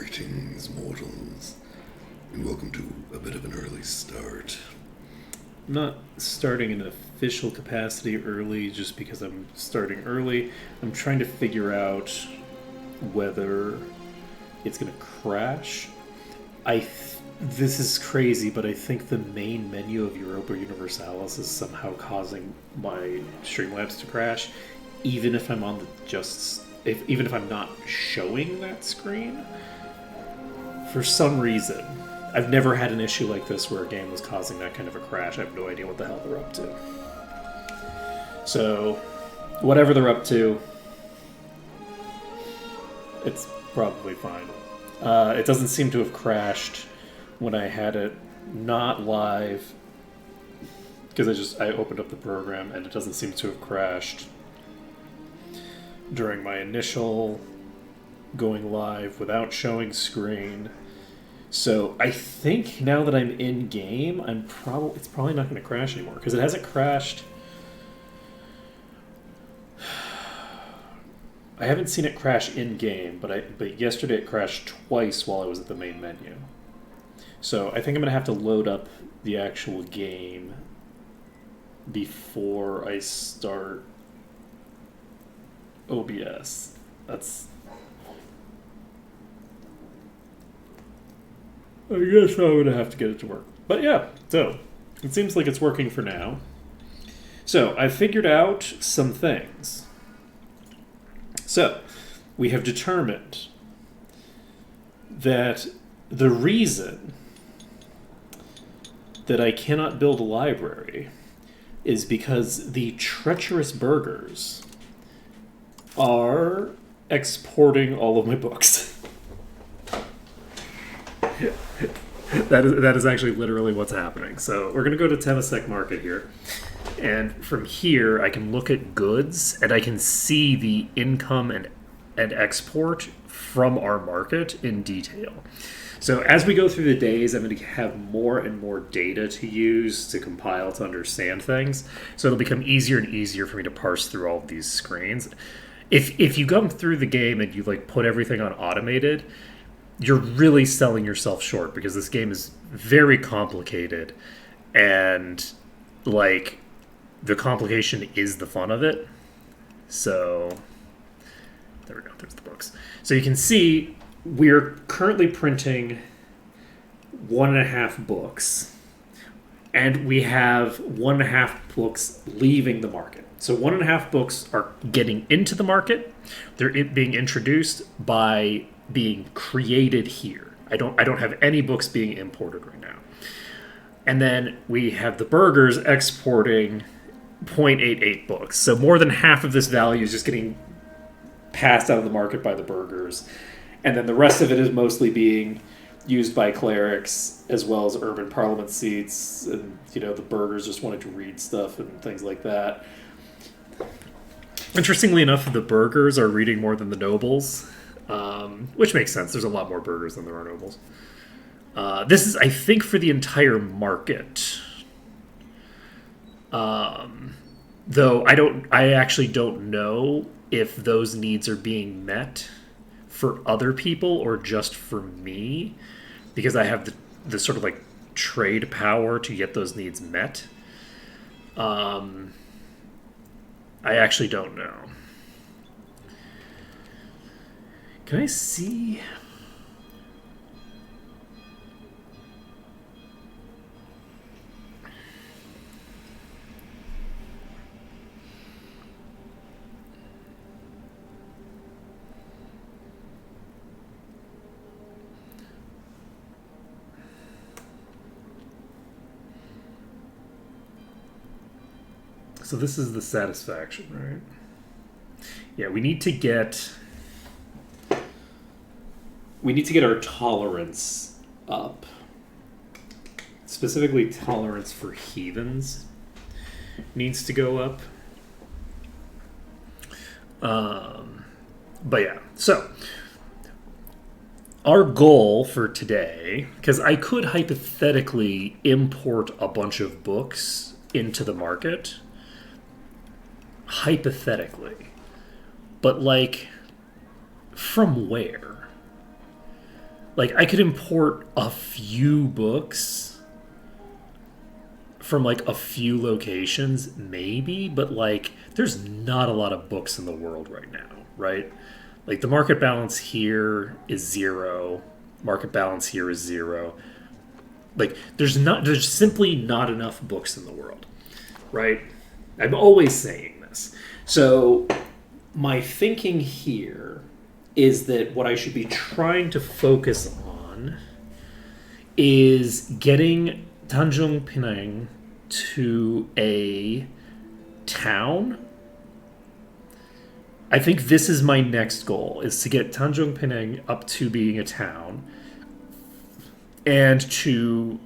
Greetings, mortals, and welcome to a bit of an early start. I'm not starting in an official capacity early just because I'm starting early. I'm trying to figure out whether it's going to crash. This is crazy, but I think the main menu of Europa Universalis is somehow causing my Streamlabs to crash, even if I'm on the even if I'm not showing that screen. For some reason, I've never had an issue like this where a game was causing that kind of a crash. I have no idea what the hell they're up to. So, whatever they're up to, it's probably fine. It doesn't seem to have crashed when I had it not live, because I opened up the program and it doesn't seem to have crashed during my initial going live without showing screen. So I think now that I'm in game, it's probably not going to crash anymore because it hasn't crashed. I haven't seen it crash in game, but yesterday it crashed twice while I was at the main menu. So I think I'm going to have to load up the actual game before I start OBS. I guess I'm going to have to get it to work. But yeah, so it seems like it's working for now. So I figured out some things. So we have determined that the reason that I cannot build a library is because the treacherous burgers are exporting all of my books. That is actually literally what's happening. So we're going to go to Temasek Market here. And from here, I can look at goods, and I can see the income and export from our market in detail. So as we go through the days, I'm going to have more and more data to use to compile to understand things. So it'll become easier and easier for me to parse through all of these screens. If you come through the game and you put everything on automated, you're really selling yourself short because this game is very complicated, and the complication is the fun of it. So there we go. There's the books. So you can see we're currently printing 1.5 books, and we have 1.5 books leaving the market. So 1.5 books are getting into the market. They're being introduced by being created here. I don't have any books being imported right now. And then we have the burgers exporting 0.88 books. So more than half of this value is just getting passed out of the market by the burgers. And then the rest of it is mostly being used by clerics as well as urban parliament seats. And, the burgers just wanted to read stuff and things like that. Interestingly enough, the burgers are reading more than the nobles. Which makes sense. There's a lot more burgers than there are nobles. This is, I think, for the entire market. Though I actually don't know if those needs are being met for other people or just for me, because I have the sort of trade power to get those needs met. I actually don't know. Can I see? So this is the satisfaction, right? Yeah, we need to get our tolerance up. Specifically, tolerance for heathens needs to go up. But yeah, so our goal for today, because I could hypothetically import a bunch of books into the market, hypothetically, but from where? Like, I could import a few books from, like, a few locations, maybe, but, like, there's not a lot of books in the world right now, right? Like, the market balance here is 0. Market balance here is 0. Like, there's simply not enough books in the world, right? I'm always saying this. So, my thinking here is that what I should be trying to focus on is getting Tanjung Pinang to a town. I think this is my next goal, is to get Tanjung Pinang up to being a town and to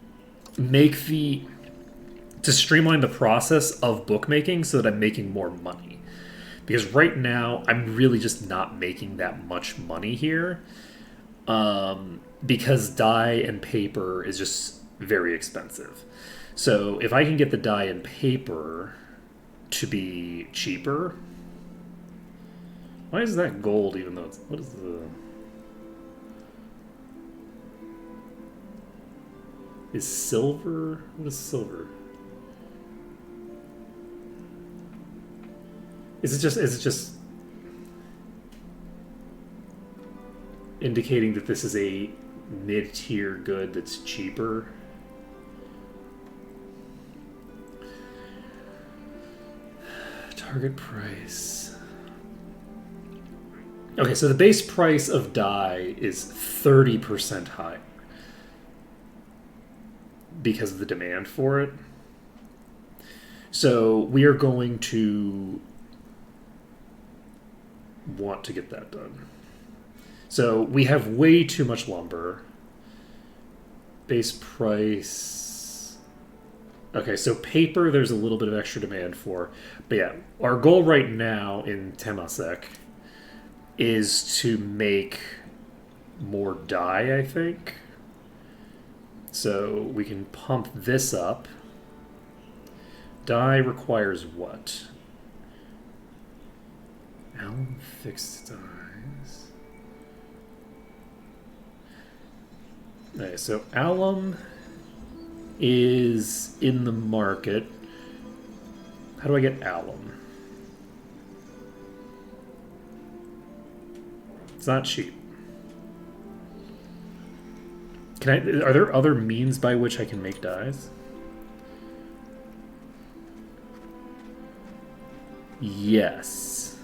streamline the process of bookmaking so that I'm making more money. Because right now, I'm really just not making that much money here. Because dye and paper is just very expensive. So if I can get the dye and paper to be cheaper... Why is that gold even though it's... What is the... Is silver... What is silver? Is it just indicating that this is a mid-tier good that's cheaper? Target price. Okay, so the base price of dye is 30% higher because of the demand for it. So we are going to want to get that done. So we have way too much lumber. Base price. Okay, so paper there's a little bit of extra demand for. But yeah, our goal right now in Temasek is to make more dye, I think. So we can pump this up. Dye requires what? Alum fixed dyes. Okay, so alum is in the market. How do I get alum? It's not cheap. Are there other means by which I can make dyes? Yes.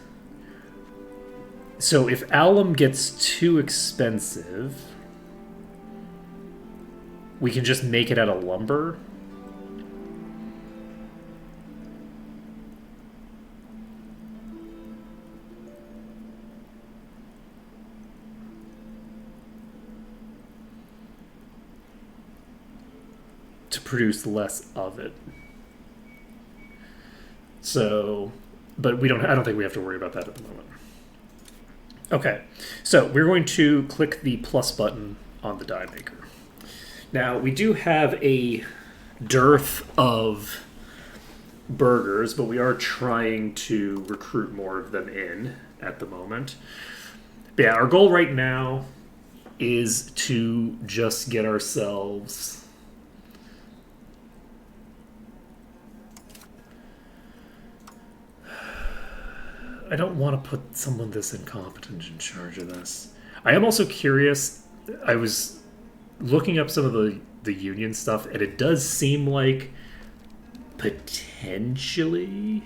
So if alum gets too expensive, we can just make it out of lumber. To produce less of it. So, but I don't think we have to worry about that at the moment. Okay, so we're going to click the plus button on the die maker. Now, we do have a dearth of burgers, but we are trying to recruit more of them in at the moment. But yeah, our goal right now is to just get ourselves... I don't want to put someone this incompetent in charge of this. I am also curious. I was looking up some of the union stuff, and it does seem like potentially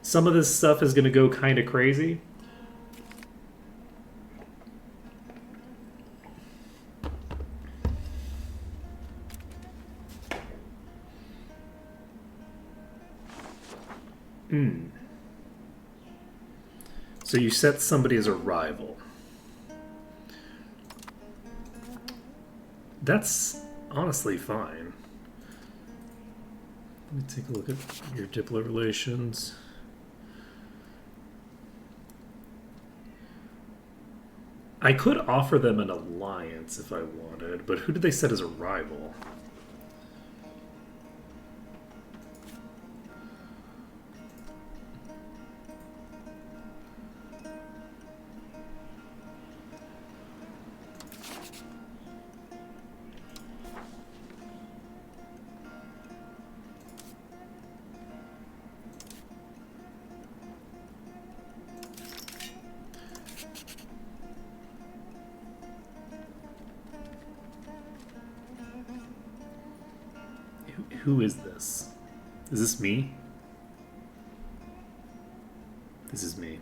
some of this stuff is going to go kind of crazy. So you set somebody as a rival. That's honestly fine. Let me take a look at your Diplo relations. I could offer them an alliance if I wanted, but who did they set as a rival? Who is this? Is this me? This is me.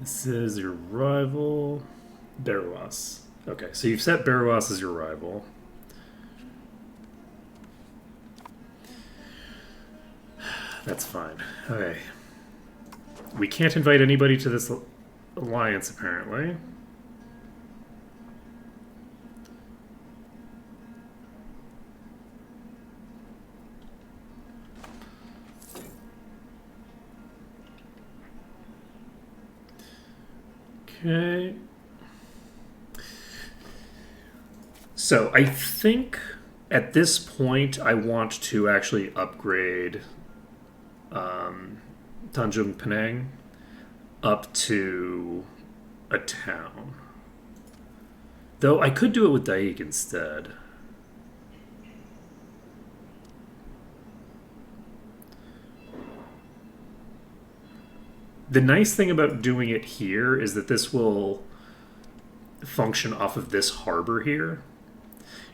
This is your rival, Beruas. Okay, so you've set Beruas as your rival. That's fine. Okay. We can't invite anybody to this alliance, apparently. Okay. So I think at this point I want to actually upgrade Tanjung Pinang up to a town. Though I could do it with Daik instead. The nice thing about doing it here is that this will function off of this harbor here.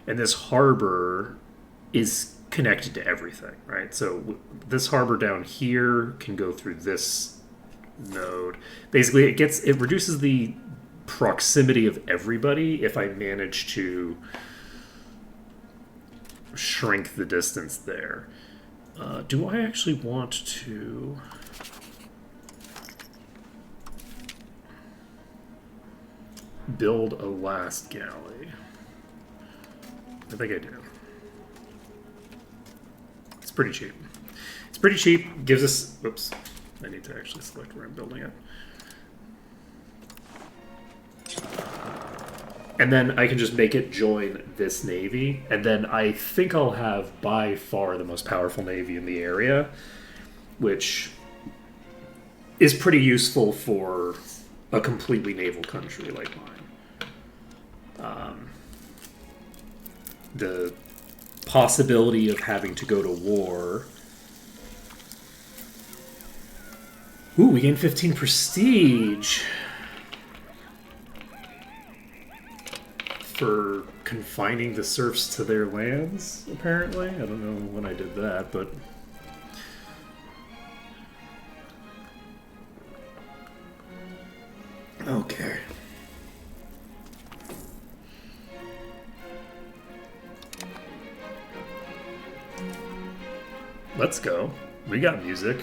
And this harbor is connected to everything, right? So this harbor down here can go through this node. Basically, it reduces the proximity of everybody if I manage to shrink the distance there. Do I actually want to... build a last galley? I think I do. It's pretty cheap. It's pretty cheap. Gives us... Whoops. I need to actually select where I'm building it. And then I can just make it join this navy. And then I think I'll have by far the most powerful navy in the area, which is pretty useful for a completely naval country like mine. The possibility of having to go to war. Ooh, we gain 15 prestige for confining the serfs to their lands, apparently. I don't know when I did that, but... Okay. Let's go. We got music.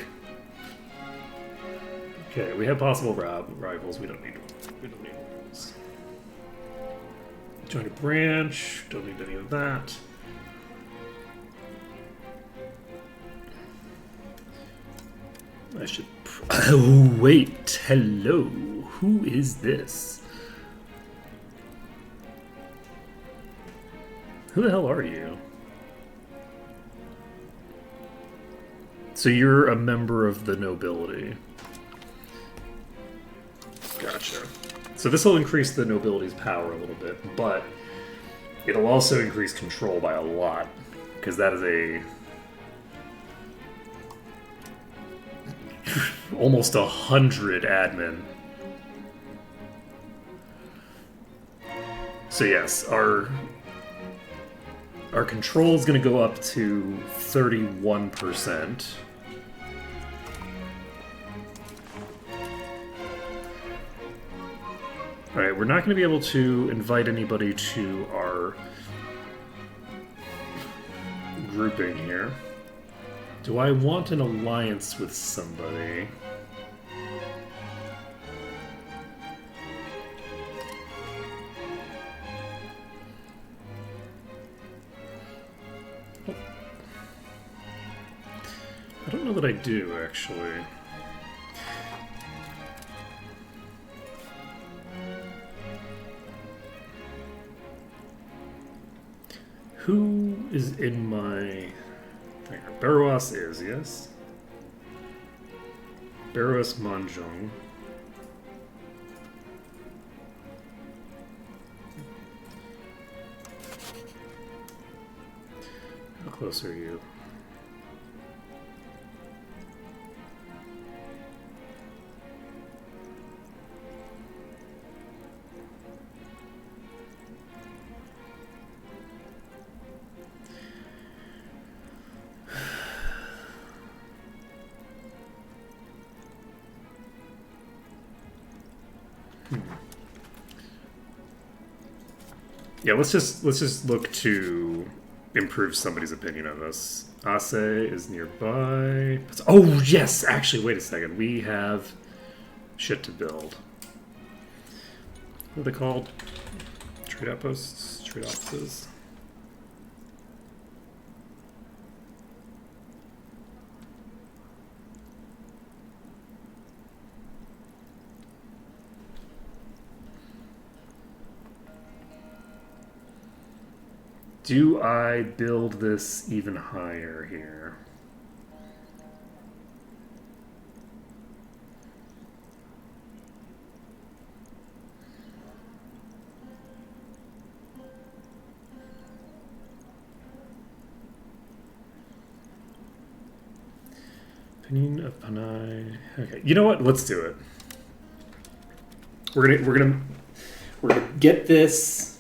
Okay, we have possible rivals. We don't need rivals. Join a branch. Don't need any of that. I should... Oh, wait. Hello. Who is this? Who the hell are you? So you're a member of the nobility. Gotcha. So this will increase the nobility's power a little bit, but it'll also increase control by a lot, because that is a... almost 100 admin. So yes, our control is going to go up to 31%. Alright, we're not going to be able to invite anybody to our grouping here. Do I want an alliance with somebody? I don't know that I do, actually. Who is in my thing? Beruas is, yes? Beruas Manjung. How close are you? Yeah, let's just look to improve somebody's opinion of us. Ase is nearby. Oh yes, actually, wait a second. We have shit to build. What are they called? Trade outposts, trade offices. Do I build this even higher here? Opinion of Panay. Okay, you know what? Let's do it. We're gonna get this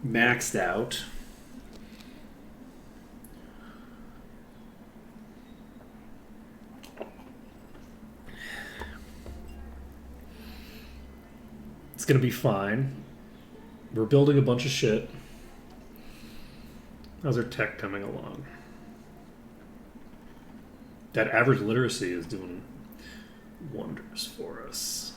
maxed out. It's gonna be fine. We're building a bunch of shit. How's our tech coming along? That average literacy is doing wonders for us.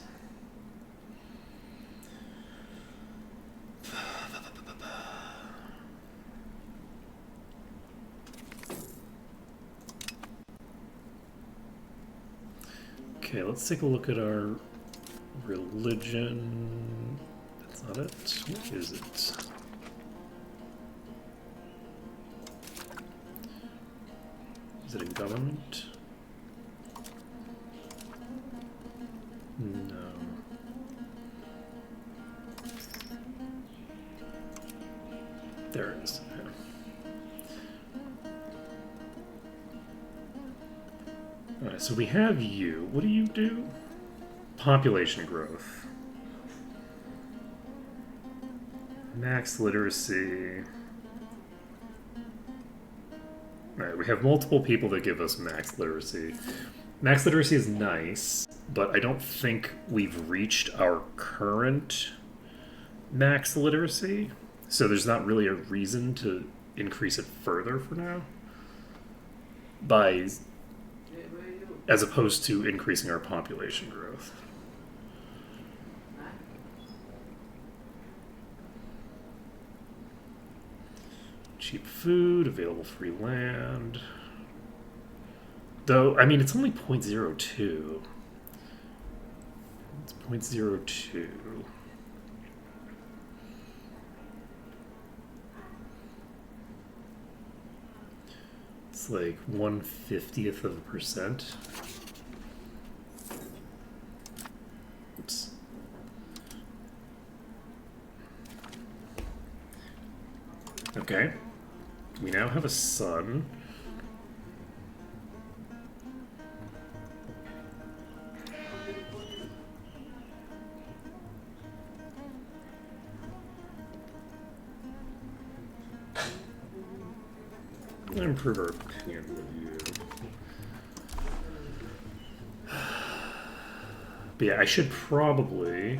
Okay, let's take a look at our religion. That's not it. What is it? Is it in government? No. There it is. Yeah. Alright, so we have you. What do you do? Population growth. Max literacy. Alright, we have multiple people that give us max literacy. Max literacy is nice, but I don't think we've reached our current max literacy. So there's not really a reason to increase it further for now. As opposed to increasing our population growth. Cheap food, available free land. Though, I mean, it's only 0.02. It's 0.02. It's like 1/50th of a percent. Oops. Okay. We now have a sun. Improve our opinion with you. But yeah, I should probably...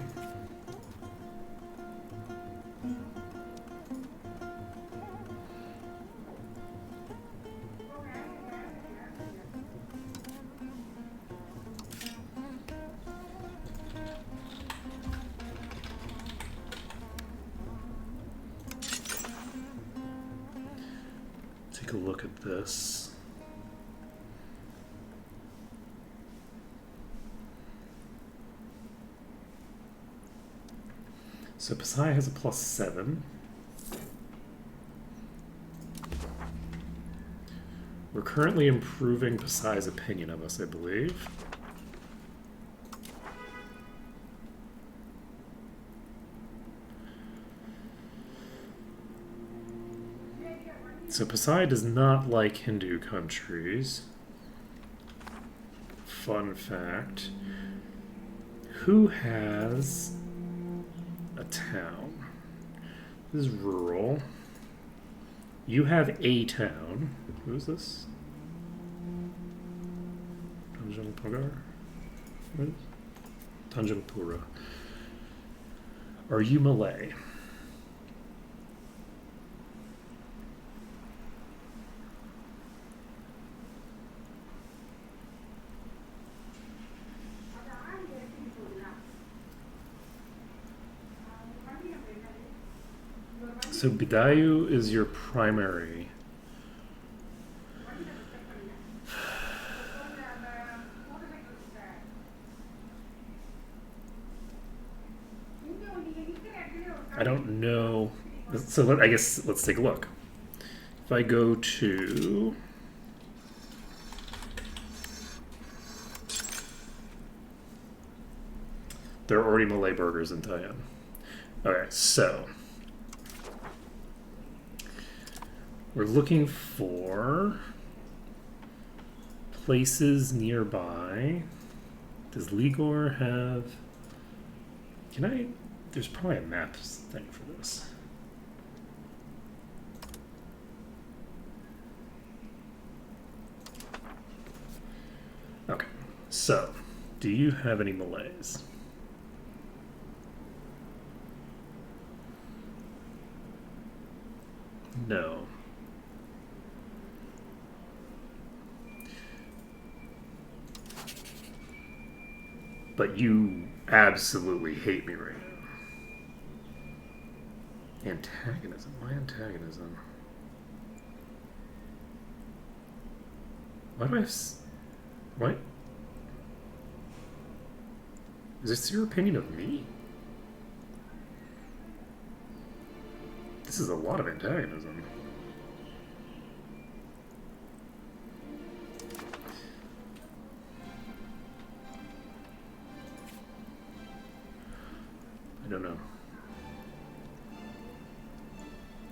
take a look at this. So Pasai has a +7. We're currently improving Pasai's opinion of us, I believe. So Pasai does not like Hindu countries. Fun fact. Who has a town? This is rural. You have a town. Who's this? Tanjungpagar? What? Tanjungpura. Are you Malay? So Bidayu is your primary. I don't know. So I guess let's take a look. If I go to there are already Malay burgers in Taiwan. Okay, so we're looking for places nearby. Does Ligor have... Can I... There's probably a maps thing for this. Okay, so do you have any Malays? No. But you absolutely hate me right now. Antagonism? Why antagonism? Why do I have... What? Is this your opinion of me? This is a lot of antagonism. I don't know.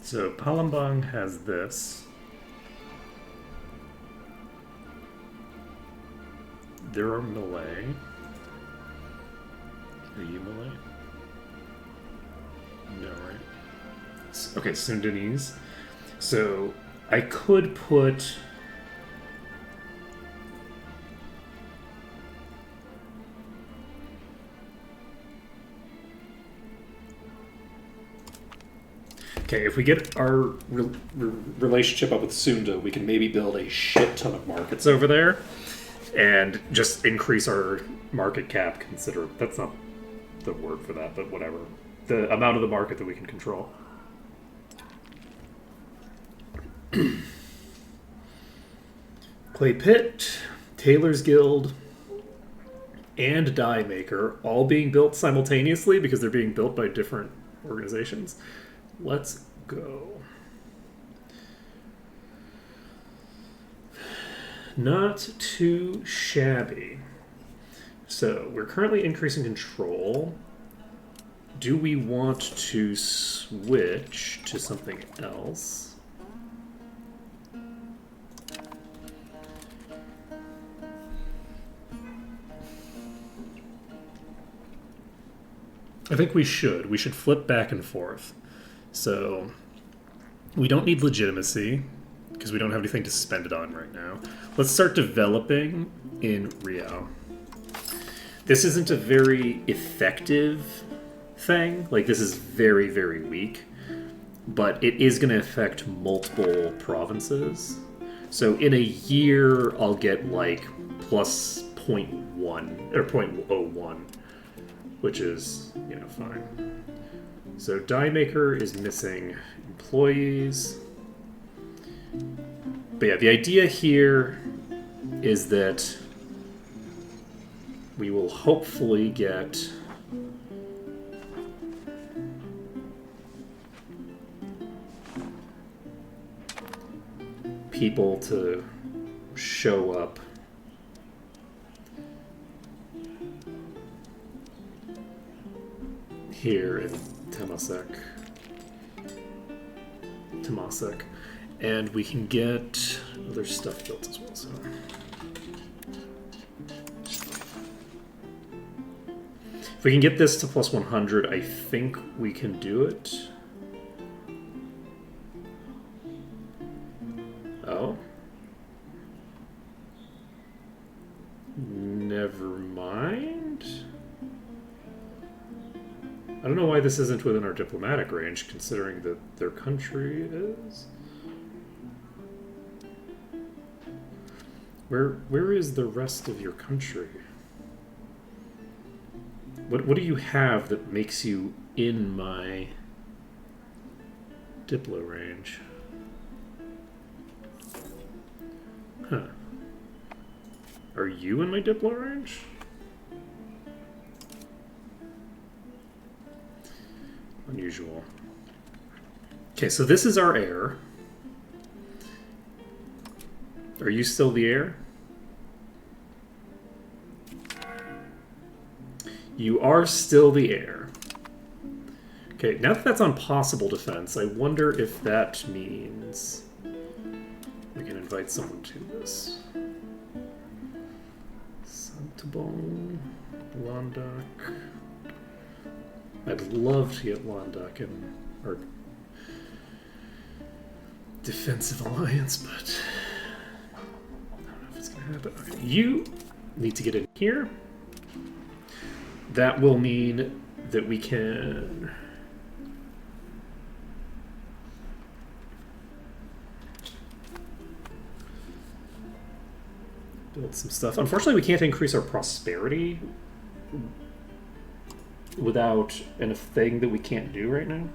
So Palembang has this. There are Malay. Are you Malay? No, right? Okay, Sundanese. So I could put... Okay, if we get our relationship up with Sunda, we can maybe build a shit ton of markets over there and just increase our market cap considerably. That's not the word for that, but whatever. The amount of the market that we can control. Clay Pit, Tailor's Guild, and Die Maker all being built simultaneously because they're being built by different organizations. Let's go. Not too shabby. So we're currently increasing control. Do we want to switch to something else? I think we should. We should flip back and forth. So we don't need legitimacy because we don't have anything to spend it on right now. Let's start developing in Rio. This isn't a very effective thing. Like, this is very, very weak. But it is going to affect multiple provinces. So in a year, I'll get like plus 0.1 or 0.01, which is, you know, fine. So Die Maker is missing employees. But yeah, the idea here is that we will hopefully get people to show up here in Temasek, and we can get other stuff built as well. So if we can get this to plus 100, I think we can do it. Oh. Never mind. I don't know why this isn't within our diplomatic range, considering that their country is. Where is the rest of your country? What do you have that makes you in my Diplo range. Huh. Are you in my Diplo range? Unusual. Okay, so this is our heir. Are you still the heir? You are still the heir. Okay, now that that's on possible defense, I wonder if that means we can invite someone to this. Santabone, Londoc. I'd love to get Londoc in our defensive alliance, but I don't know if it's going to happen. Okay, you need to get in here. That will mean that we can build some stuff. Unfortunately, we can't increase our prosperity without a thing that we can't do right now.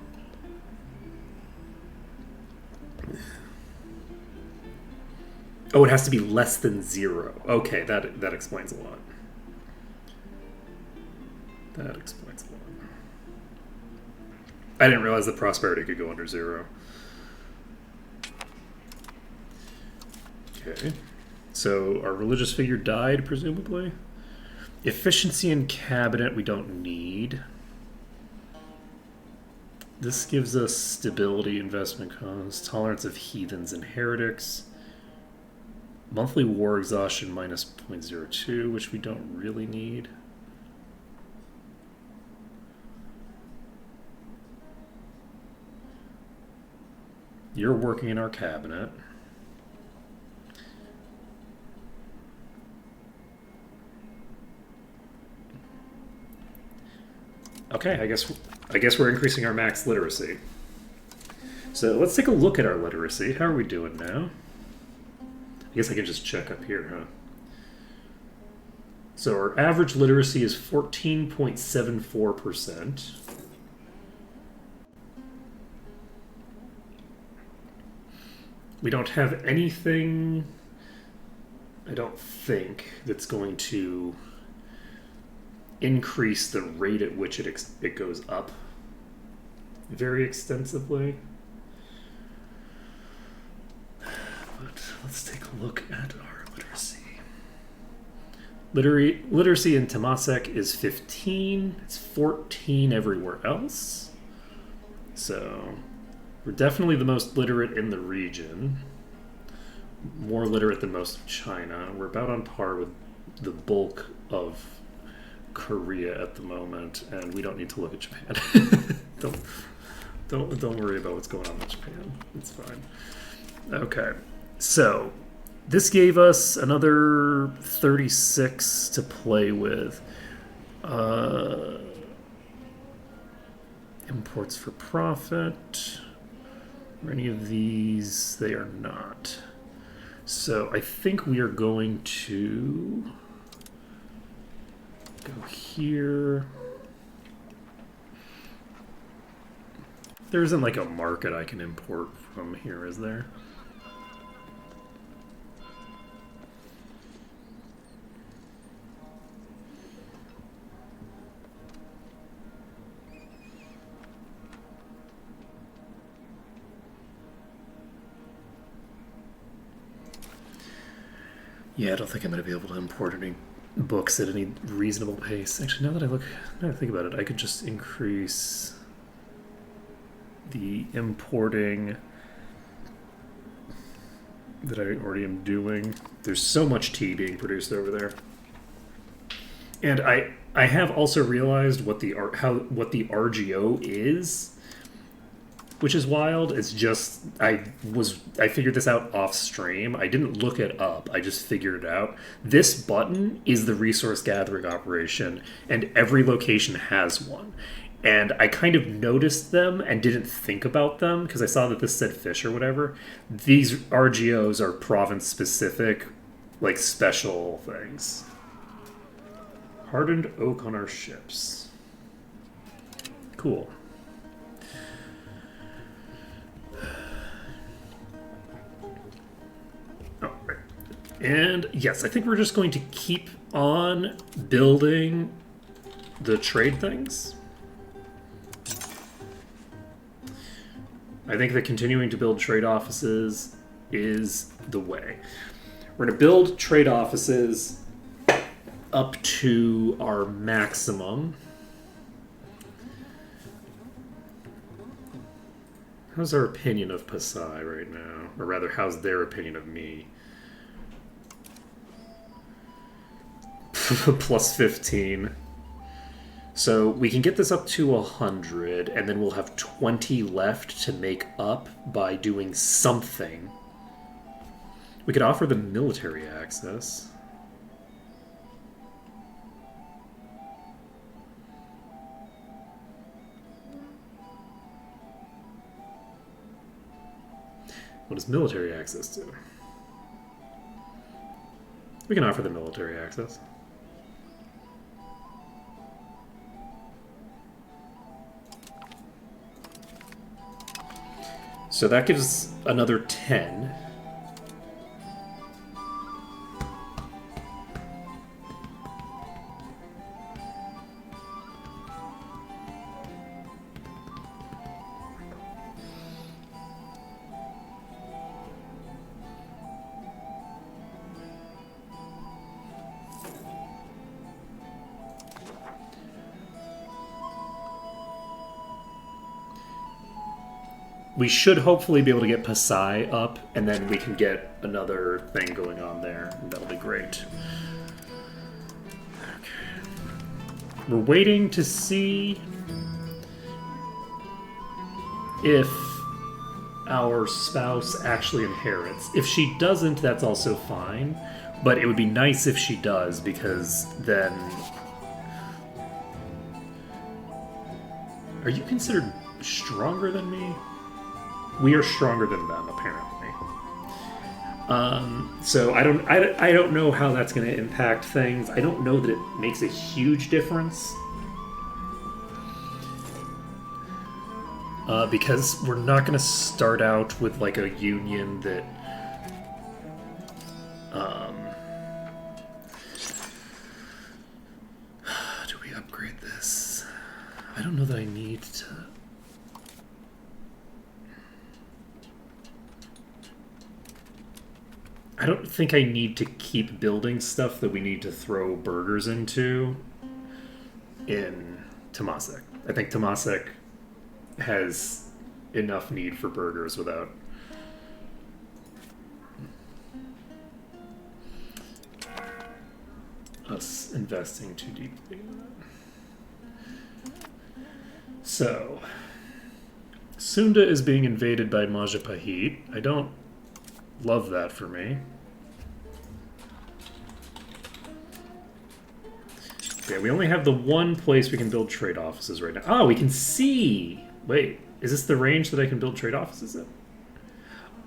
Oh, it has to be less than 0. Okay, that explains a lot. That explains a lot. I didn't realize that prosperity could go under 0. Okay. So our religious figure died, presumably. Efficiency in cabinet we don't need. This gives us stability, investment costs, tolerance of heathens and heretics. Monthly war exhaustion minus 0.02, which we don't really need. You're working in our cabinet. Okay, I guess we're increasing our max literacy. So let's take a look at our literacy. How are we doing now? I guess I can just check up here, huh? So our average literacy is 14.74%. We don't have anything, I don't think, that's going to increase the rate at which it goes up very extensively. But let's take a look at our literacy. Literacy in Temasek is 15. It's 14 everywhere else. So we're definitely the most literate in the region. More literate than most of China. We're about on par with the bulk of Korea at the moment, and we don't need to look at Japan. don't worry about what's going on with Japan. It's fine. Okay, so this gave us another 36 to play with. Imports for profit. Are any of these? They are not. So I think we are going to go here. There isn't like a market I can import from here, is there? Yeah, I don't think I'm going to be able to import any books at any reasonable pace. Actually, now that I think about it, I could just increase the importing that I already am doing. There's so much tea being produced over there. And I have also realized what the RGO is, which is wild. It's just I figured this out off stream. I didn't look it up. I just figured it out. This button is the resource gathering operation, and every location has one. And I kind of noticed them and didn't think about them because I saw that this said fish or whatever. These RGOs are province specific, like special things. Hardened oak on our ships. Cool. And yes, I think we're just going to keep on building the trade things. I think that continuing to build trade offices is the way. We're going to build trade offices up to our maximum. How's our opinion of Pasai right now? Or rather, how's their opinion of me? Plus 15. So we can get this up to 100, and then we'll have 20 left to make up by doing something. We could offer them military access. What does military access do? We can offer them military access. So that gives another 10. We should hopefully be able to get Pasai up, and then we can get another thing going on there. That'll be great. Okay. We're waiting to see if our spouse actually inherits. If she doesn't, that's also fine. But it would be nice if she does, because then... Are you considered stronger than me? We are stronger than them, apparently. So I don't know how that's going to impact things. I don't know that it makes a huge difference. Because we're not going to start out with like a union that... do we upgrade this? I don't know that I need to... I don't think I need to keep building stuff that we need to throw burgers into in Temasek. I think Temasek has enough need for burgers without... us investing too deeply in that. So, Sunda is being invaded by Majapahit. I don't love that for me. Okay, we only have the one place we can build trade offices right now. Oh, we can see! Wait, is this the range that I can build trade offices in?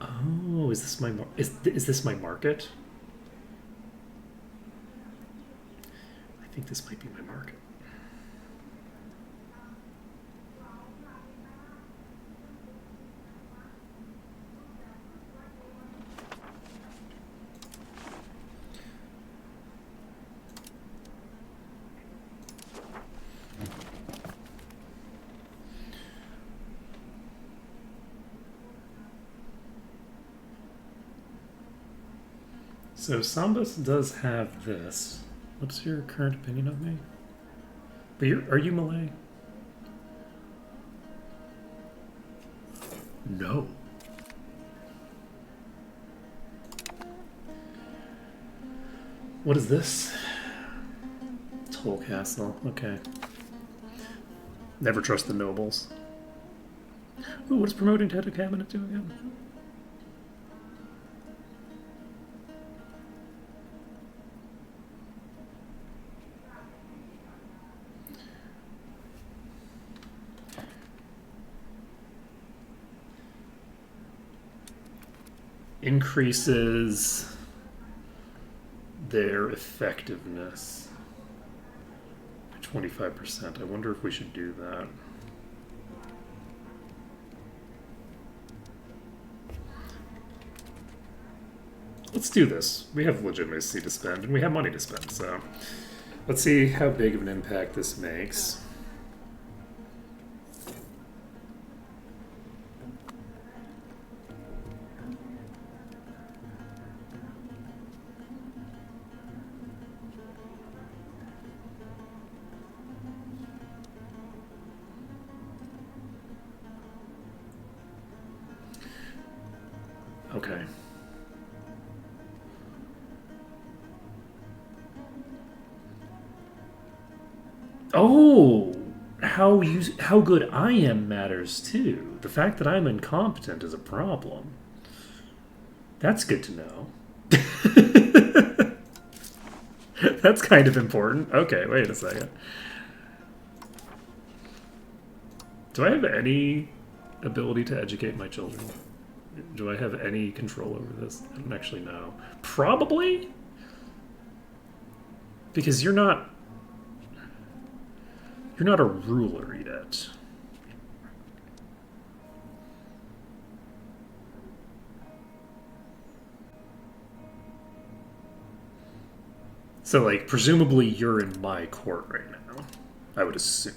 Oh, is this my is this my market? I think this might be my market. So Sambas does have this. What's your current opinion of me? But are you Malay? No. What is this? Toll Castle. Okay. Never trust the nobles. Ooh, what does promoting to head of cabinet do again? Increases their effectiveness by 25%. I wonder if we should do that. let's do this. We have legitimacy to spend, and we have money to spend, so let's see how big of an impact this makes. Okay. Oh, how good I am matters too. The fact that I'm incompetent is a problem. That's good to know. That's kind of important. Okay, wait a second. Do I have any ability to educate my children? Do I have any control over this? I don't actually know. Probably? Because you're not a ruler yet. So, like, presumably you're in my court right now. I would assume.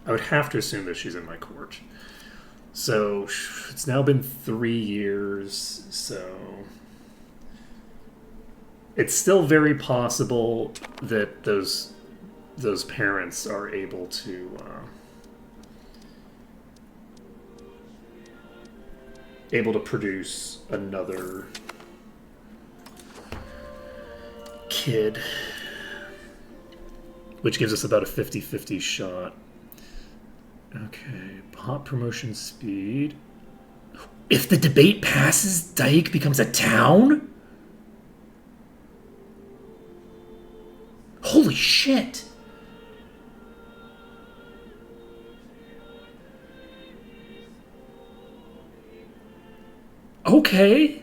I would have to assume that she's in my court. So, it's now been 3 years, so... It's still very possible that those parents are able to produce another kid, which gives us about a 50-50 shot. Okay, pop promotion speed. If the debate passes, Dyke becomes a town? Holy shit! Okay.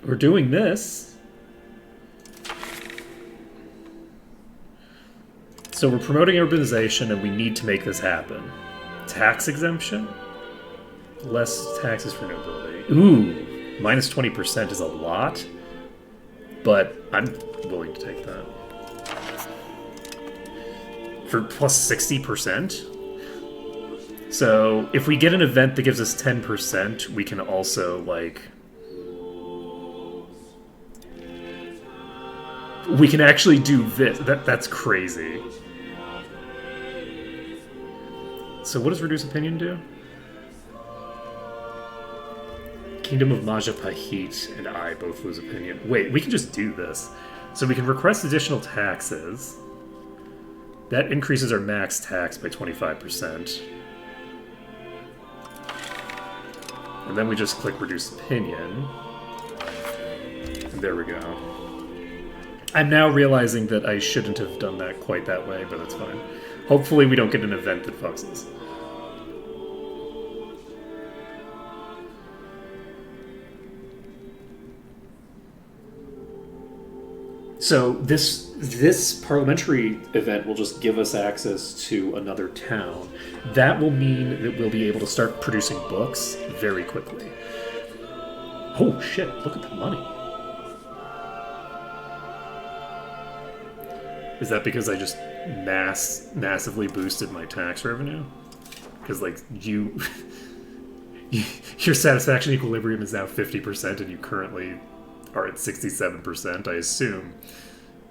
We're doing this. So we're promoting urbanization and we need to make this happen. Tax exemption? Less taxes for nobility. Ooh, minus 20% is a lot, but I'm willing to take that. For plus 60%? So if we get an event that gives us 10%, we can also, like... We can actually do this. That's crazy. So what does Reduce Opinion do? Kingdom of Majapahit and I both lose opinion. Wait, we can just do this. So we can request additional taxes. That increases our max tax by 25%. And then we just click Reduce Opinion. And there we go. I'm now realizing that I shouldn't have done that quite that way, but that's fine. Hopefully we don't get an event that fucks us. So this parliamentary event will just give us access to another town. That will mean that we'll be able to start producing books very quickly. Oh shit, look at the money. Is that because I just massively boosted my tax revenue? Because, like, your satisfaction equilibrium is now 50% and you currently are at 67%. I assume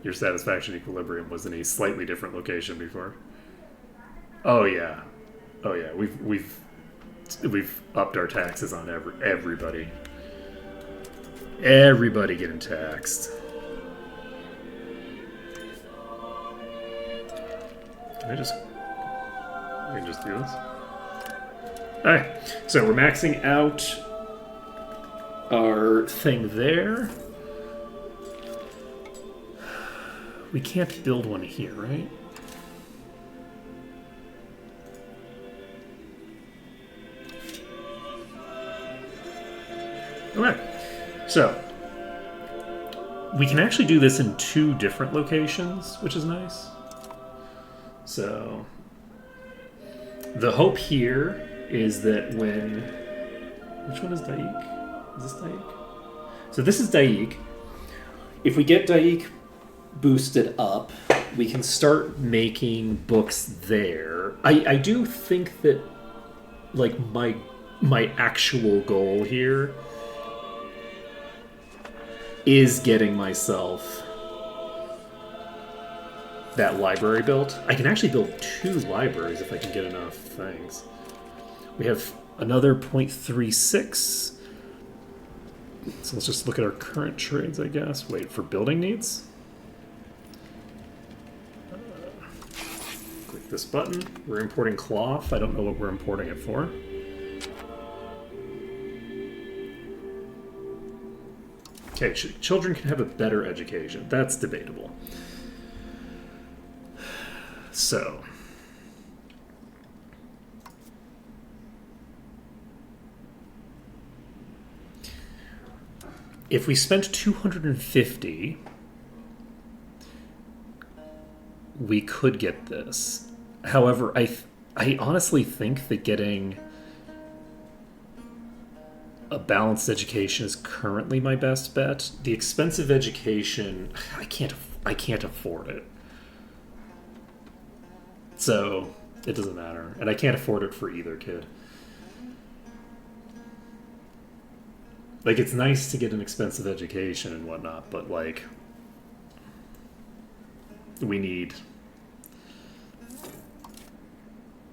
your satisfaction equilibrium was in a slightly different location before. Oh yeah. Oh yeah, we've upped our taxes on everybody. Everybody getting taxed. We can just do this. Alright, so we're maxing out our thing there. We can't build one here, right? Alright, so we can actually do this in 2 different locations, which is nice. So The hope here is that when... Which one is Daik? Is this Daik? So this is Daik. If we get Daik boosted up, we can start making books there. I do think that, like, my actual goal here is getting myself that library built. I can actually build 2 libraries if I can get enough things. We have another 0.36. So let's just look at our current trades, I guess. Wait, for building needs? Click this button. We're importing cloth. I don't know what we're importing it for. Okay, children can have a better education. That's debatable. So, if we spent 250, we could get this. However, I honestly think that getting a balanced education is currently my best bet. The expensive education, I can't afford it. So it doesn't matter, and I can't afford it for either kid. Like, it's nice to get an expensive education and whatnot, but like, we need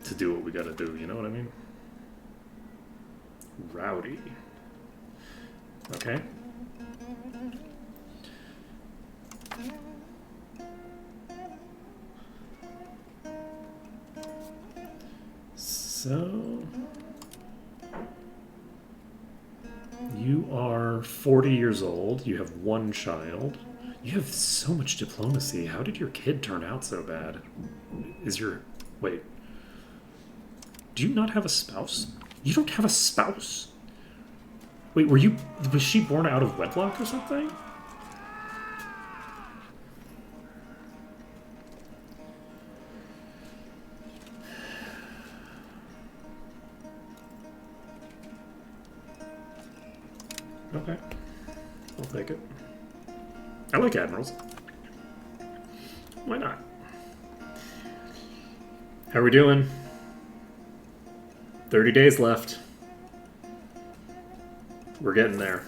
to do what we gotta do. You know what I mean? Rowdy. Okay. So, you are 40 years old. You have 1 child. You have so much diplomacy. How did your kid turn out so bad? Wait. Do you not have a spouse? You don't have a spouse? Wait, was she born out of wedlock or something? Okay. I'll take it. I like admirals. Why not? How are we doing? 30 days left. We're getting there.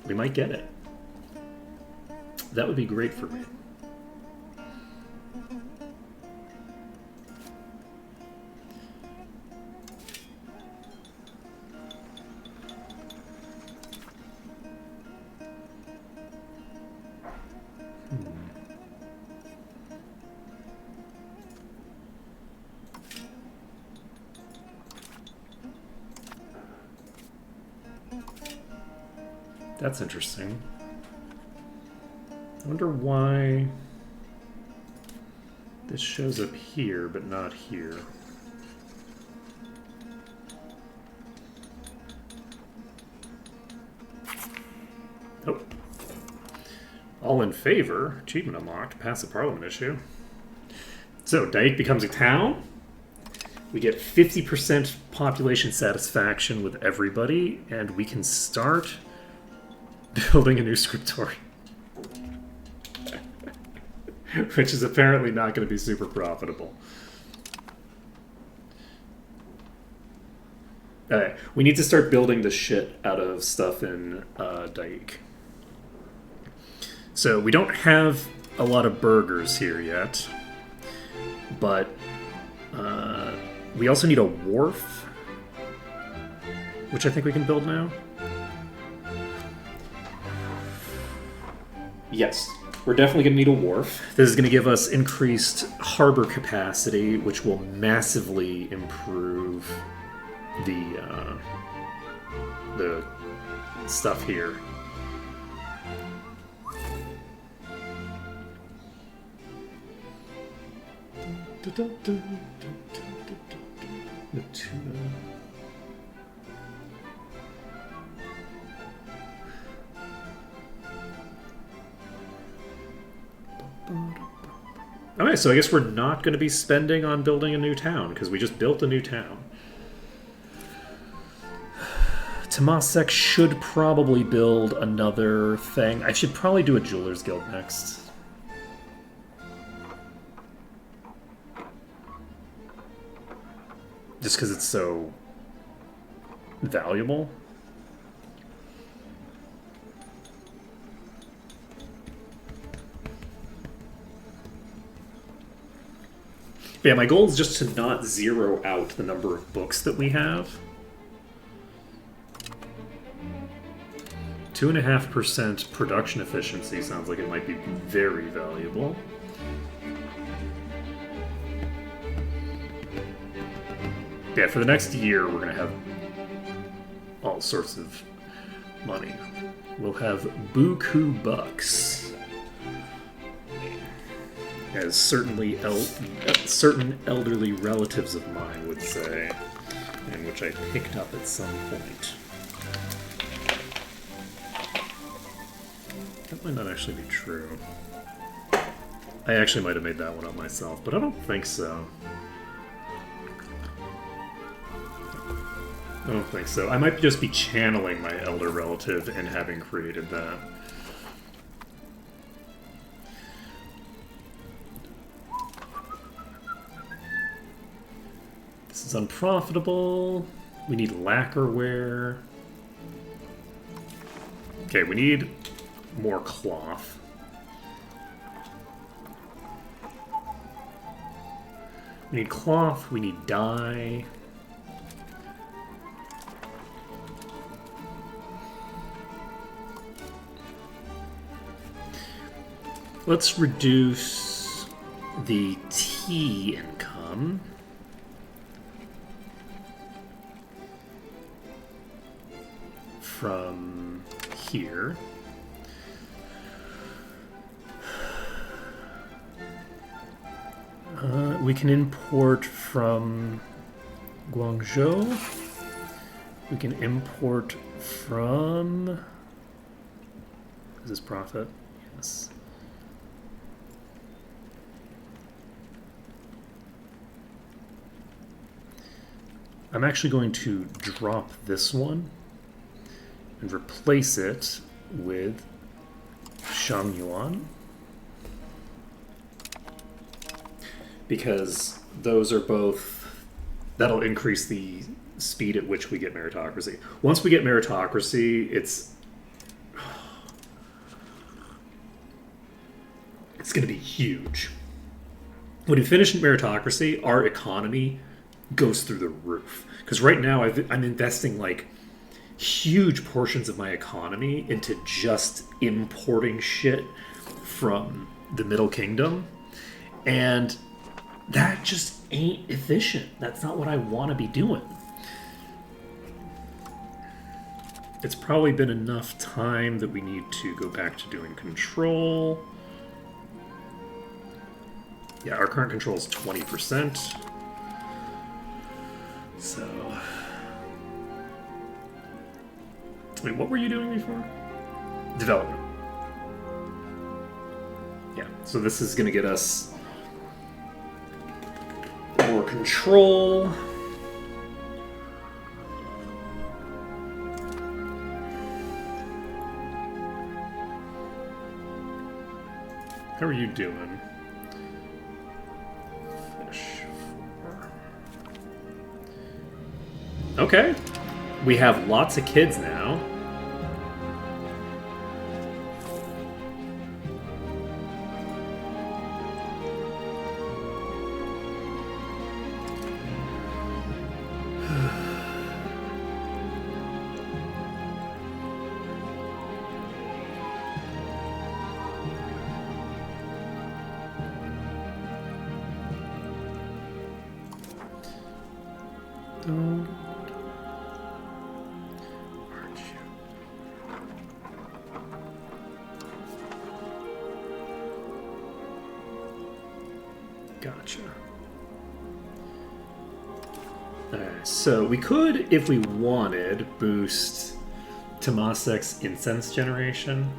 We might get it. That would be great for me. That's interesting. I wonder why this shows up here, but not here. Oh. All in favor. Achievement unlocked. Pass the parliament issue. So, Daik becomes a town. We get 50% population satisfaction with everybody, and we can start building a new scriptorium. Which is apparently not going to be super profitable. Alright, we need to start building the shit out of stuff in Daik. So we don't have a lot of burgers here yet, but we also need a wharf, which I think we can build now. Yes, we're definitely going to need a wharf. This is going to give us increased harbor capacity, which will massively improve the stuff here. The tuna. Oh Okay, so I guess we're not going to be spending on building a new town, because we just built a new town. Temasek should probably build another thing. I should probably do a Jeweler's Guild next. Just because it's so valuable. But yeah, my goal is just to not zero out the number of books that we have. 2.5% production efficiency sounds like it might be very valuable. Yeah, for the next year, we're going to have all sorts of money. We'll have buku bucks. As certain elderly relatives of mine would say, and which I picked up at some point. That might not actually be true. I actually might have made that one up myself, but I don't think so. I don't think so. I might just be channeling my elder relative and having created that. This is unprofitable. We need lacquerware. Okay, we need more cloth. We need cloth, we need dye. Let's reduce the tea income. From here. We can import from Guangzhou. We can import from... Is this profit? Yes. I'm actually going to drop this one and replace it with Shangyuan. Because those are both... That'll increase the speed at which we get meritocracy. Once we get meritocracy, it's going to be huge. When we finish meritocracy, our economy goes through the roof. Because right now I'm investing like huge portions of my economy into just importing shit from the Middle Kingdom. And that just ain't efficient. That's not what I want to be doing. It's probably been enough time that we need to go back to doing control. Yeah, our current control is 20%. So... Wait, what were you doing before? Development. Yeah, so this is going to get us more control. How are you doing? Fish 4. Okay. We have lots of kids now. Gotcha. Alright, so we could, if we wanted, boost Temasek's incense generation.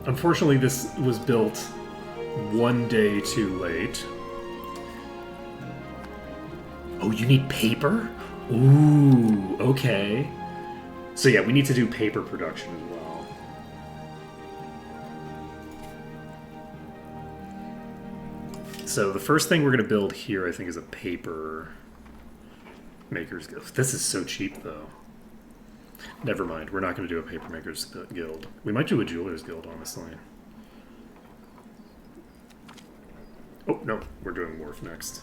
Unfortunately, this was built one day too late. Oh, you need paper? Ooh, okay. So yeah, we need to do paper production as well. So the first thing we're going to build here, I think, is a paper maker's guild. This is so cheap, though. Never mind. We're not going to do a paper maker's guild. We might do a jeweler's guild, honestly. Oh, no. We're doing wharf next.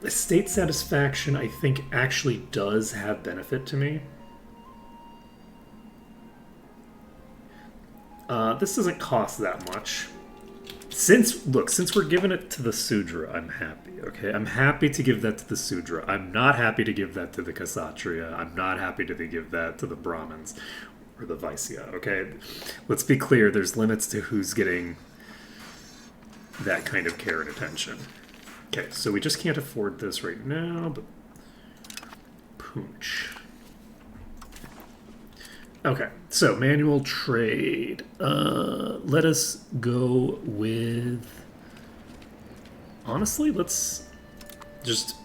Estate satisfaction, I think, actually does have benefit to me. This doesn't cost that much. Since we're giving it to the Sudra, I'm happy, okay? I'm happy to give that to the Sudra. I'm not happy to give that to the Kshatriya. I'm not happy to give that to the Brahmins or the Vaisya, okay? Let's be clear, there's limits to who's getting that kind of care and attention. Okay, so we just can't afford this right now, but Poonch. Okay, so manual trade. Let us go with... Honestly, let's just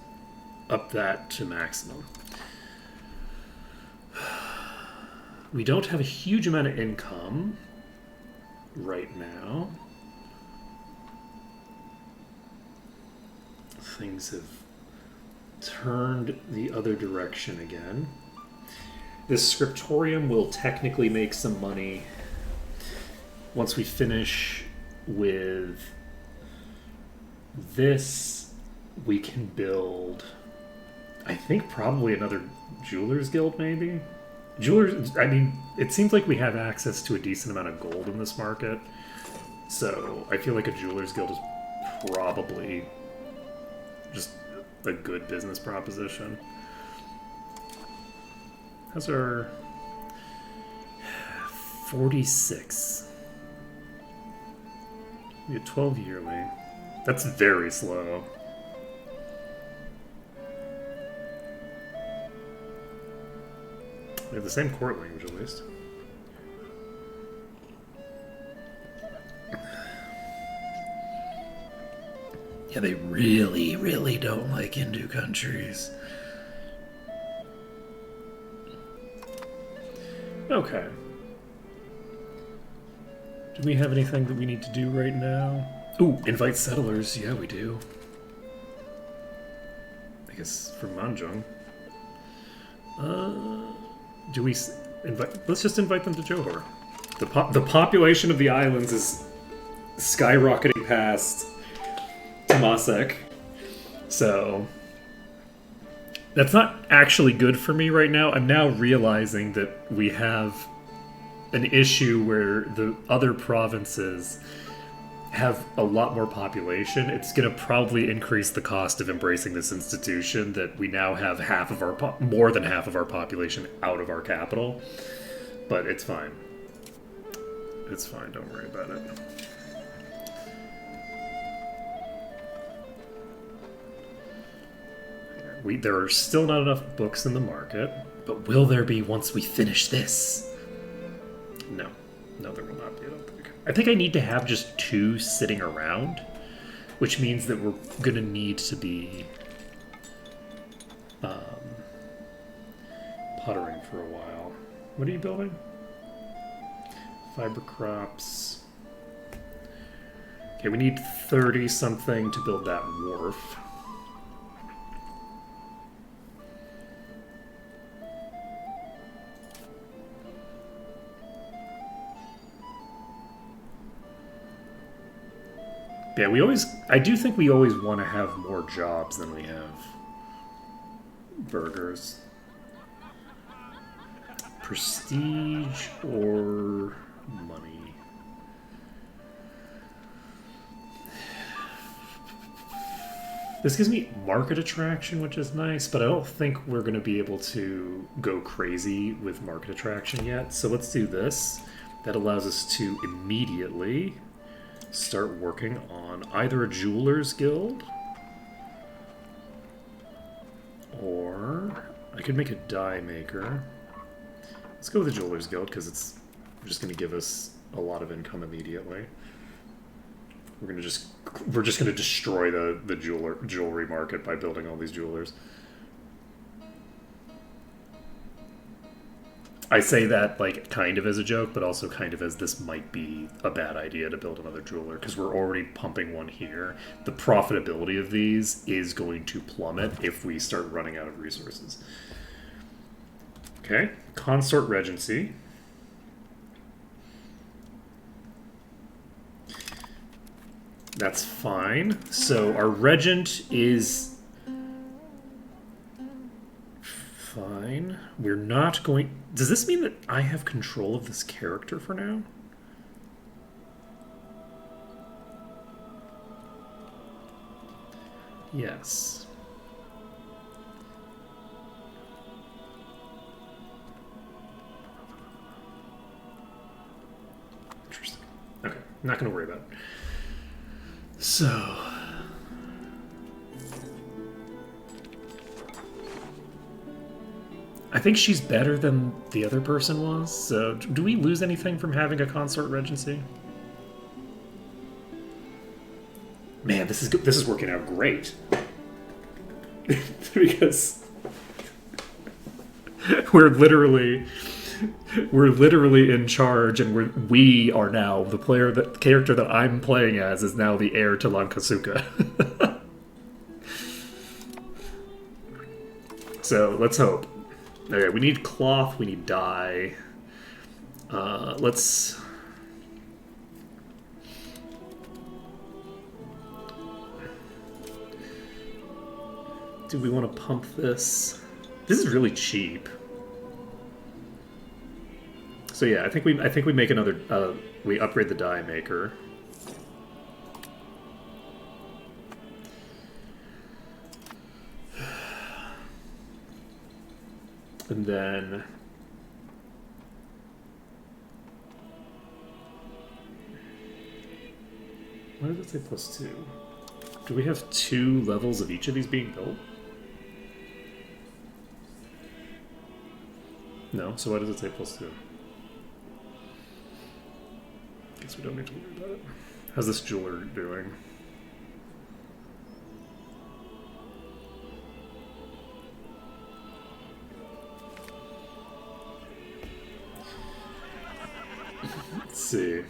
up that to maximum. We don't have a huge amount of income right now. Things have turned the other direction again. This scriptorium will technically make some money once we finish with this. We can build, I think, probably another jeweler's guild, maybe. Jewelers, I mean, it seems like we have access to a decent amount of gold in this market, so I feel like a jeweler's guild is probably just a good business proposition. How's our 46? We had 12 yearly. That's very slow. We have the same court language, at least. Yeah, they really, really don't like Hindu countries. Okay. Do we have anything that we need to do right now? Ooh, invite settlers. Yeah, we do. I guess from Manjung. Do we invite... Let's just invite them to Johor. The population of the islands is skyrocketing past Temasek. So... That's not actually good for me right now. I'm now realizing that we have an issue where the other provinces have a lot more population. It's going to probably increase the cost of embracing this institution that we now have more than half of our population out of our capital. But it's fine. It's fine. Don't worry about it. There are still not enough books in the market, but will there be once we finish this? No. No, there will not be, I don't think. I think I need to have just 2 sitting around, which means that we're going to need to be puttering for a while. What are you building? Fiber crops. Okay, we need 30-something to build that wharf. Yeah, I do think we always want to have more jobs than we have burgers. Prestige or money? This gives me market attraction, which is nice, but I don't think we're going to be able to go crazy with market attraction yet. So let's do this. That allows us to immediately start working on either a jeweler's guild, or I could make a dye maker. Let's go with the jeweler's guild because it's just going to give us a lot of income immediately. We're just going to destroy the jewelry market by building all these jewelers. I say that like kind of as a joke, but also kind of as this might be a bad idea to build another jeweler because we're already pumping one here. The profitability of these is going to plummet if we start running out of resources. Okay, Consort Regency. That's fine. So our regent is fine. We're not going... Does this mean that I have control of this character for now? Yes. Interesting. Okay, not going to worry about it. So... I think she's better than the other person was, so do we lose anything from having a consort regency? Man, this is working out great. Because we're literally in charge, and we are now the character that I'm playing as is now the heir to Lankasuka. So let's hope. Okay, we need cloth, we need dye. Let's... Do we want to pump this? This is really cheap. So yeah, I think we make another... we upgrade the dye maker. And then... Why does it say +2? Do we have 2 levels of each of these being built? No, so why does it say +2? Guess we don't need to worry about it. How's this jeweler doing? Let's see.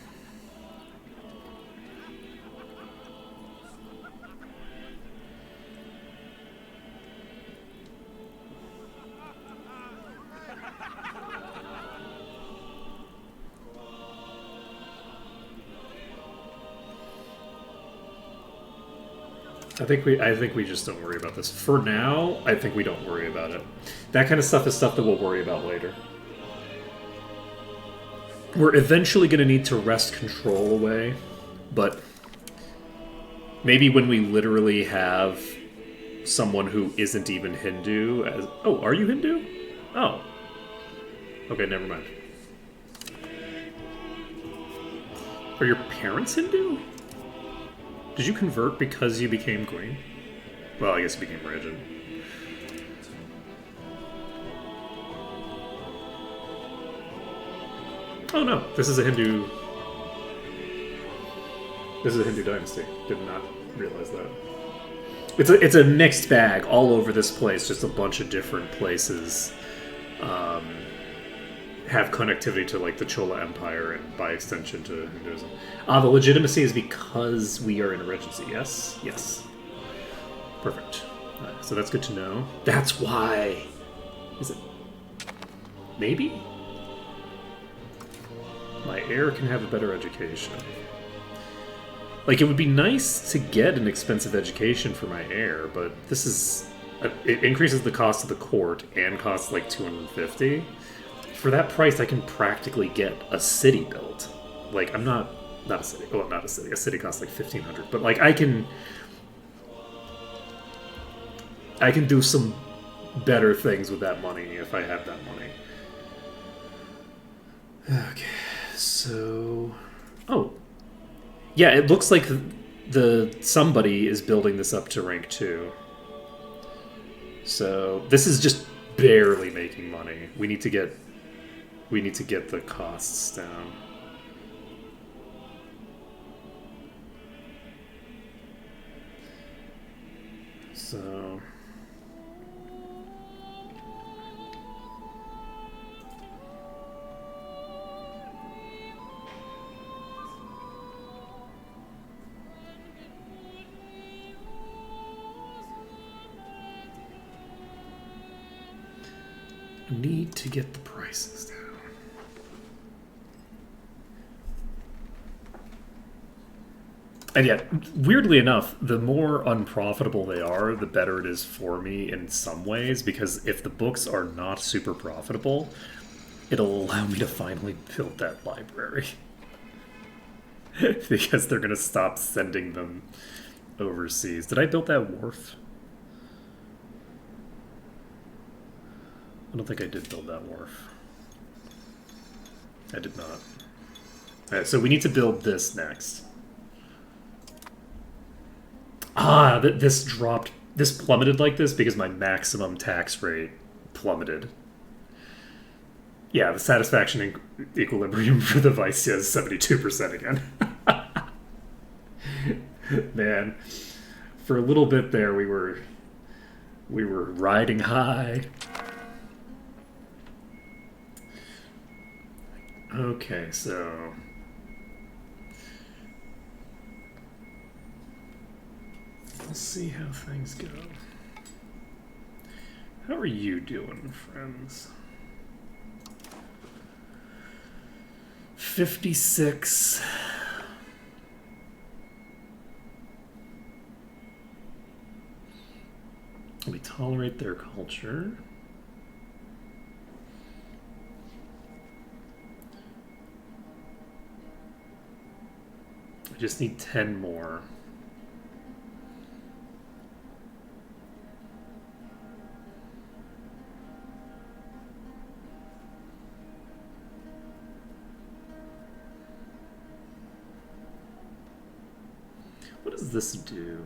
I think we just don't worry about this. For now, I think we don't worry about it. That kind of stuff is stuff that we'll worry about later. We're eventually going to need to wrest control away, but maybe when we literally have someone who isn't even Hindu as... Oh, are you Hindu? Oh. Okay, never mind. Are your parents Hindu? Did you convert because you became queen? Well, I guess you became regent. Oh no, this is a Hindu... This is a Hindu dynasty. Did not realize that. It's a mixed bag all over this place. Just a bunch of different places have connectivity to like the Chola Empire and by extension to Hinduism. The legitimacy is because we are in a regency. Yes, yes. Perfect. So that's good to know. That's why. Is it? Maybe. My heir can have a better education. Like, it would be nice to get an expensive education for my heir, but this is... It increases the cost of the court and costs, like, 250. For that price, I can practically get a city built. Like, I'm not... Not a city. Well, not a city. A city costs, like, 1,500. But, like, I can do some better things with that money if I have that money. Okay. So, oh, yeah, it looks like the somebody is building this up to rank 2. So this is just barely making money. We need to get the costs down. So need to get the prices down. And yet, weirdly enough, the more unprofitable they are, the better it is for me in some ways, because if the books are not super profitable, it'll allow me to finally build that library. Because they're going to stop sending them overseas. Did I build that wharf? I don't think I did build that wharf. I did not. Alright, so we need to build this next. Ah, this dropped. This plummeted like this because my maximum tax rate plummeted. Yeah, the satisfaction equilibrium for the Vicia is 72% again. Man, for a little bit there we were riding high. Okay, so we'll see how things go. How are you doing, friends? 56. We tolerate their culture. I just need 10 more. What does this do?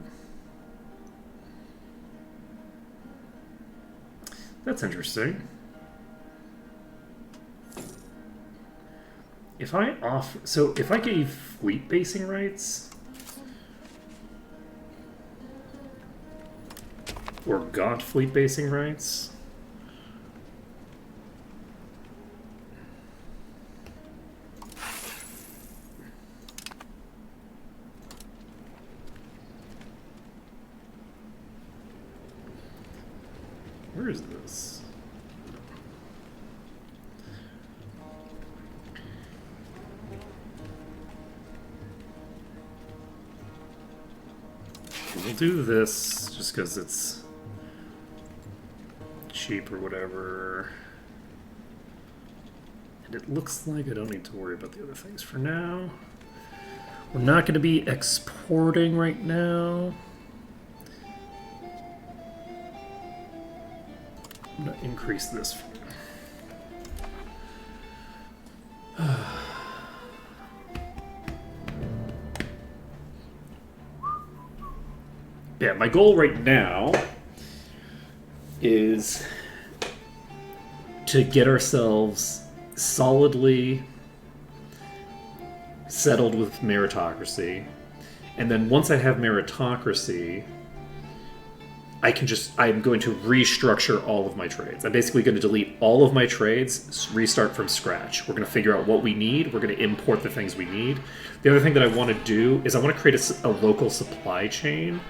That's interesting. If I if I gave fleet basing rights or got fleet basing rights, where is this? We'll do this just because it's cheap or whatever. And it looks like I don't need to worry about the other things for now. We're not going to be exporting right now. I'm going to increase this for now. Yeah, my goal right now is to get ourselves solidly settled with meritocracy. And then once I have meritocracy, I'm going to restructure all of my trades. I'm basically going to delete all of my trades, restart from scratch. We're going to figure out what we need. We're going to import the things we need. The other thing that I want to do is I want to create a local supply chain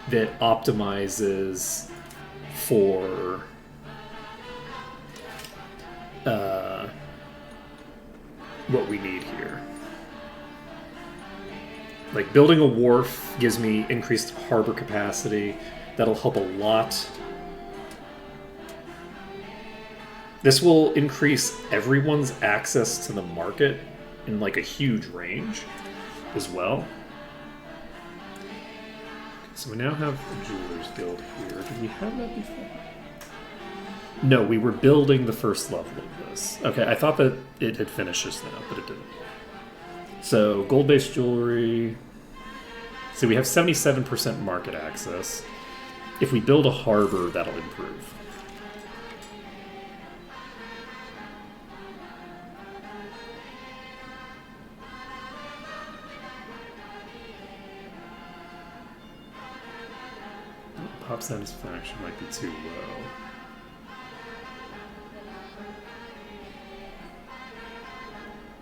that optimizes for what we need here. Like building a wharf gives me increased harbor capacity. That'll help a lot. This will increase everyone's access to the market in like a huge range as well. So we now have a Jewelers Guild here. Did we have that before? No, we were building the first level of this. Okay, I thought that it had finished just now, but it didn't. So gold-based jewelry. So we have 77% market access. If we build a harbor, that'll improve. Pop satisfaction might be too low.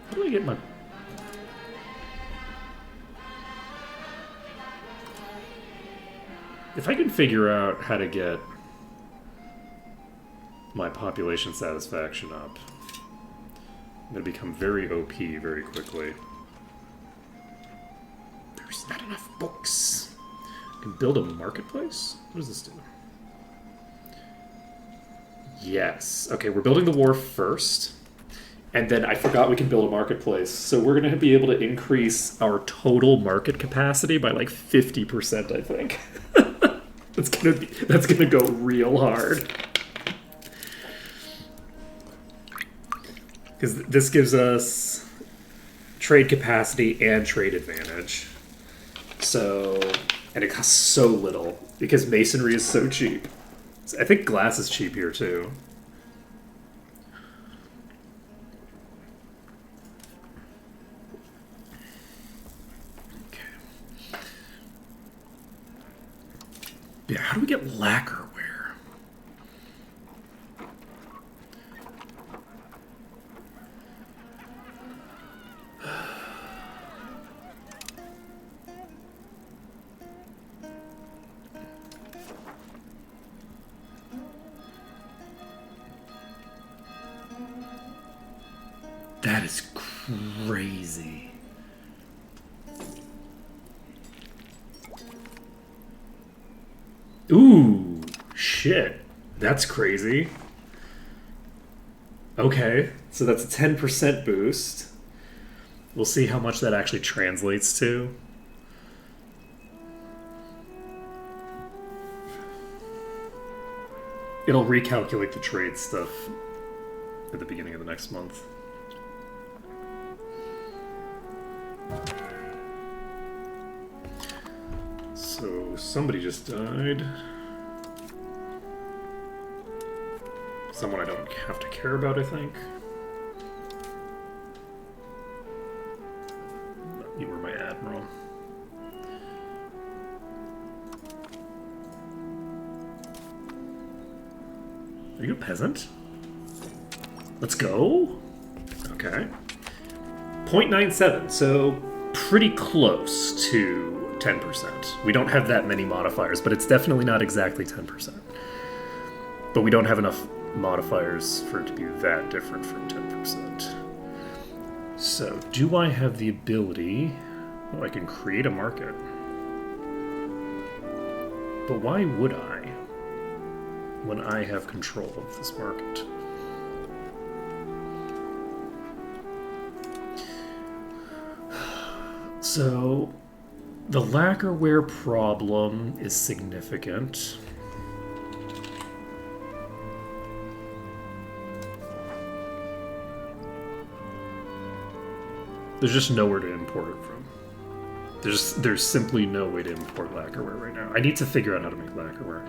How do I get my... If I can figure out how to get my population satisfaction up, I'm going to become very OP very quickly. There's not enough books. I can build a marketplace? What does this do? Yes. Okay, we're building the wharf first. And then I forgot we can build a marketplace. So we're going to be able to increase our total market capacity by like 50%, I think. That's gonna go real hard. Because this gives us trade capacity and trade advantage. So, and it costs so little because masonry is so cheap. I think glass is cheap here too. Yeah, how do we get lacquerware? That is crazy. Ooh, shit. That's crazy. Okay, so that's a 10% boost. We'll see how much that actually translates to. It'll recalculate the trade stuff at the beginning of the next month. So somebody just died. Someone I don't have to care about, I think. You were my admiral. Are you a peasant? Let's go. Okay. 0.97, so pretty close to 10%. We don't have that many modifiers, but it's definitely not exactly 10%. But we don't have enough modifiers for it to be that different from 10%. So, do I have the ability... Oh, I can create a market. But why would I? When I have control of this market. So... the lacquerware problem is significant. There's just nowhere to import it from. There's simply no way to import lacquerware right now. I need to figure out how to make lacquerware.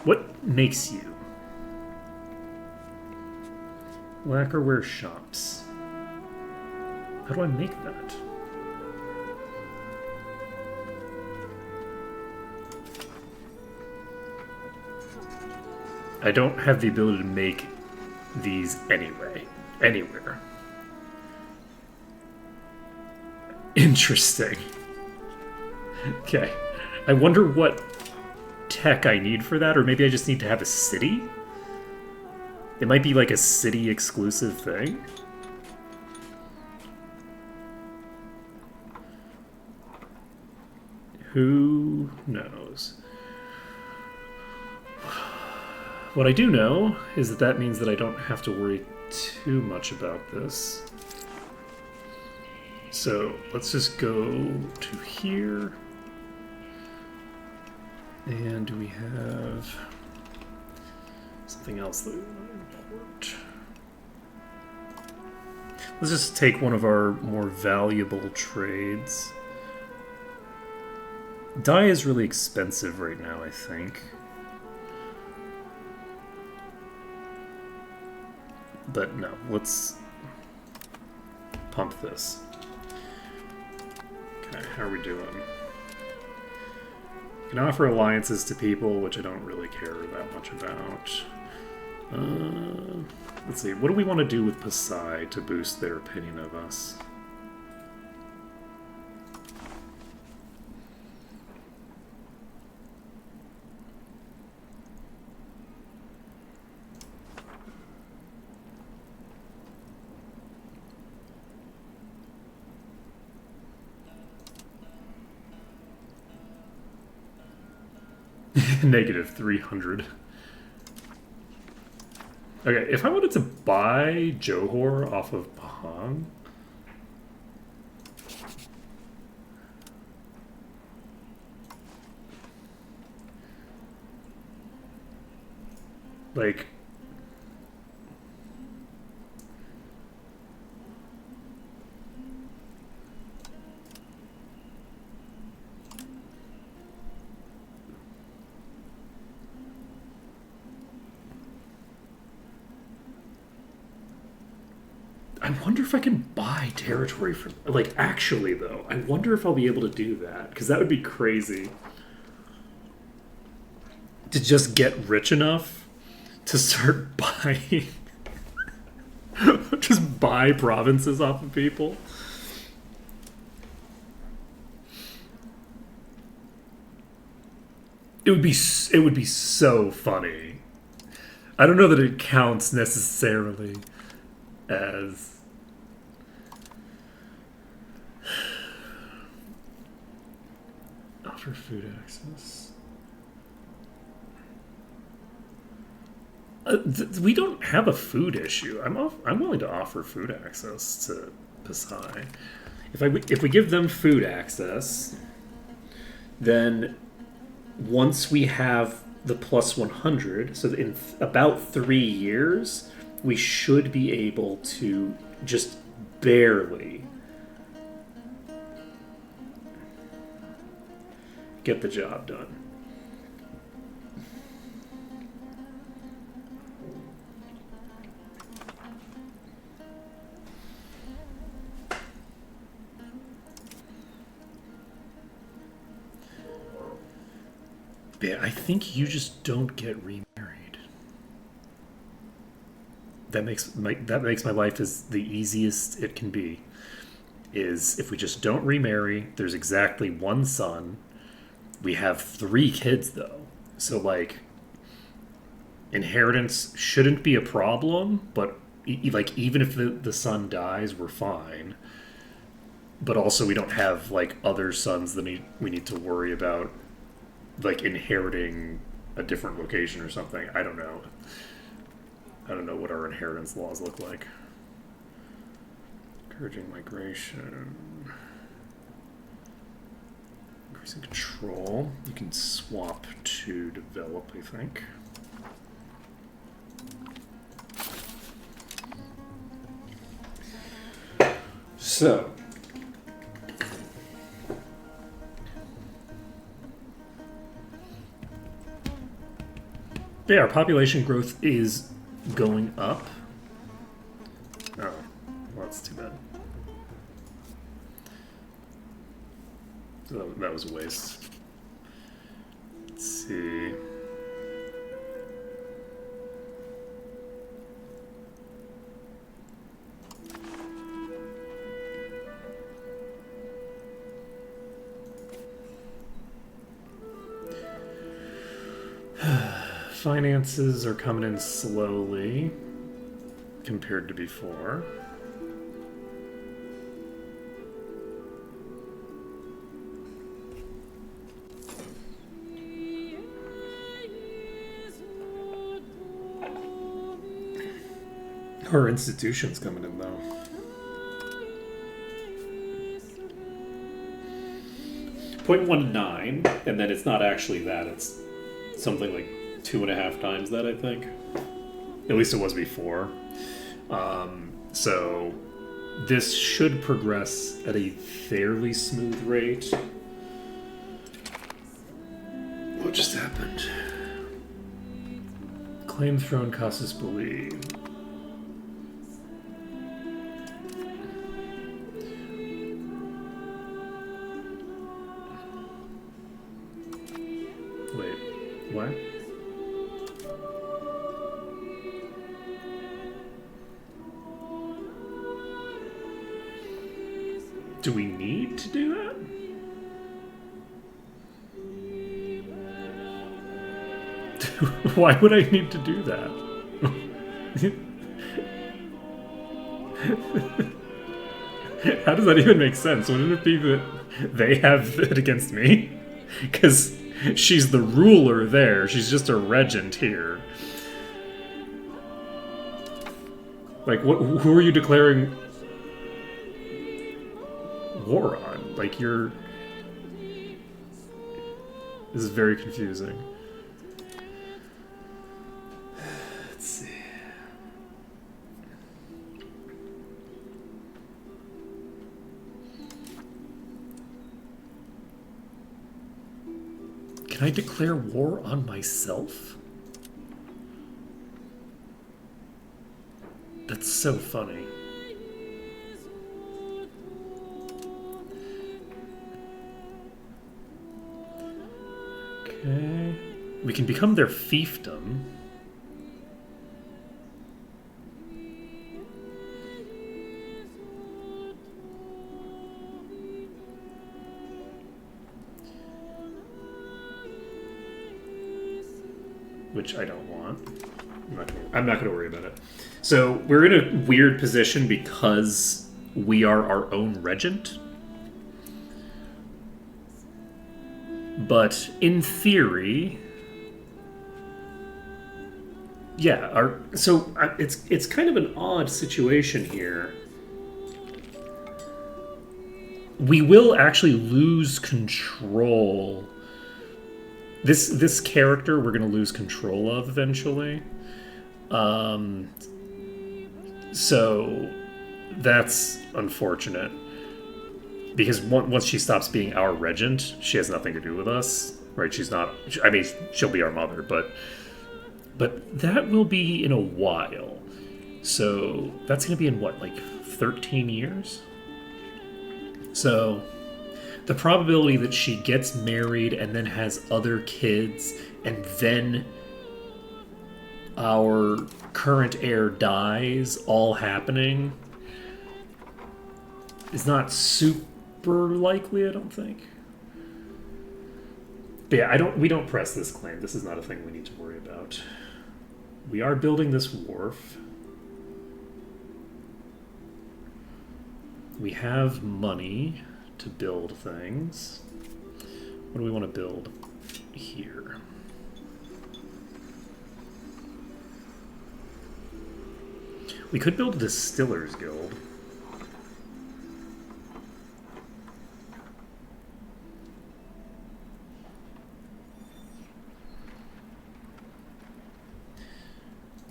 What makes you? Lacquerware shops. How do I make that? I don't have the ability to make these anyway. Anywhere. Interesting. Okay. I wonder what tech I need for that, or maybe I just need to have a city? It might be like a city exclusive thing. Who knows? What I do know is that that means that I don't have to worry too much about this. So let's just go to here. And do we have something else that we want to import? Let's just take one of our more valuable trades. Dye is really expensive right now, I think. But no, let's pump this. Okay, how are we doing? Can offer alliances to people, which I don't really care that much about. Let's see, what do we want to do with Pasai to boost their opinion of us? Negative 300. Okay, if I wanted to buy Johor off of Pahang, like, I wonder if I can buy territory from, like, actually though, I wonder if I'll be able to do that, because that would be crazy. To just get rich enough to start buying, just buy provinces off of people. It would be so funny. I don't know that it counts necessarily as offer food access. We don't have a food issue. I'm willing to offer food access to Pasai. If we give them food access, then once we have the plus 100, so in about 3 years, we should be able to just barely get the job done. Yeah, I think you just don't get remarried. That makes my life as the easiest it can be. Is if we just don't remarry, there's exactly one son. We have 3 kids though, so like inheritance shouldn't be a problem. But like even if the son dies, we're fine. But also we don't have like other sons that we need to worry about, like inheriting a different location or something. I don't know. I don't know what our inheritance laws look like. Encouraging migration. Increasing control. You can swap to develop, I think. So. Yeah, our population growth is going up. Oh, well, that's too bad. So that was a waste. Let's see. Finances are coming in slowly compared to before. Our institution's coming in though. .19, and then it's not actually that, it's something like 2.5 times that, I think. At least it was before. So This should progress at a fairly smooth rate. What just happened? Claim throne Casus Belli. Wait, what? Do we need to do that? Why would I need to do that? How does that even make sense? Wouldn't it be that they have it against me? Because she's the ruler there. She's just a regent here. Like, who are you declaring war on? Like, you're... This is very confusing. Let's see. Can I declare war on myself? That's so funny. Okay. We can become their fiefdom. Which I don't want. I'm not going to worry about it. So we're in a weird position because we are our own regent. But in theory, yeah. It's kind of an odd situation here. We will actually lose control. This character we're going to lose control of eventually. So that's unfortunate. Because once she stops being our regent, she has nothing to do with us, right? She's not... I mean, she'll be our mother, but that will be in a while. So that's going to be in, what, like 13 years? So the probability that she gets married and then has other kids and then our current heir dies all happening is not super likely, I don't think. But yeah, we don't press this claim. This is not a thing we need to worry about. We are building this wharf. We have money to build things. What do we want to build here? We could build a Distillers Guild.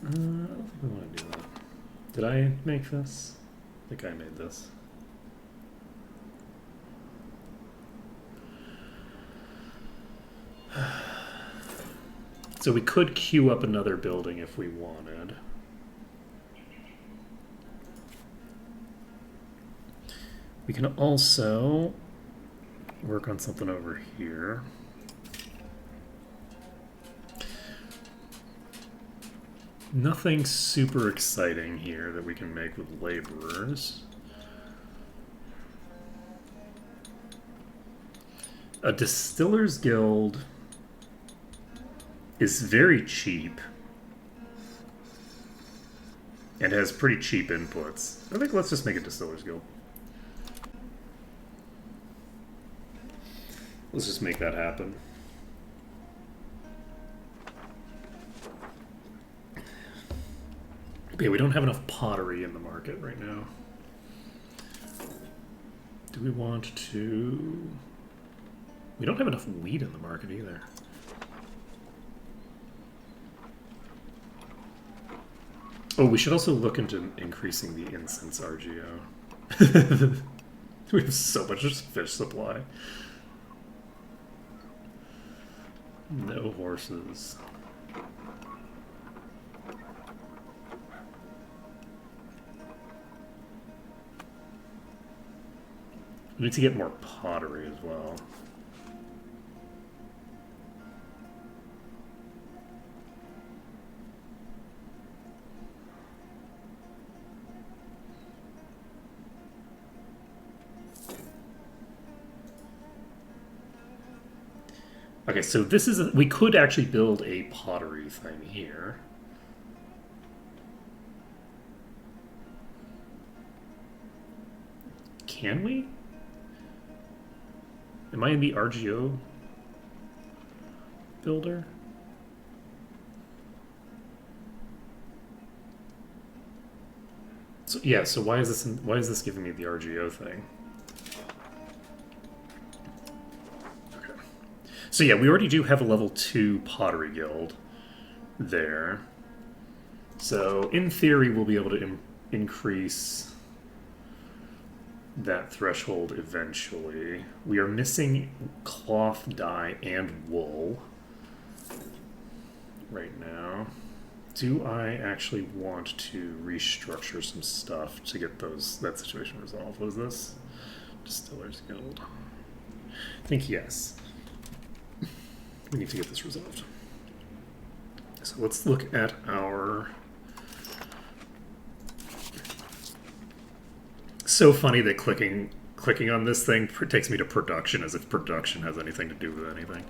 I don't think we want to do that. Did I make this? I think I made this. So we could queue up another building if we wanted. We can also work on something over here. Nothing super exciting here that we can make with laborers. A Distillers Guild is very cheap and has pretty cheap inputs. I think let's just make a Distillers Guild. Let's just make that happen. Okay, we don't have enough pottery in the market right now. Do we want to... We don't have enough wheat in the market either. Oh, we should also look into increasing the incense RGO. We have so much fish supply. No horses. We need to get more pottery as well. Okay, so this is we could actually build a pottery thing here. Can we? Am I in the RGO builder? So yeah, so why is this giving me the RGO thing? Okay. So yeah, we already do have a level 2 pottery guild there. So in theory we'll be able to increase that threshold eventually. We are missing cloth, dye, and wool right now. Do I actually want to restructure some stuff to get that situation resolved? What is this? Distillers Guild. I think yes. We need to get this resolved. So let's look at our... So funny that clicking on this thing takes me to production, as if production has anything to do with anything.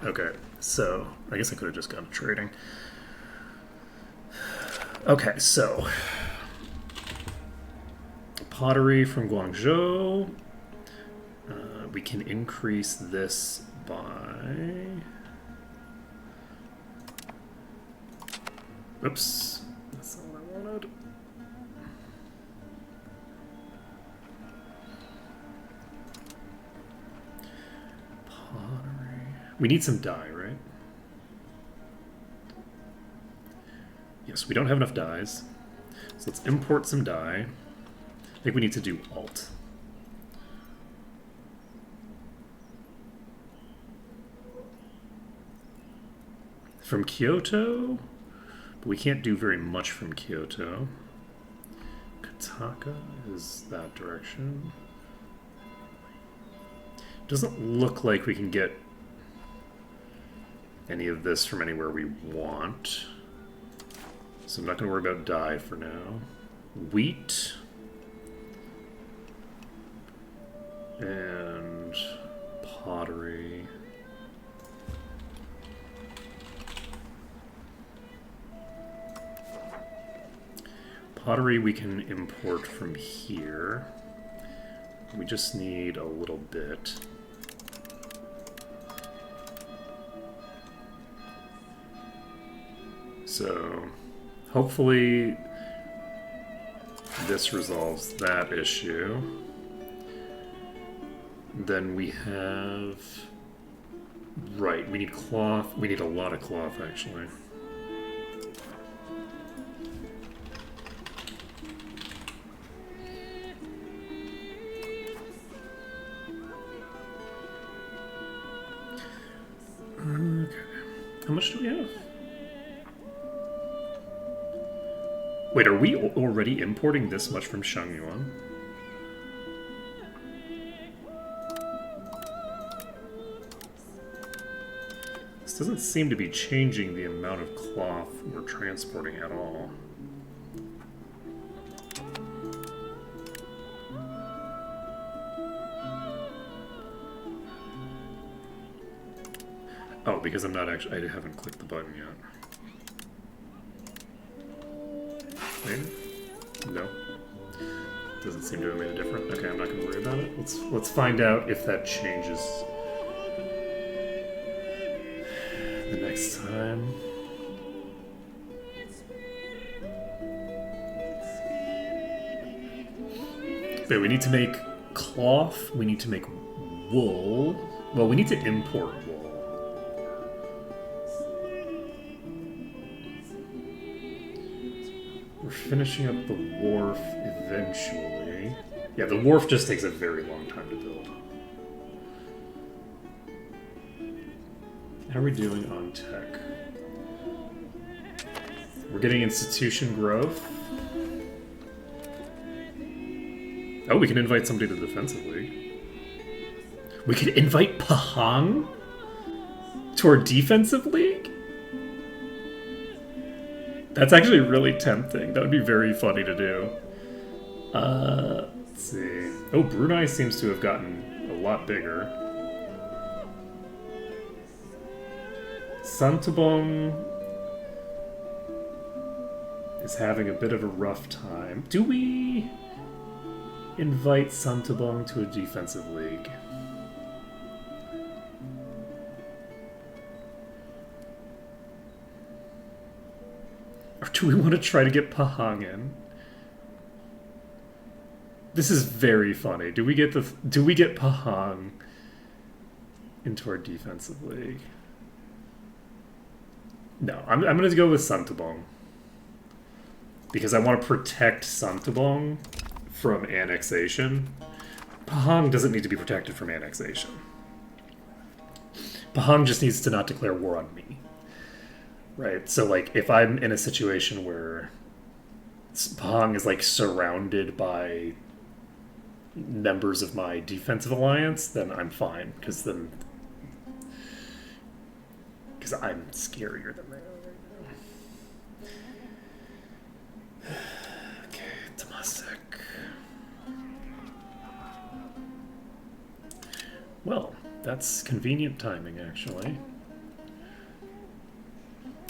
Okay, so I guess I could have just gone to trading. Okay, so pottery from Guangzhou. We can increase this by... Oops, that's not what I wanted. Pottery. We need some dye, right? Yes, we don't have enough dyes. So let's import some dye. I think we need to do alt. From Kyoto? But we can't do very much from Kyoto. Kataka is that direction. Doesn't look like we can get any of this from anywhere we want. So I'm not going to worry about dye for now. Wheat. And pottery. Pottery we can import from here. We just need a little bit. So hopefully this resolves that issue. Then we have... Right, we need cloth. We need a lot of cloth, actually. Okay. How much do we have? Wait, are we already importing this much from Shangyuan? This doesn't seem to be changing the amount of cloth we're transporting at all. Oh, because I'm not actually... I haven't clicked the button yet. Maybe? No. Doesn't seem to have made a difference. Okay, I'm not going to worry about it. Let's find out if that changes the next time. Okay, we need to make cloth. We need to make wool. Well, we need to import wool. We're finishing up the wharf eventually. Yeah, the wharf just takes a very long time to build. How are we doing on tech? We're getting institution growth. Oh, we can invite somebody to the defensive league. We could invite Pahang to our defensive league? That's actually really tempting. That would be very funny to do. Let's see. Oh, Brunei seems to have gotten a lot bigger. Santabong is having a bit of a rough time. Do we invite Santabong to a defensive league? Or do we want to try to get Pahang in? This is very funny. Do we get Pahang into our defensive league? No, I'm going to go with Santabong. Because I want to protect Santabong from annexation. Pahang doesn't need to be protected from annexation. Pahang just needs to not declare war on me. Right? So, like, if I'm in a situation where Pahang is, like, surrounded by members of my defensive alliance, then I'm fine. Because I'm scarier than they are right now. Okay, Temasek. Well, that's convenient timing, actually.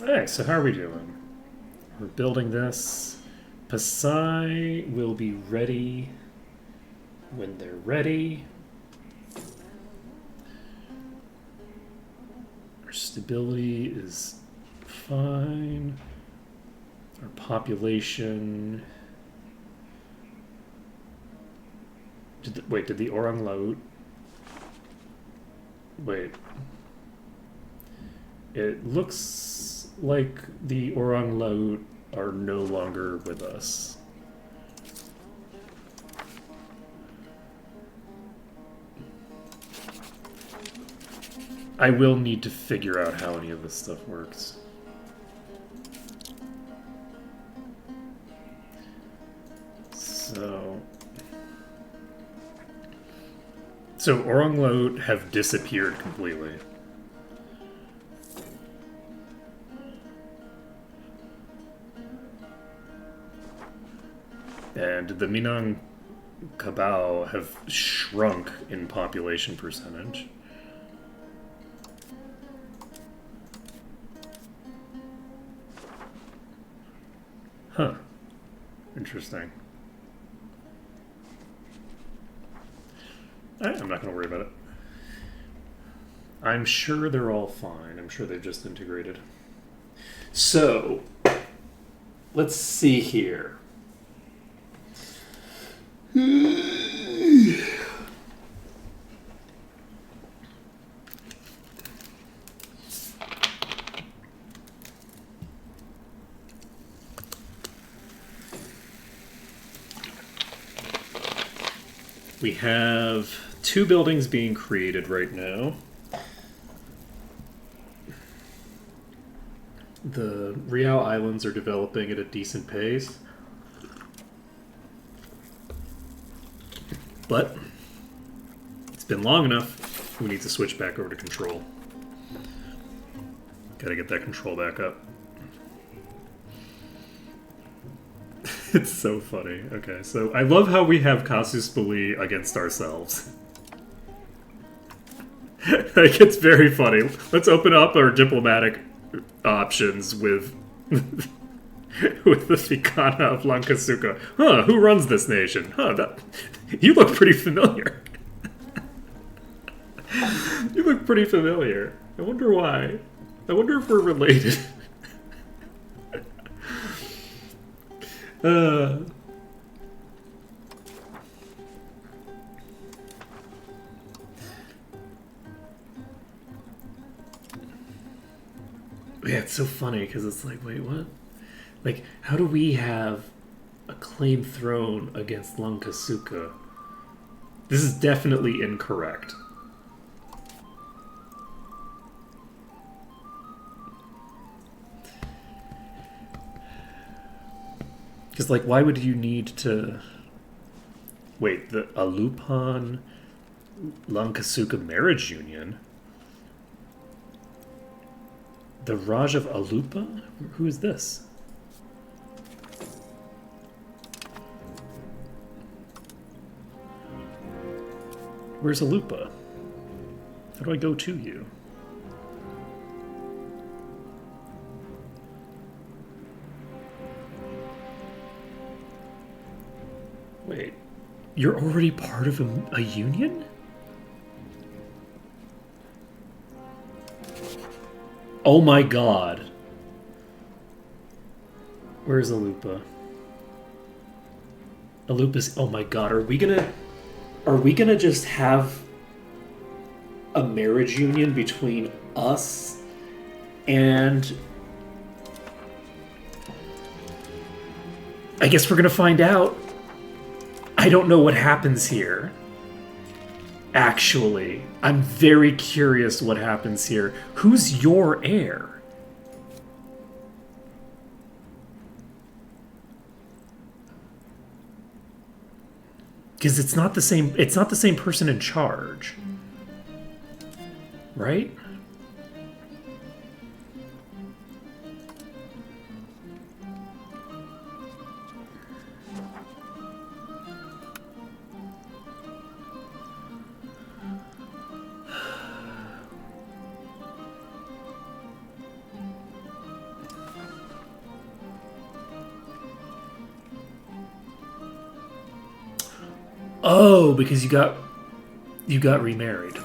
Alright, so how are we doing? We're building this. Pasai will be ready when they're ready. Our stability is fine. Our population... Did the Orang Laut... Wait. It looks like the Orang Laut are no longer with us. I will need to figure out how any of this stuff works. So Orang Laut have disappeared completely. And the Minang Cabal have shrunk in population percentage. Huh. Interesting. I'm not going to worry about it. I'm sure they're all fine. I'm sure they've just integrated. So, let's see here. We have 2 buildings being created right now. The Riau Islands are developing at a decent pace. But it's been long enough. We need to switch back over to control. Gotta get that control back up. It's so funny. Okay, so I love how we have Casus Belli against ourselves. Like, it's very funny. Let's open up our diplomatic options with with the Ficana of Lankasuka. Huh, who runs this nation? Huh, you look pretty familiar. You look pretty familiar. I wonder why. I wonder if we're related. Yeah, it's so funny because it's like, wait, what? Like, how do we have a claim throne against Lankasuka? This is definitely incorrect. Because, like, why would you need to... Wait, the Alupan Lankasuka marriage union? The Raj of Alupa? Who is this? Where's Alupa? How do I go to you? Wait, you're already part of a union? Oh my god. Where's Alupa? Alupa's... Oh my god, are we gonna just have a marriage union between us and... I guess we're gonna find out. I don't know what happens here. Actually, I'm very curious what happens here. Who's your heir? Because it's not the same person in charge. Right? Oh, because you got remarried.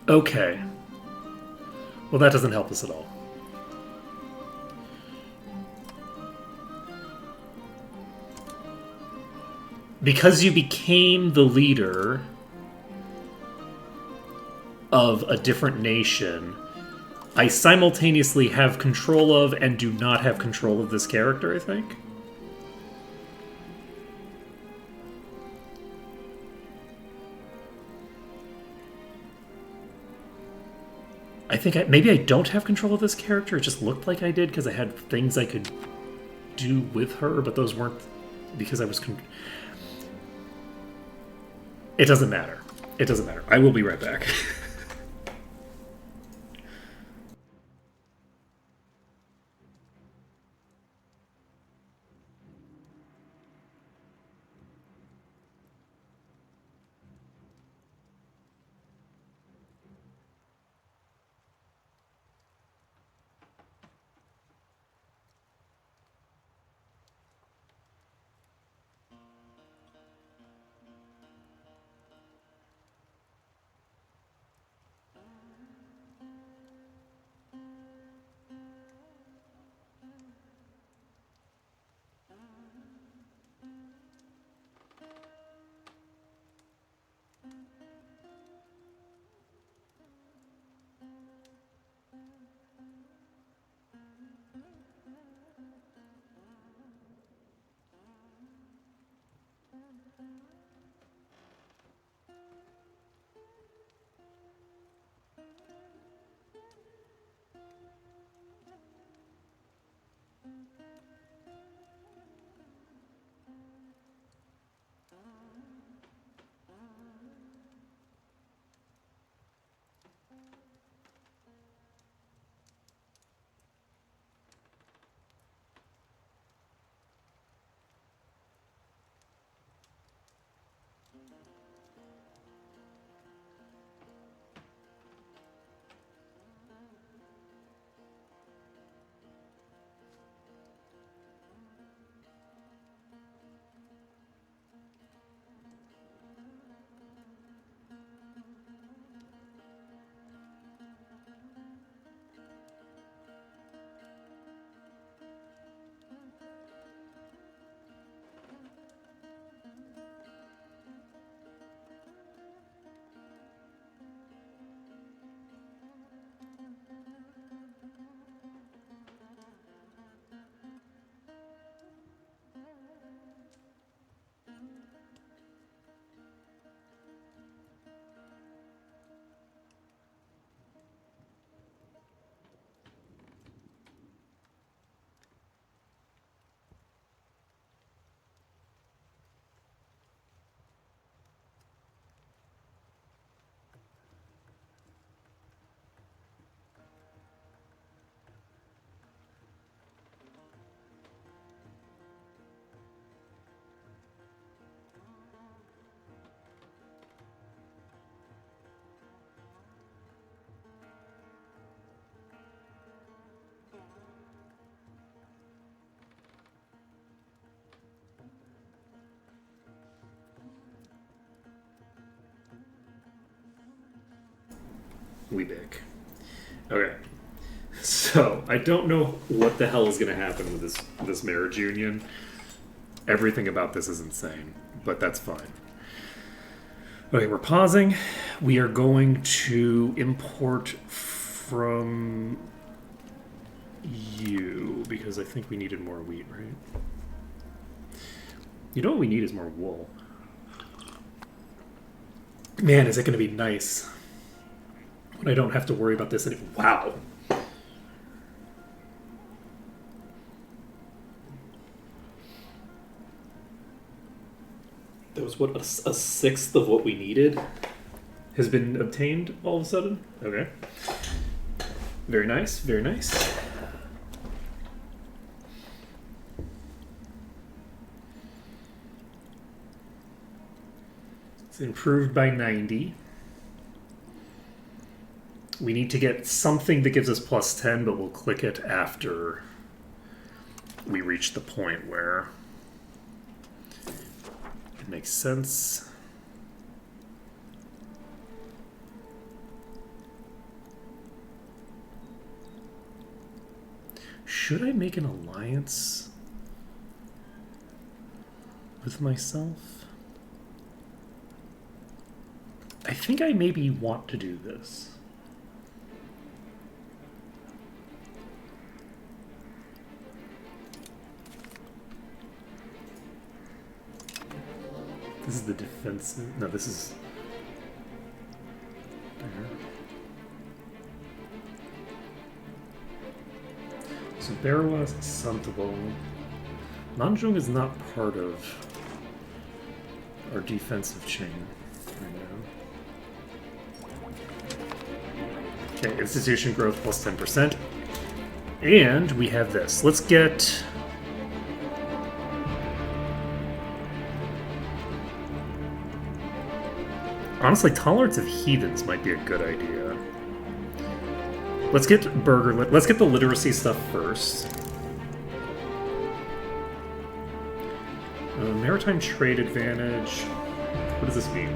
Okay. Well, that doesn't help us at all. Because you became the leader of a different nation, I simultaneously have control of and do not have control of this character, I think. I think maybe I don't have control of this character. It just looked like I did because I had things I could do with her, but those weren't because I was... It doesn't matter. It doesn't matter. I will be right back. We big. Okay. So, I don't know what the hell is going to happen with this marriage union. Everything about this is insane, but that's fine. Okay, we're pausing. We are going to import from you, because I think we needed more wheat, right? You know what we need is more wool. Man, is it going to be nice when I don't have to worry about this anymore. Wow. That was what, a sixth of what we needed has been obtained all of a sudden? Okay. Very nice, very nice. It's improved by 90. We need to get something that gives us plus 10, but we'll click it after we reach the point where it makes sense. Should I make an alliance with myself? I think I maybe want to do this. This is the defensive. No, this is there. So Barawas, Santabo. Nanjung is not part of our defensive chain right now. Okay, institution growth plus 10%. And we have this. Let's get... Honestly, Tolerance of Heathens might be a good idea. Let's get let's get the literacy stuff first. Maritime trade advantage. What does this mean?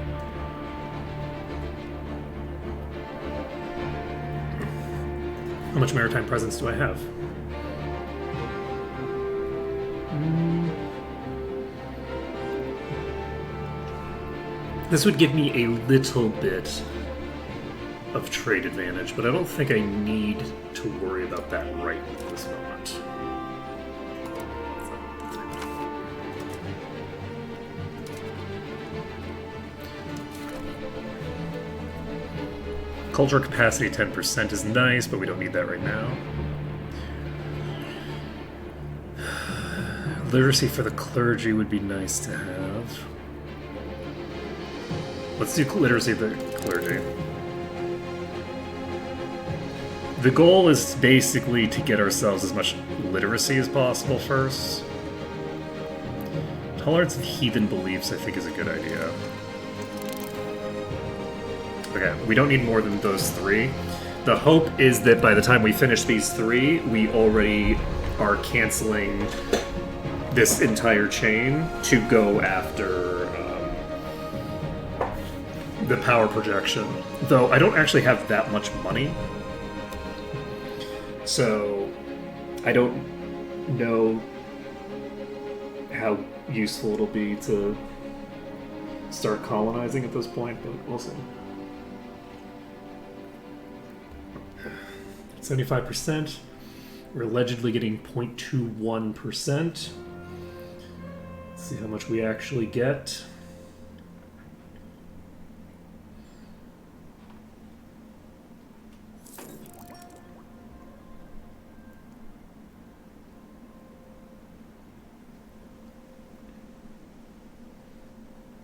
How much maritime presence do I have? This would give me a little bit of trade advantage, but I don't think I need to worry about that right at this moment. Culture capacity 10% is nice, but we don't need that right now. Literacy for the clergy would be nice to have. Let's do literacy of the clergy. The goal is basically to get ourselves as much literacy as possible first. Tolerance of heathen beliefs, I think, is a good idea. Okay, we don't need more than those three. The hope is that by the time we finish these three, we already are canceling this entire chain to go after the power projection. Though I don't actually have that much money. So I don't know how useful it'll be to start colonizing at this point, but we'll see. 75%. We're allegedly getting 0.21%. Let's see how much we actually get.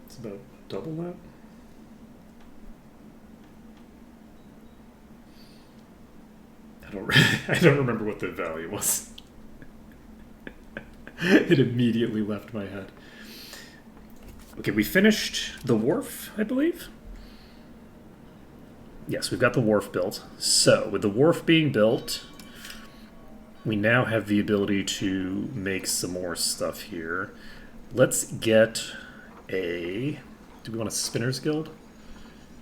It's about double that. I don't remember what the value was. It immediately left my head. Okay, we finished the wharf, I believe. Yes, we've got the wharf built. So, with the wharf being built, we now have the ability to make some more stuff here. Let's get a... Do we want a spinner's guild?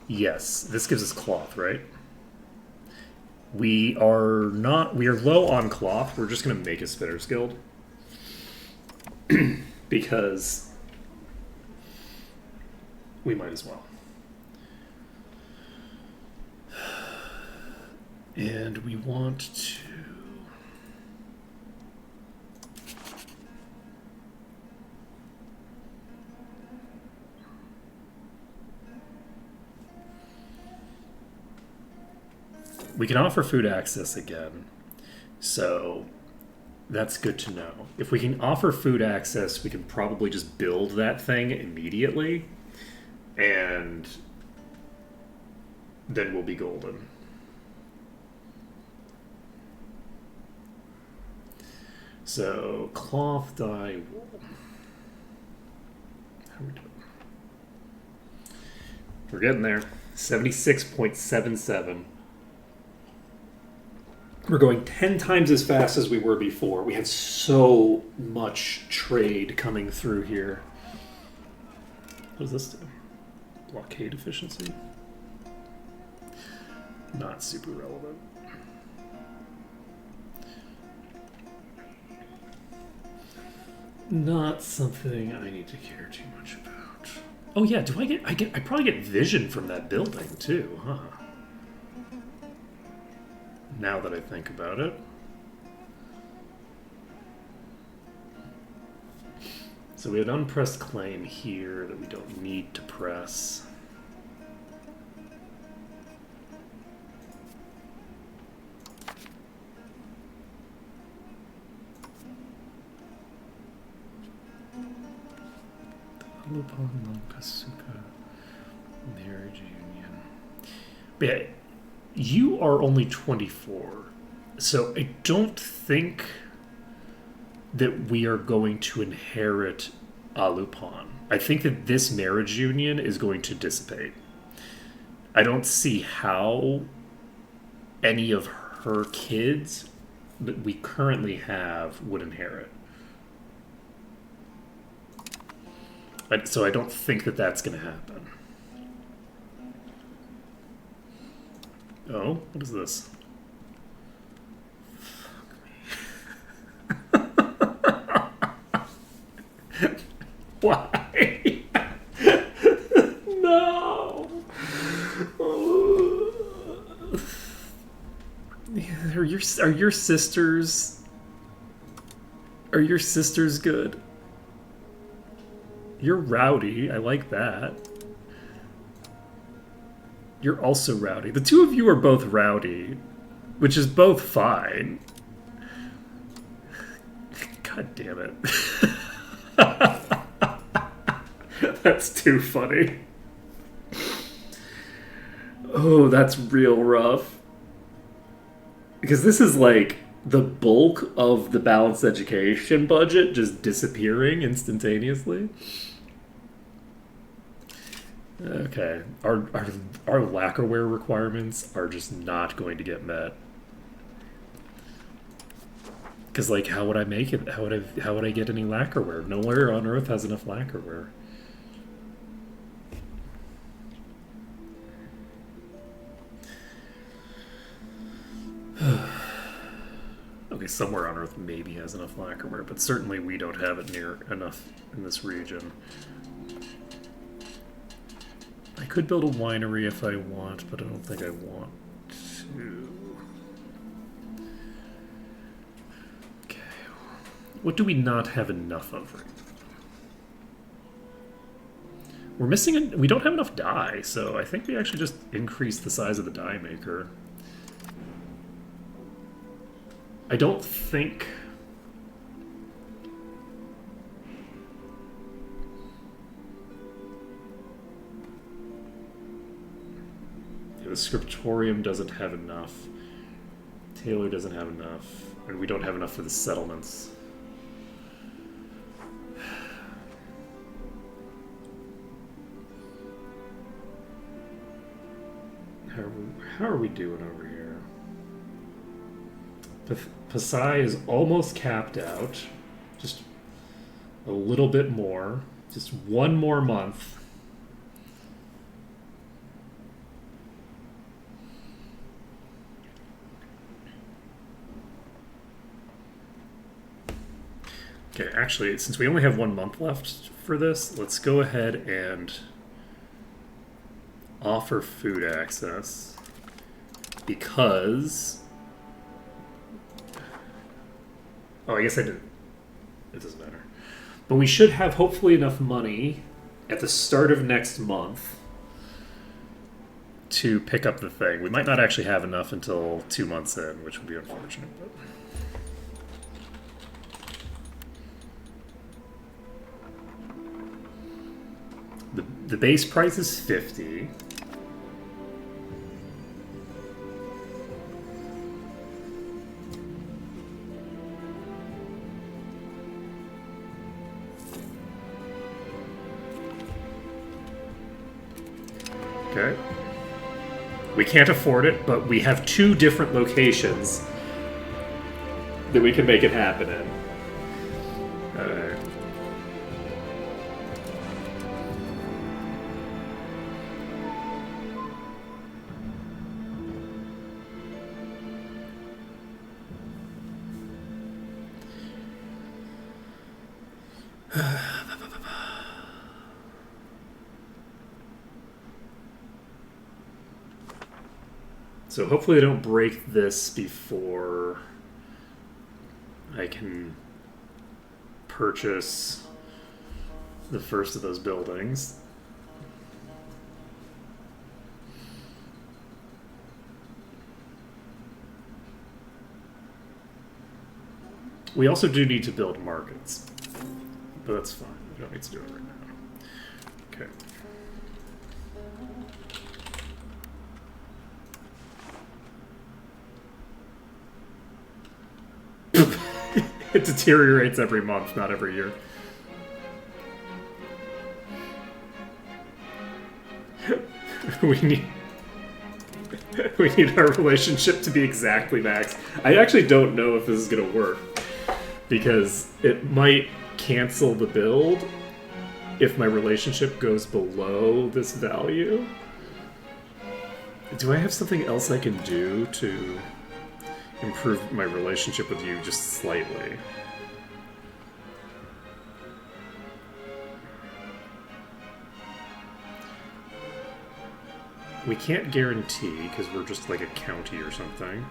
Yes, this gives us cloth, right? We are not. We are low on cloth. We're just gonna make a Spinners Guild because we might as well. And we want to. We can offer food access again, so that's good to know. If we can offer food access, we can probably just build that thing immediately, and then we'll be golden. So, cloth, dye, wool. How are we doing? We're getting there. 76.77. We're going 10 times as fast as we were before. We have so much trade coming through here. What does this do? Blockade efficiency? Not super relevant. Not something I need to care too much about. Oh yeah, do I probably get vision from that building too, huh? Now that I think about it. So we have an unpressed claim here that we don't need to press. Alupon Lankasuka Marriage Union. But yeah, you are only 24, so I don't think that we are going to inherit Alupon. I think that this marriage union is going to dissipate. I don't see how any of her kids that we currently have would inherit. So I don't think that that's going to happen. Oh, what is this? Why? No. Are your sisters? Are your sisters good? You're rowdy. I like that. You're also rowdy. The two of you are both rowdy, which is both fine. God damn it. That's too funny. Oh, that's real rough. Because this is like the bulk of the balanced education budget just disappearing instantaneously. Okay, our lacquerware requirements are just not going to get met. Because like, how would I make it? How would I get any lacquerware? Nowhere on Earth has enough lacquerware. Okay, somewhere on Earth maybe has enough lacquerware, but certainly we don't have it near enough in this region. I could build a winery if I want, but I don't think I want to. Okay. What do we not have enough of right now? We're missing we don't have enough dye, so I think we actually just increase the size of the dye maker. I don't think... The scriptorium doesn't have enough. Taylor doesn't have enough. And we don't have enough for the settlements. How are we doing over here? Pasai is almost capped out. Just a little bit more. Just one more month. Okay, actually, since we only have 1 month left for this, let's go ahead and offer food access because. Oh, I guess I didn't. It doesn't matter. But we should have hopefully enough money at the start of next month to pick up the thing. We might not actually have enough until 2 months in, which would be unfortunate. But. The base price is 50. Okay. We can't afford it, but we have 2 different locations that we can make it happen in. Alright. So hopefully I don't break this before I can purchase the first of those buildings. We also do need to build markets, but that's fine. We don't need to do it right now. Okay. It deteriorates every month, not every year. we need our relationship to be exactly max. I actually don't know if this is gonna work because it might cancel the build if my relationship goes below this value. Do I have something else I can do to improve my relationship with you just slightly? We can't guarantee because we're just like a county or something.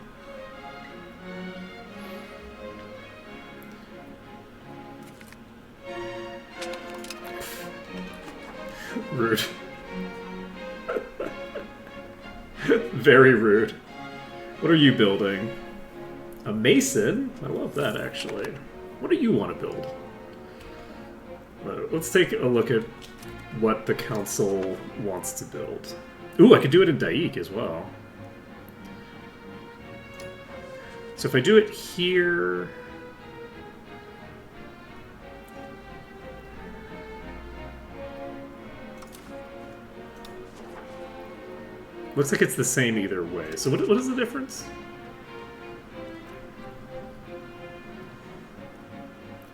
Rude. Very rude. What are you building? A mason? I love that, actually. What do you want to build? Let's take a look at what the council wants to build. Ooh, I could do it in Daik as well. So if I do it here... Looks like it's the same either way. So what is the difference?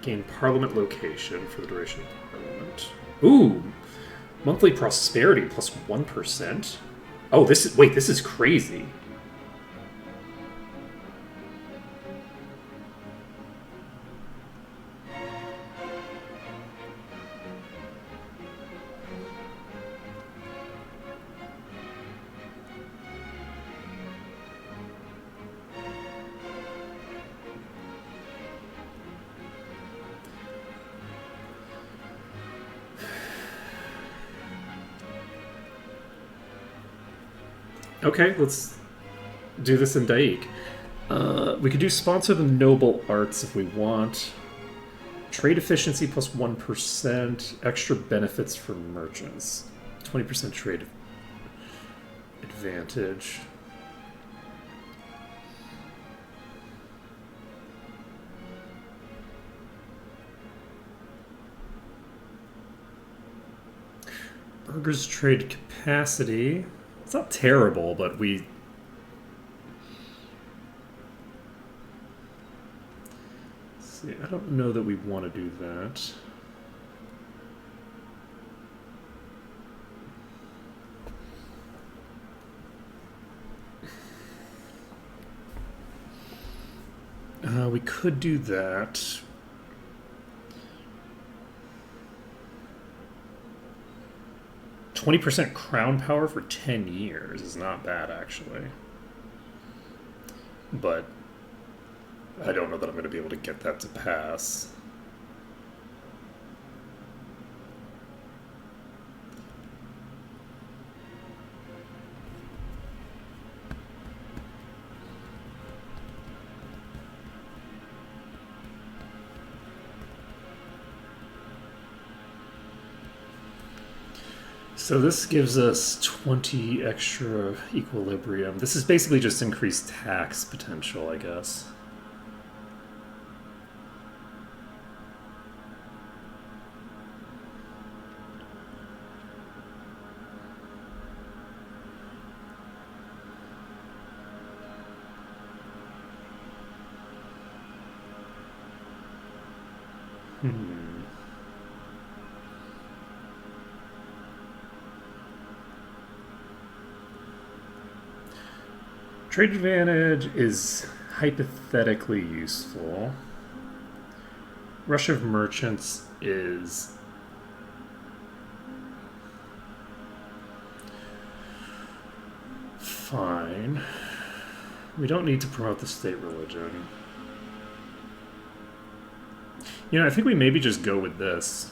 Gain Parliament location for the duration of Parliament. Ooh! Monthly prosperity plus 1%? Oh, this is... Wait, this is crazy. Okay, let's do this in Daik. We could do sponsor the noble arts if we want. Trade efficiency plus 1%. Extra benefits for merchants. 20% trade advantage. Burger's trade capacity. It's not terrible, but we... See, I don't know that we want to do that. We could do that. 20% crown power for 10 years is not bad, actually. But I don't know that I'm going to be able to get that to pass. So this gives us 20 extra equilibrium. This is basically just increased tax potential, I guess. Trade advantage is hypothetically useful. Rush of merchants is fine. We don't need to promote the state religion. You know, I think we maybe just go with this.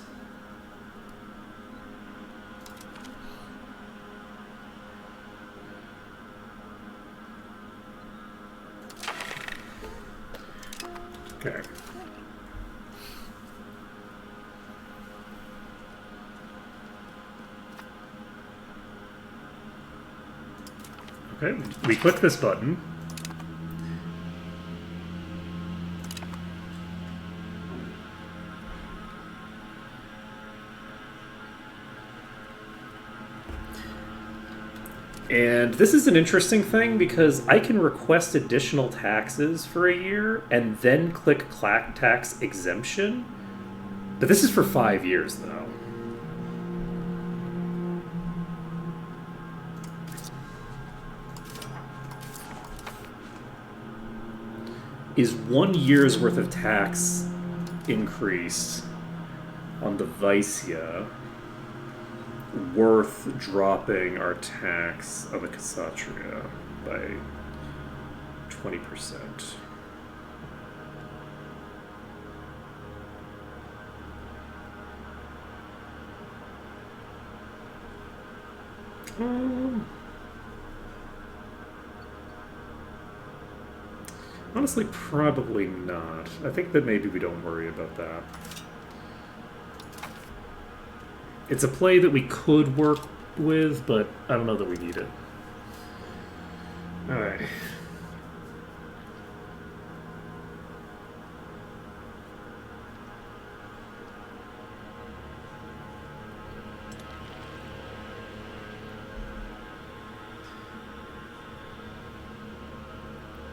Okay. Okay, we click this button. And this is an interesting thing because I can request additional taxes for a year and then click tax exemption. But this is for 5 years, though. Is 1 year's worth of tax increase on the Vicia worth dropping our tax on the Kshatriya by 20%? Honestly, probably not. I think that maybe we don't worry about that. It's a play that we could work with, but I don't know that we need it. Alright.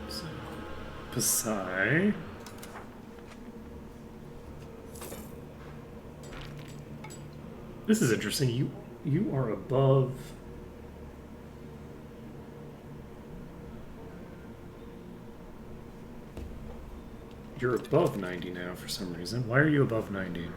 So, Pasai. This is interesting. You are above. You're above 90 now for some reason. Why are you above 90?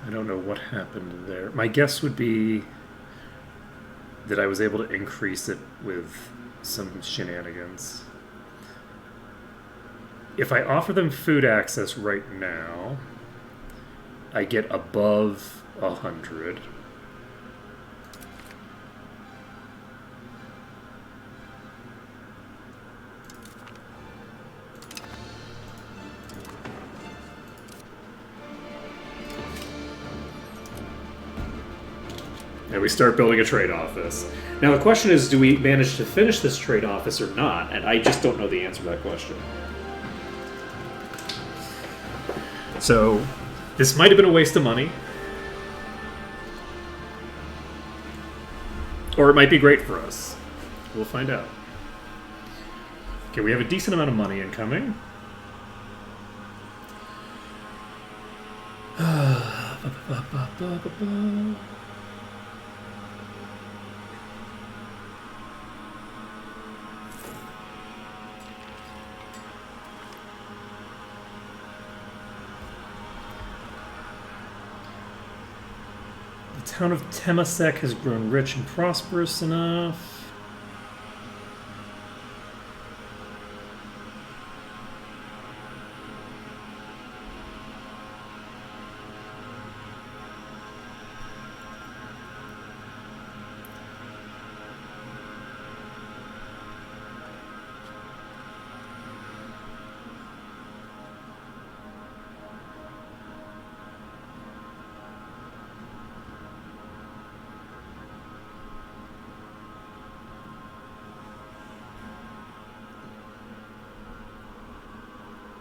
I don't know what happened there. My guess would be that I was able to increase it with some shenanigans. If I offer them food access right now, I get above 100. And we start building a trade office. Now the question is, do we manage to finish this trade office or not? And I just don't know the answer to that question. So this might have been a waste of money. Or it might be great for us. We'll find out. Okay, we have a decent amount of money incoming. The town of Temasek has grown rich and prosperous enough.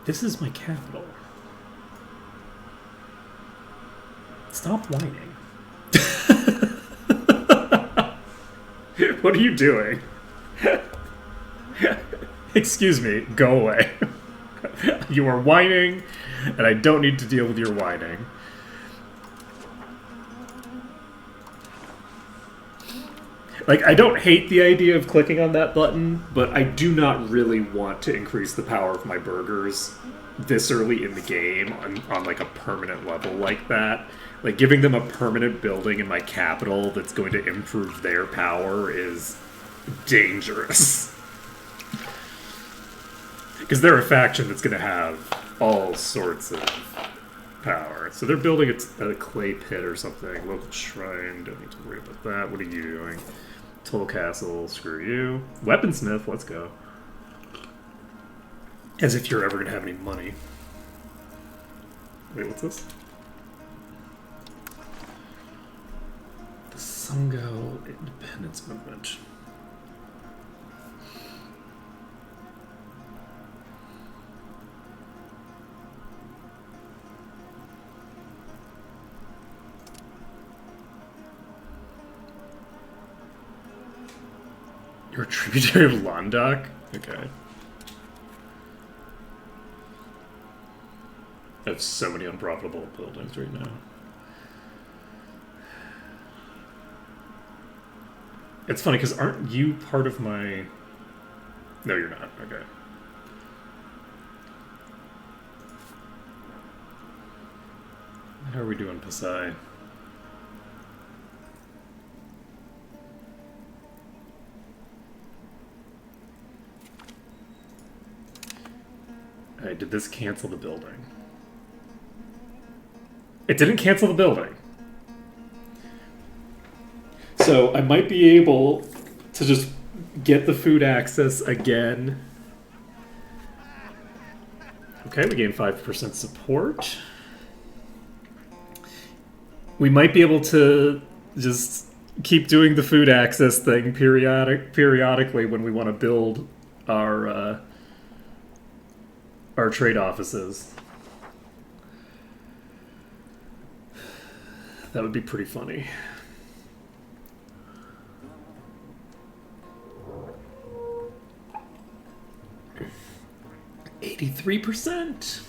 This is my capital. Stop whining. What are you doing? Excuse me, go away. You are whining, and I don't need to deal with your whining. Like, I don't hate the idea of clicking on that button, but I do not really want to increase the power of my burgers this early in the game on like a permanent level like that. Like, giving them a permanent building in my capital that's going to improve their power is dangerous. Because they're a faction that's going to have all sorts of power. So they're building a clay pit or something. Local shrine, don't need to worry about that. What are you doing? Toll Castle, screw you. Weaponsmith, let's go. As if you're ever going to have any money. Wait, what's this? The Sungo Independence Movement. You're a tributary of Londoc? Okay. I have so many unprofitable buildings right now. It's funny, because aren't you part of my... No, you're not. Okay. How are we doing, Pasai? Alright, did this cancel the building? It didn't cancel the building. So I might be able to just get the food access again. Okay, we gained 5% support. We might be able to just keep doing the food access thing periodically when we want to build our trade offices. That would be pretty funny. $83%.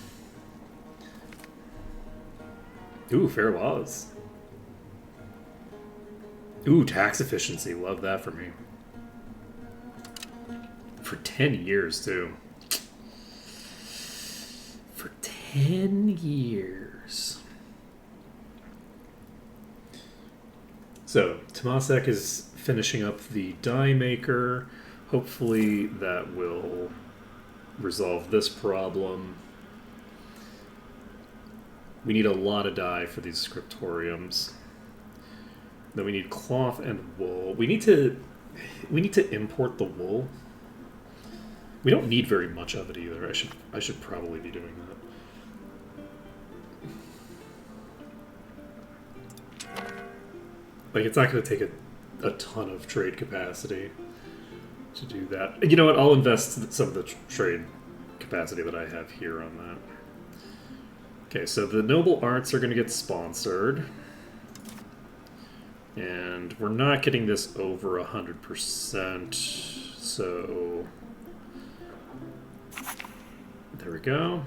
Ooh, fair laws. Ooh, tax efficiency. Love that for me. For 10 years, too. For 10 years. So, Temasek is finishing up the die maker. Hopefully that will resolve this problem. We need a lot of dye for these scriptoriums. Then we need cloth and wool. We need to import the wool. We don't need very much of it either. I should probably be doing that. Like, it's not going to take a ton of trade capacity to do that. You know what? I'll invest some of the trade capacity that I have here on that. Okay, so the noble arts are going to get sponsored. And we're not getting this over 100%, so There we go.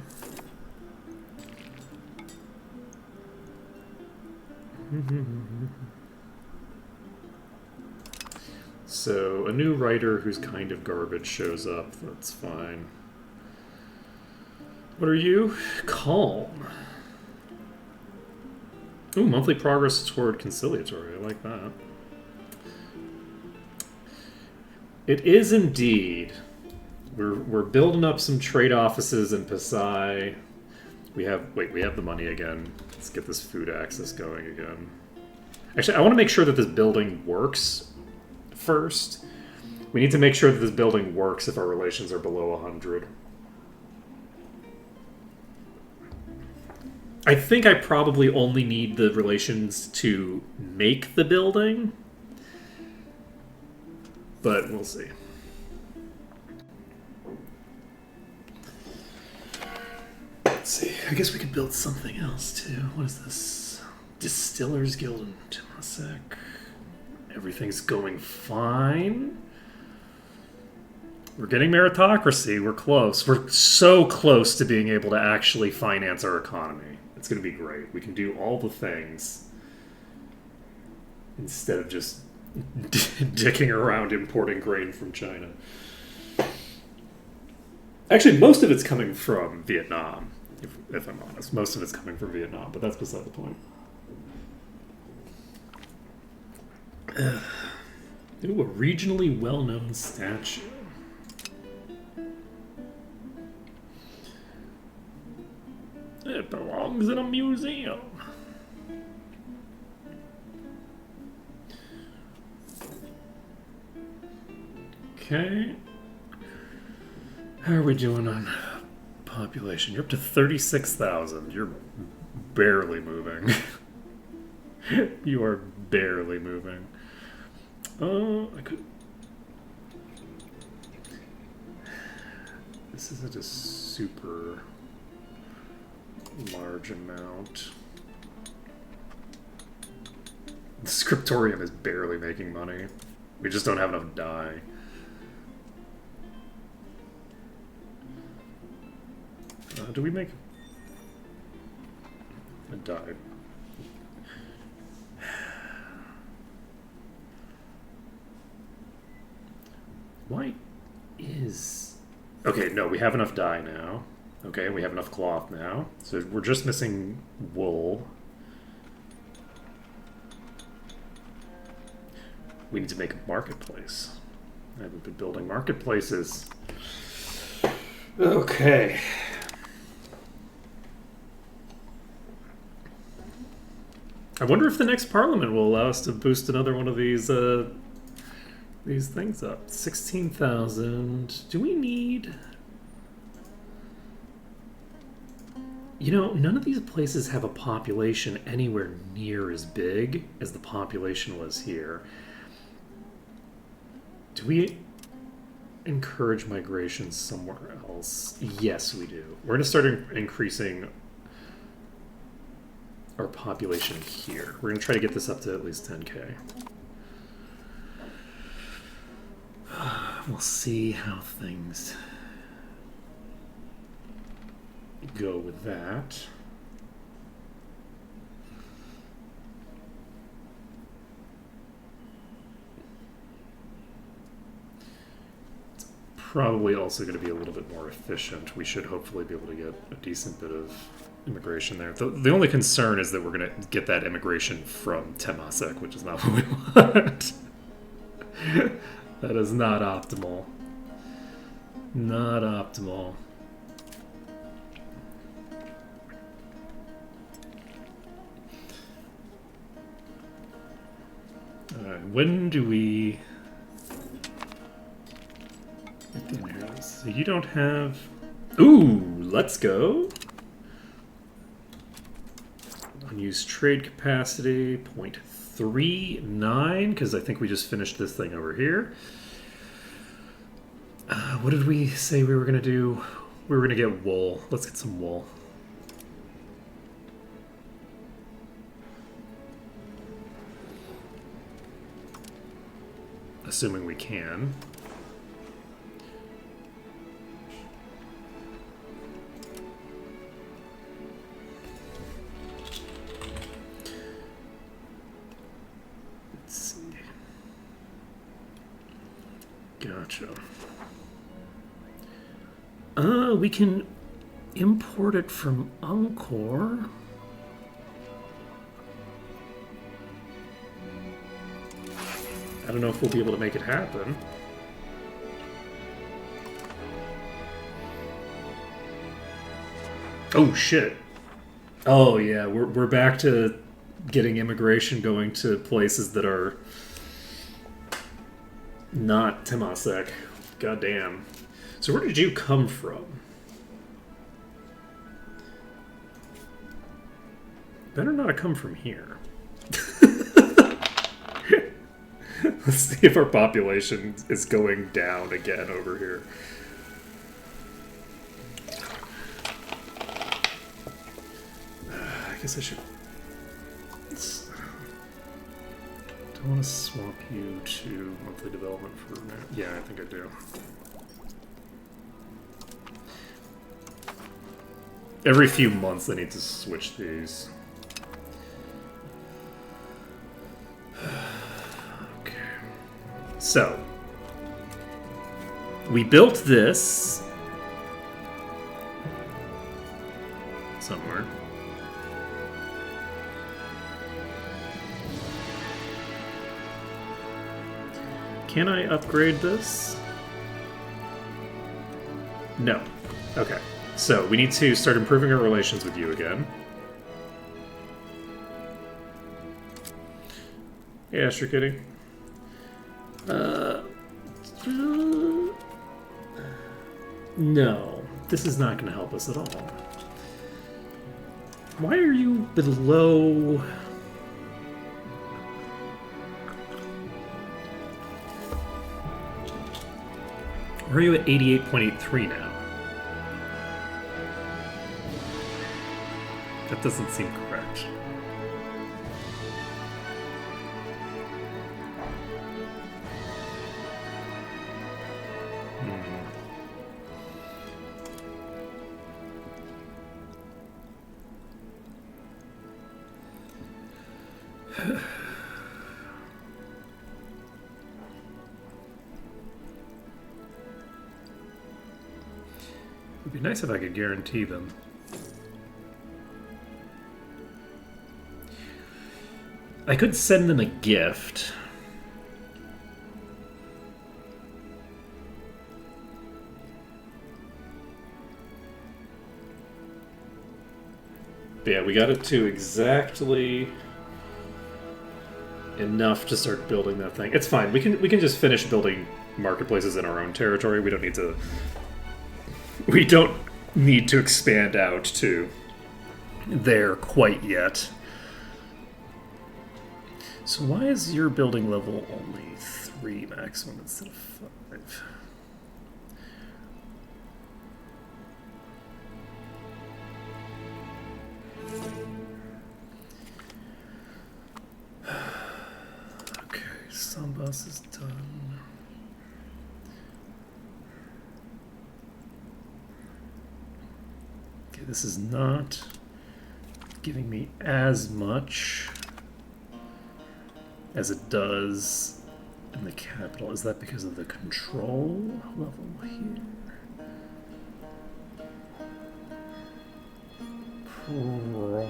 So, a new writer who's kind of garbage shows up. That's fine. What are you? Calm. Ooh, monthly progress toward conciliatory. I like that. It is indeed. We're building up some trade offices in Pasai. We have the money again. Let's get this food access going again. Actually, I want to make sure that this building works first. We need to make sure that this building works if our relations are below 100. I think I probably only need the relations to make the building, but we'll see. Let's see. I guess we could build something else too. What is this? Distillers Guild in Temasek. Everything's going fine. We're getting meritocracy. We're close. We're so close to being able to actually finance our economy. It's going to be great. We can do all the things instead of just dicking around importing grain from China. Actually, most of it's coming from Vietnam, if I'm honest. Most of it's coming from Vietnam, but that's beside the point. Ooh, a regionally well-known statue. It belongs in a museum. Okay. How are we doing on population? You're up to 36,000. You're barely moving. You are barely moving. I could... This isn't a super large amount. The scriptorium is barely making money. We just don't have enough dye. Do we make a dye? Why is... Okay, no, we have enough dye now. Okay, we have enough cloth now. So we're just missing wool. We need to make a marketplace. I haven't been building marketplaces. Okay. I wonder if the next parliament will allow us to boost another one of these things up. 16,000. Do we need... You know, none of these places have a population anywhere near as big as the population was here. Do we encourage migration somewhere else? Yes, we do. We're going to start increasing our population here. We're going to try to get this up to at least 10k. We'll see how things go with that. It's probably also going to be a little bit more efficient. We should hopefully be able to get a decent bit of immigration there. The only concern is that we're going to get that immigration from Temasek, which is not what we want. That is not optimal. Not optimal. When do we get the inheritance? So you don't have... Ooh, let's go. Unused trade capacity, 0.39, because I think we just finished this thing over here. What did we say we were going to do? We were going to get wool. Let's get some wool. Assuming we can. Gotcha. We can import it from Encore. I don't know if we'll be able to make it happen. Oh shit. Oh yeah, we're back to getting immigration going to places that are not Temasek. God damn. So where did you come from? Better not have come from here. Let's see if our population is going down again over here. I guess I should... Do I want to swap you to monthly development for... Yeah, I think I do. Every few months I need to switch these. Okay. So, we built this somewhere. Can I upgrade this? No. Okay. So, we need to start improving our relations with you again. Yeah, sure, Kitty. No. This is not going to help us at all. Why are you below... Where are you at 88.83 now? That doesn't seem correct. It'd be nice if I could guarantee them. I could send them a gift. But yeah, we got it to exactly enough to start building that thing. It's fine. We can just finish building marketplaces in our own territory. We don't need to expand out to there quite yet. So why is your building level only 3 maximum instead of 5? Okay, Sambas is done. Okay, this is not giving me as much as it does in the capital. Is that because of the control level here? Probably.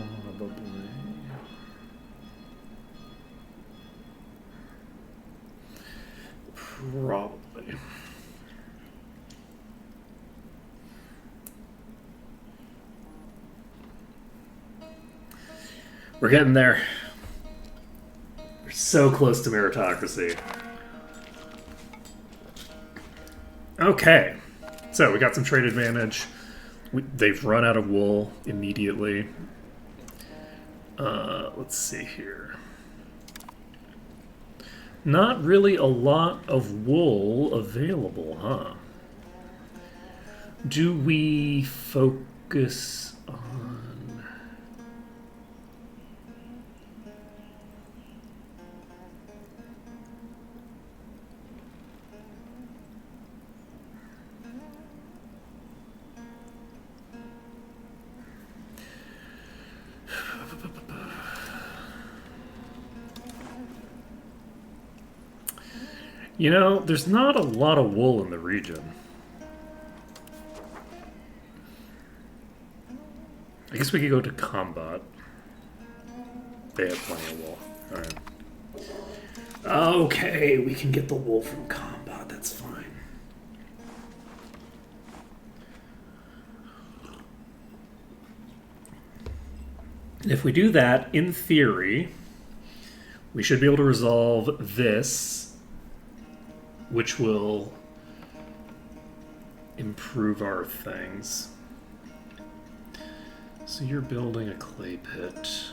Probably. We're getting there. We're so close to meritocracy. Okay. So we got some trade advantage. They've run out of wool immediately. Let's see here. Not really a lot of wool available, huh? Do we focus on... You know, there's not a lot of wool in the region. I guess we could go to combat. They have plenty of wool. Alright. Okay, we can get the wool from combat, that's fine. And if we do that, in theory, we should be able to resolve this, which will improve our things. So you're building a clay pit.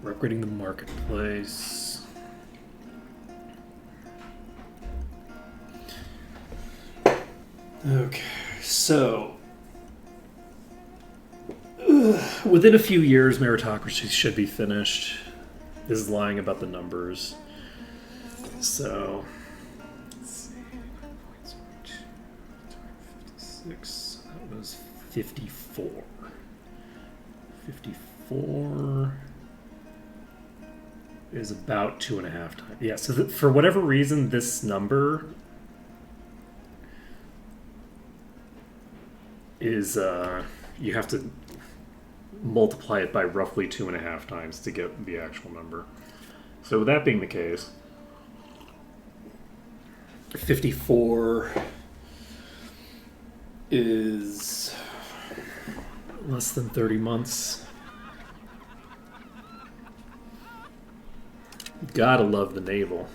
We're upgrading the marketplace. Okay, so within a few years, meritocracy should be finished. This is lying about the numbers. So, let's see. 56. That was 54. 54 is about 2.5 times. Yeah, so for whatever reason, this number is, you have to multiply it by roughly 2.5 times to get the actual number. So with that being the case, 54 is less than 30 months. Gotta love the naval.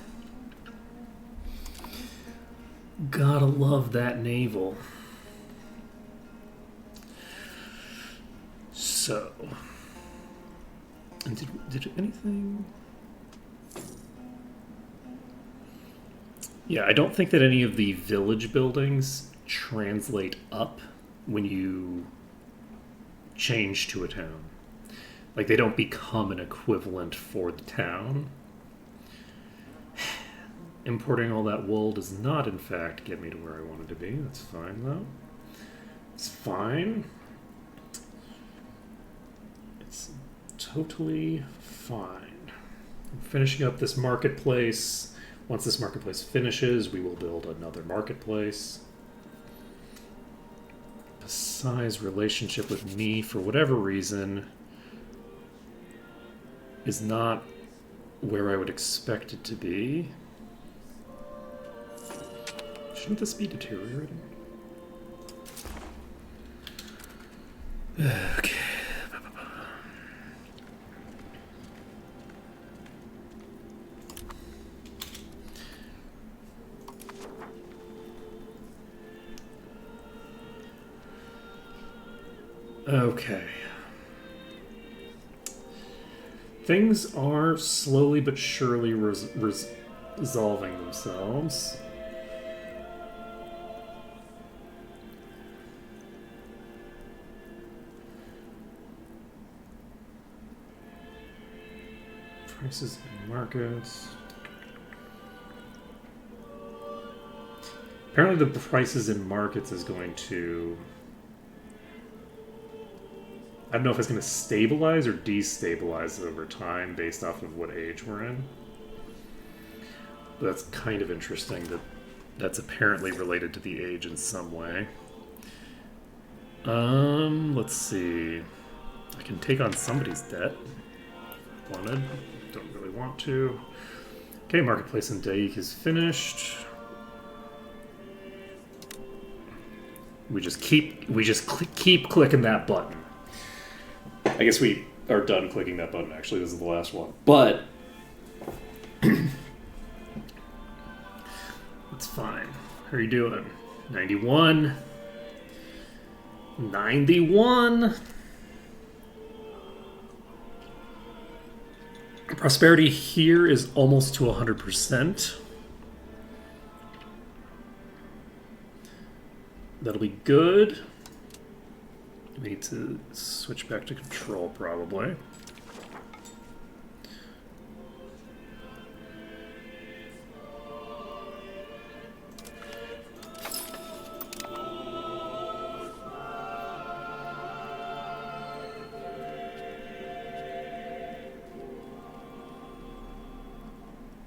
Gotta love that naval. So, and did anything? Yeah, I don't think that any of the village buildings translate up when you change to a town. Like, they don't become an equivalent for the town. Importing all that wool does not, in fact, get me to where I wanted to be. That's fine, though. It's fine. It's totally fine. I'm finishing up this marketplace. Once this marketplace finishes, we will build another marketplace. Besides, relationship with me, for whatever reason, is not where I would expect it to be. Shouldn't this be deteriorating? Okay. Okay. Things are slowly but surely resolving themselves. Prices in markets. Apparently the prices in markets is going to... I don't know if it's going to stabilize or destabilize over time based off of what age we're in. But that's kind of interesting that that's apparently related to the age in some way. Let's see. I can take on somebody's debt. Wanted. Don't really want to. Okay, marketplace in Daik is finished. We just keep clicking that button. I guess we are done clicking that button, actually. This is the last one. But it's fine. How are you doing? 91. 91. Prosperity here is almost to 100%. That'll be good. We need to switch back to control, probably.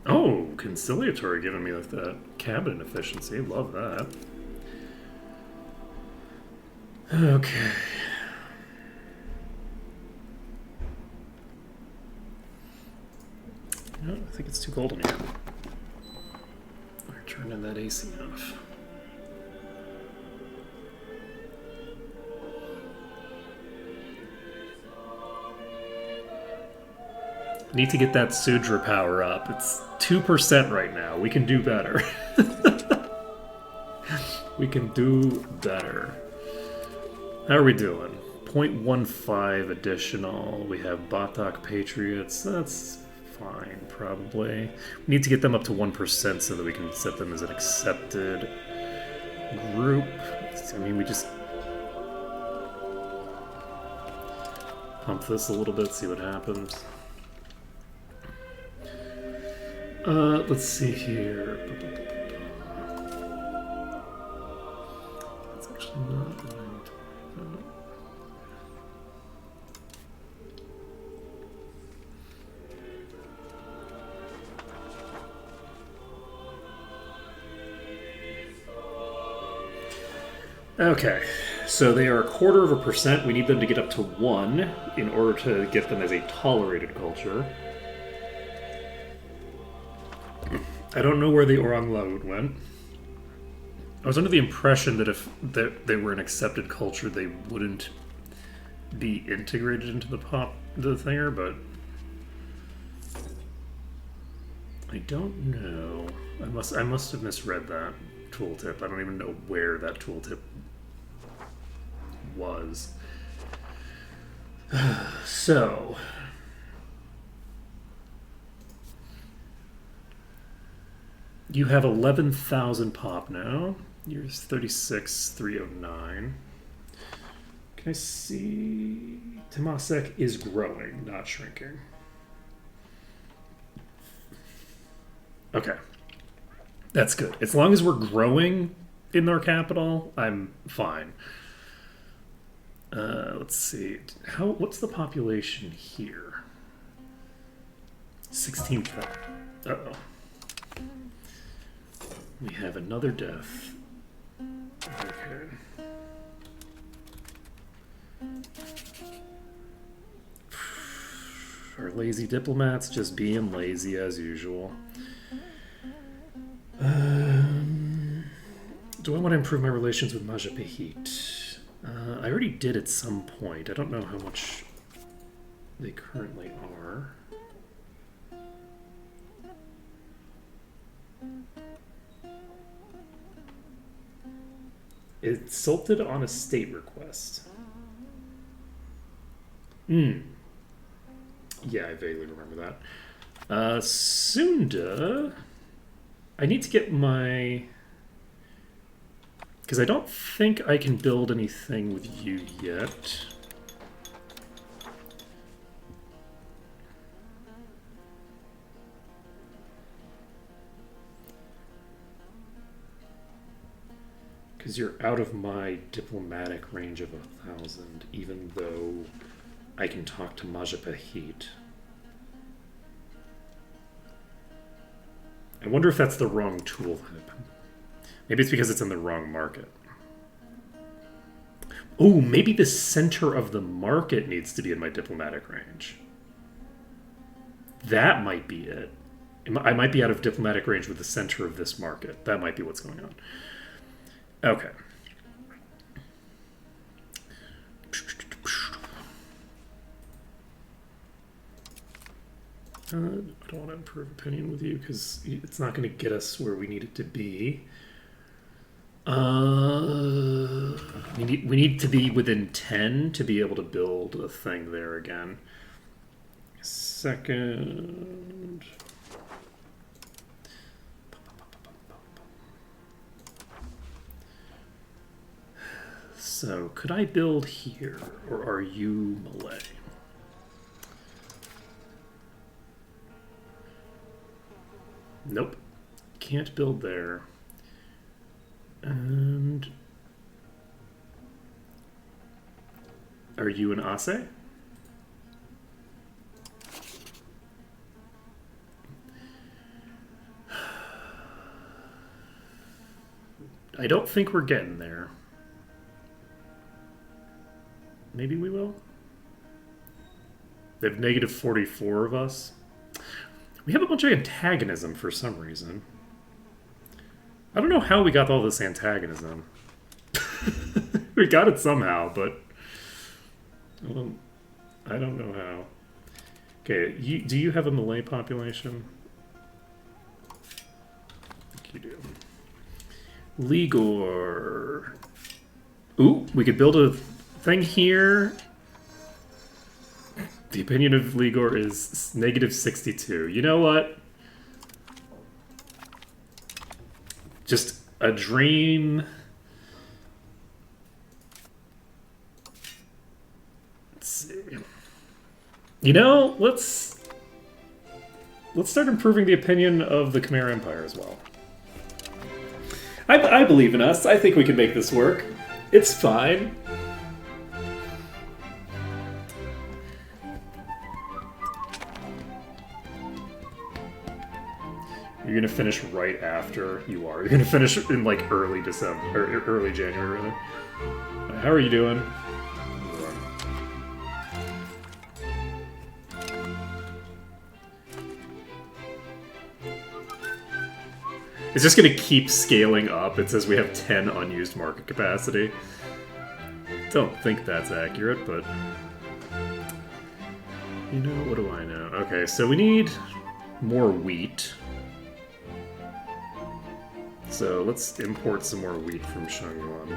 Oh, conciliatory giving me like that cabinet efficiency. Love that. Okay. No, I think it's too cold in here. We're turning that AC off. Need to get that Sudra power up. It's 2% right now. We can do better. We can do better. How are we doing? 0.15 additional. We have Batak Patriots. That's fine, probably. We need to get them up to 1% so that we can set them as an accepted group. I mean, we just pump this a little bit, see what happens. Let's see here. That's actually not what I need to worry about. Okay, so they are 0.25%. We need them to get up to 1 in order to get them as a tolerated culture. I don't know where the Orang Laut went. I was under the impression that if they were an accepted culture, they wouldn't be integrated into the thinger, but I don't know. I must have misread that tooltip. I don't even know where that tooltip was. So you have 11,000 pop now. Yours 36,309. Can I see? Temasek is growing, not shrinking. Okay. That's good. As long as we're growing in their capital, I'm fine. Let's see. What's the population here? 16,000. Uh-oh. We have another death. Okay. Our lazy diplomats just being lazy as usual. Do I want to improve my relations with Majapahit? I already did at some point. I don't know how much they currently are. It salted on a state request. Yeah, I vaguely remember that. Sunda. I need to get my... Because I don't think I can build anything with you yet. Because you're out of my diplomatic range of 1,000, even though I can talk to Majapahit. I wonder if that's the wrong tool. Maybe it's because it's in the wrong market. Oh, maybe the center of the market needs to be in my diplomatic range. That might be it. I might be out of diplomatic range with the center of this market. That might be what's going on. Okay. I don't want to improve opinion with you because it's not going to get us where we need it to be. We need to be within 10 to be able to build a thing there again. Second. So, could I build here, or are you Malay? Nope. Can't build there. And... Are you an Ase? I don't think we're getting there. Maybe we will? They have negative 44 of us. We have a bunch of antagonism for some reason. I don't know how we got all this antagonism. We got it somehow, but I don't know how. Okay, do you have a Malay population? I think you do. Ligor. Ooh, we could build a thing here. The opinion of Ligor is negative 62. You know what? Just a dream. Let's see. You know, let's start improving the opinion of the Khmer Empire as well. I believe in us. I think we can make this work. It's fine. You're gonna finish right after you are. You're gonna finish in like early December or early January, rather. How are you doing? It's just gonna keep scaling up. It says we have 10 unused market capacity. Don't think that's accurate, but you know, what do I know? Okay, so we need more wheat. So let's import some more wheat from Shangyuan.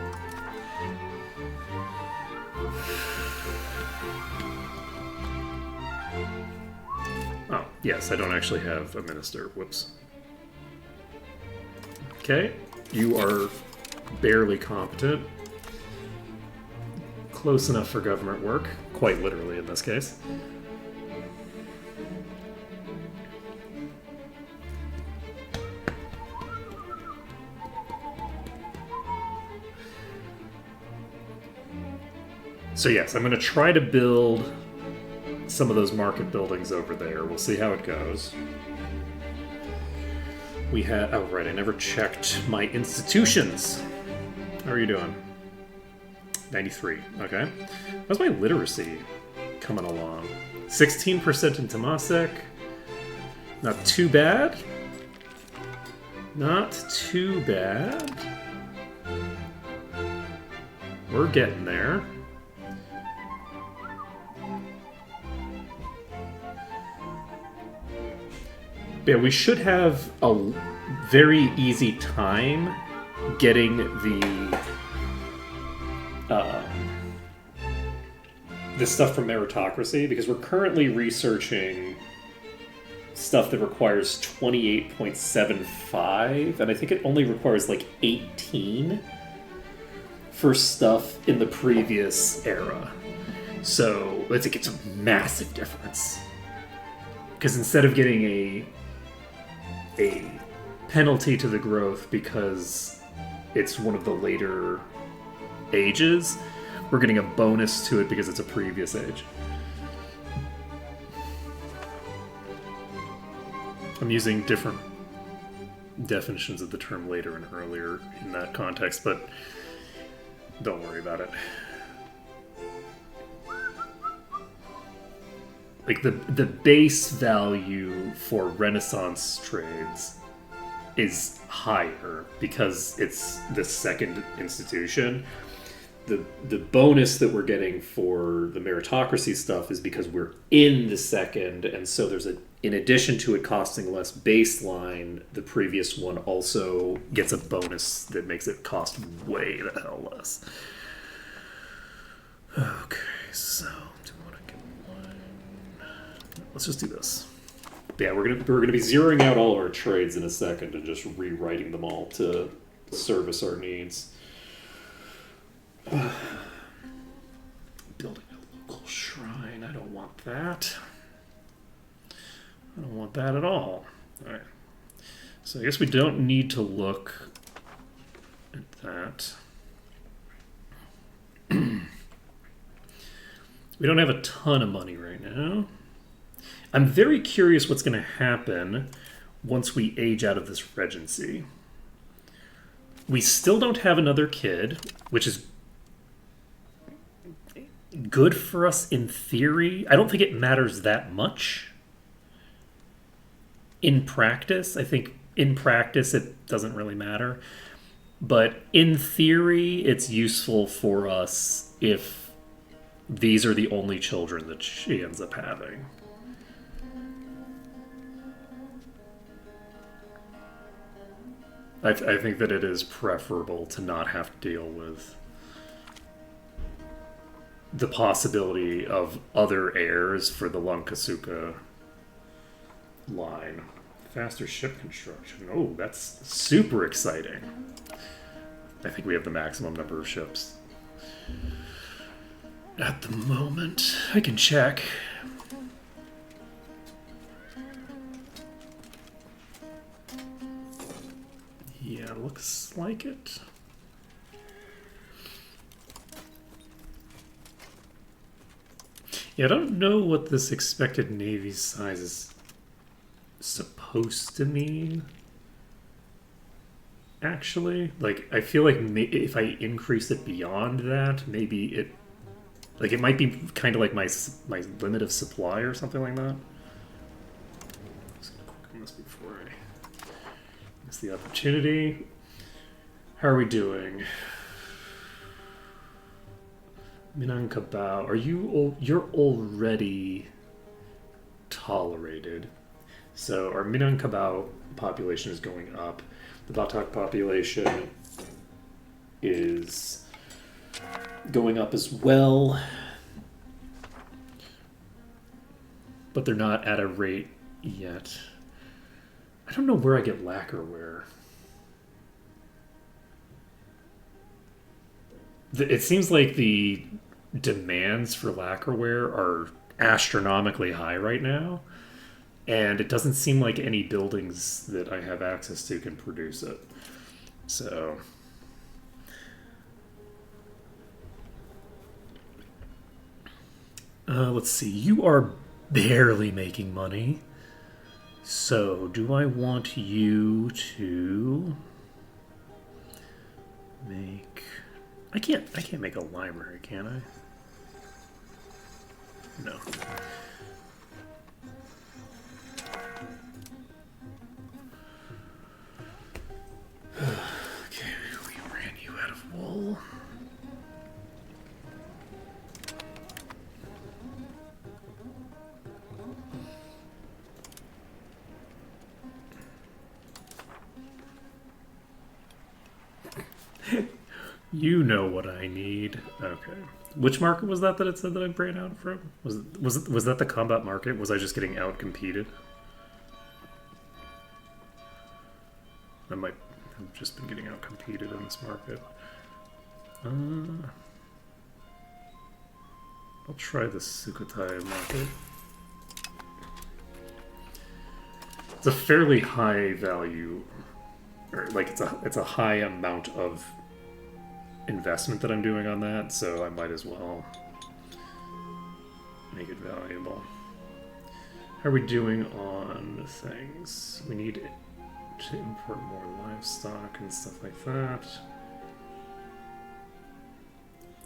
Oh, yes, I don't actually have a minister. Whoops. Okay, you are barely competent. Close enough for government work, quite literally in this case. So yes, I'm going to try to build some of those market buildings over there. We'll see how it goes. We had... Oh, right, I never checked my institutions. How are you doing? 93, okay. How's my literacy coming along? 16% in Temasek. Not too bad. Not too bad. We're getting there. Yeah, we should have a very easy time getting the stuff from meritocracy, because we're currently researching stuff that requires 28.75, and I think it only requires like 18 for stuff in the previous era. So it's a massive difference. Because instead of getting a penalty to the growth because it's one of the later ages, we're getting a bonus to it because it's a previous age. I'm using different definitions of the term later and earlier in that context, but don't worry about it. Like, the base value for Renaissance trades is higher because it's the second institution. The bonus that we're getting for the meritocracy stuff is because we're in the second, and so there's in addition to it costing less baseline, the previous one also gets a bonus that makes it cost way the hell less. Okay, so... Let's just do this. Yeah, we're gonna be zeroing out all of our trades in a second and just rewriting them all to service our needs. Building a local shrine. I don't want that. I don't want that at all. All right. So I guess we don't need to look at that. We don't have a ton of money right now. I'm very curious what's going to happen once we age out of this regency. We still don't have another kid, which is good for us in theory. I don't think it matters that much. In practice, I think in practice it doesn't really matter. But in theory, it's useful for us if these are the only children that she ends up having. I think that it is preferable to not have to deal with the possibility of other heirs for the Lankasuka line. Faster ship construction. Oh, that's super exciting. I think we have the maximum number of ships. At the moment, I can check. Yeah, looks like it. Yeah, I don't know what this expected navy size is supposed to mean. Actually, like, I feel like if I increase it beyond that, maybe it might be kind of like my limit of supply or something like that. I'm just gonna click on this before I miss the opportunity. How are we doing? Minangkabau, you're already tolerated. So our Minangkabau population is going up. The Batak population is going up as well. But they're not at a rate yet. I don't know where I get lacquerware. It seems like the demands for lacquerware are astronomically high right now, and it doesn't seem like any buildings that I have access to can produce it. So let's see. You are barely making money. So do I want you to make... I can't make a library, can I? No. Okay, we ran you out of wool. You know what I need. Okay. Which market was that it said that I ran out from? Was that the combat market? Was I just getting out competed? I might have just been getting out competed in this market. I'll try the Sukhothai market. It's a fairly high value, or like it's a high amount of investment that I'm doing on that, so I might as well make it valuable. How are we doing on things? We need to import more livestock and stuff like that.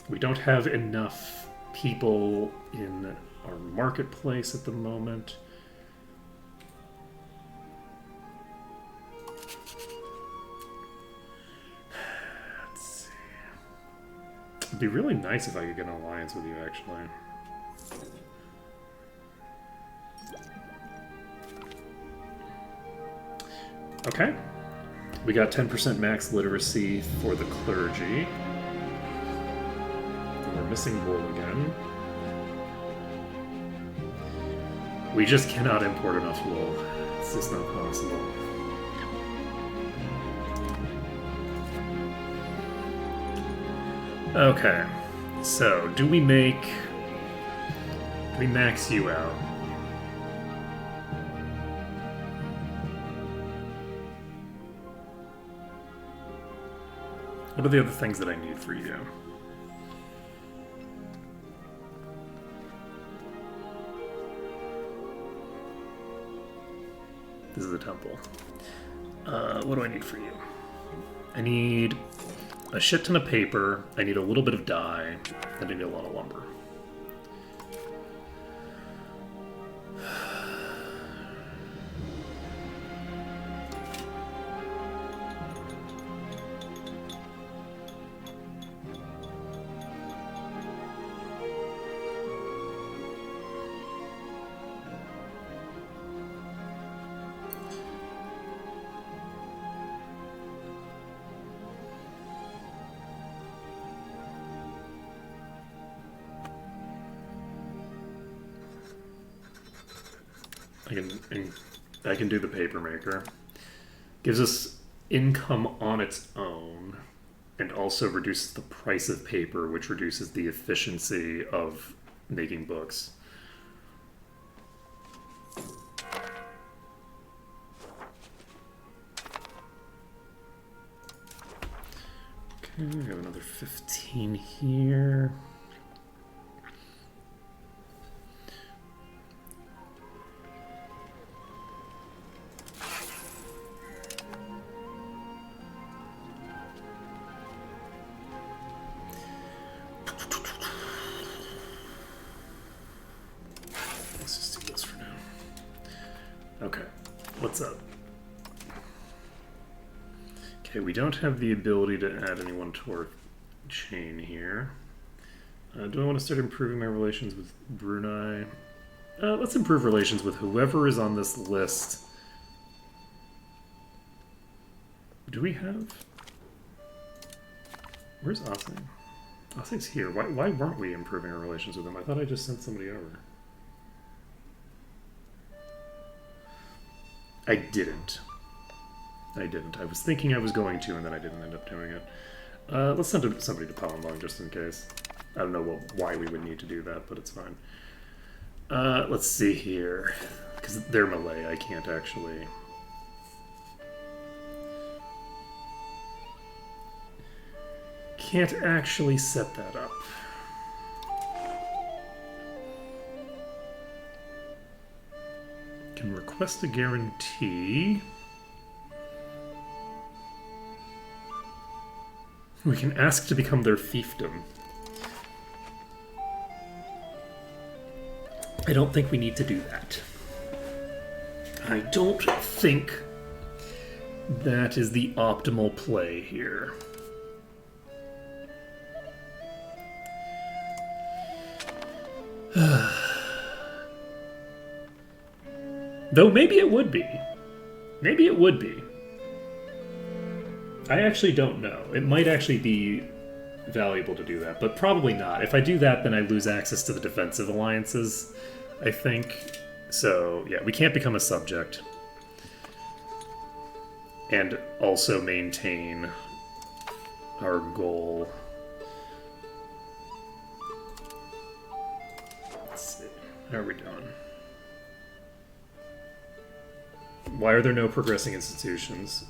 We don't have enough people in our marketplace at the moment. It'd be really nice if I could get an alliance with you, actually. Okay. We got 10% max literacy for the clergy. And we're missing wool again. We just cannot import enough wool. It's just not possible. Okay, so do we max you out? What are the other things that I need for you? This is a temple. What do I need for you? I need a shit ton of paper. I need a little bit of dye. I need a lot of lumber. I can do the paper maker. Gives us income on its own, and also reduces the price of paper, which reduces the efficiency of making books. Okay, we have another 15 here. We don't have the ability to add anyone to our chain here. Do I want to start improving my relations with Brunei? Let's improve relations with whoever is on this list. Do we have... Where's Asing? Asing's here. Why weren't we improving our relations with him? I thought I just sent somebody over. I didn't. I was thinking I was going to, and then I didn't end up doing it. Let's send somebody to Palembang just in case. I don't know why we would need to do that, but it's fine. Let's see here. Because they're Malay, I can't actually... Can't actually set that up. Can request a guarantee. We can ask to become their fiefdom. I don't think we need to do that. I don't think that is the optimal play here. Though maybe it would be. Maybe it would be. I actually don't know. It might actually be valuable to do that, but probably not. If I do that, then I lose access to the defensive alliances, I think. So, yeah, we can't become a subject. And also maintain our goal. Let's see. How are we doing? Why are there no progressing institutions?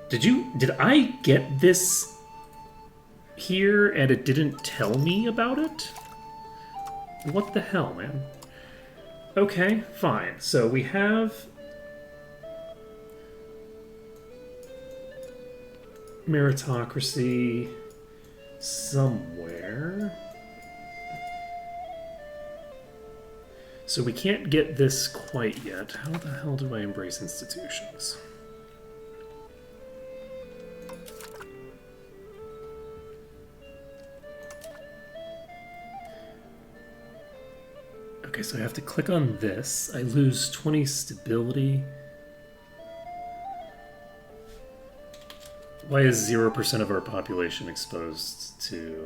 Did I get this here and it didn't tell me about it? What the hell, man? Okay, fine. So we have meritocracy somewhere. So we can't get this quite yet. How the hell do I embrace institutions? Okay, so I have to click on this. I lose 20 stability. Why is 0% of our population exposed to...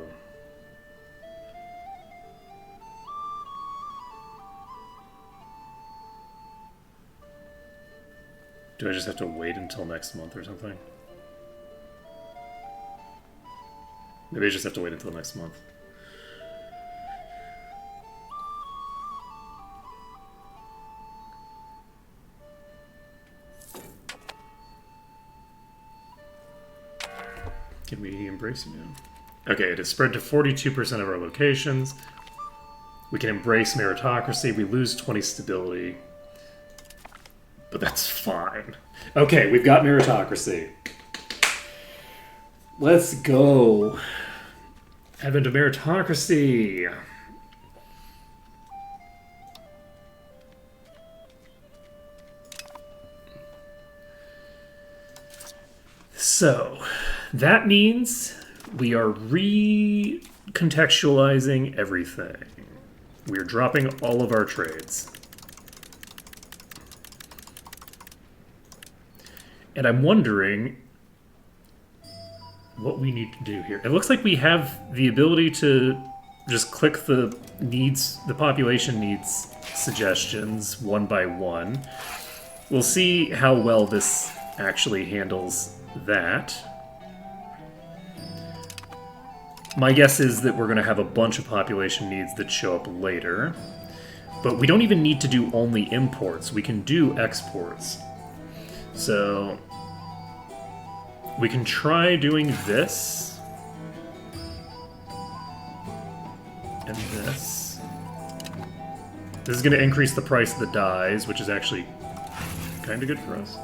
Do I just have to wait until next month or something? Maybe I just have to wait until next month. Can we embrace you now? Okay, it is spread to 42% of our locations. We can embrace meritocracy. We lose 20 stability. But that's fine. Okay, we've got meritocracy. Let's go. Advent of meritocracy. So, that means we are recontextualizing everything. We're dropping all of our trades. And I'm wondering what we need to do here. It looks like we have the ability to just click the needs, the population needs suggestions one by one. We'll see how well this actually handles that. My guess is that we're going to have a bunch of population needs that show up later. But we don't even need to do only imports. We can do exports. So we can try doing this. And this. This is going to increase the price of the dyes, which is actually kind of good for us.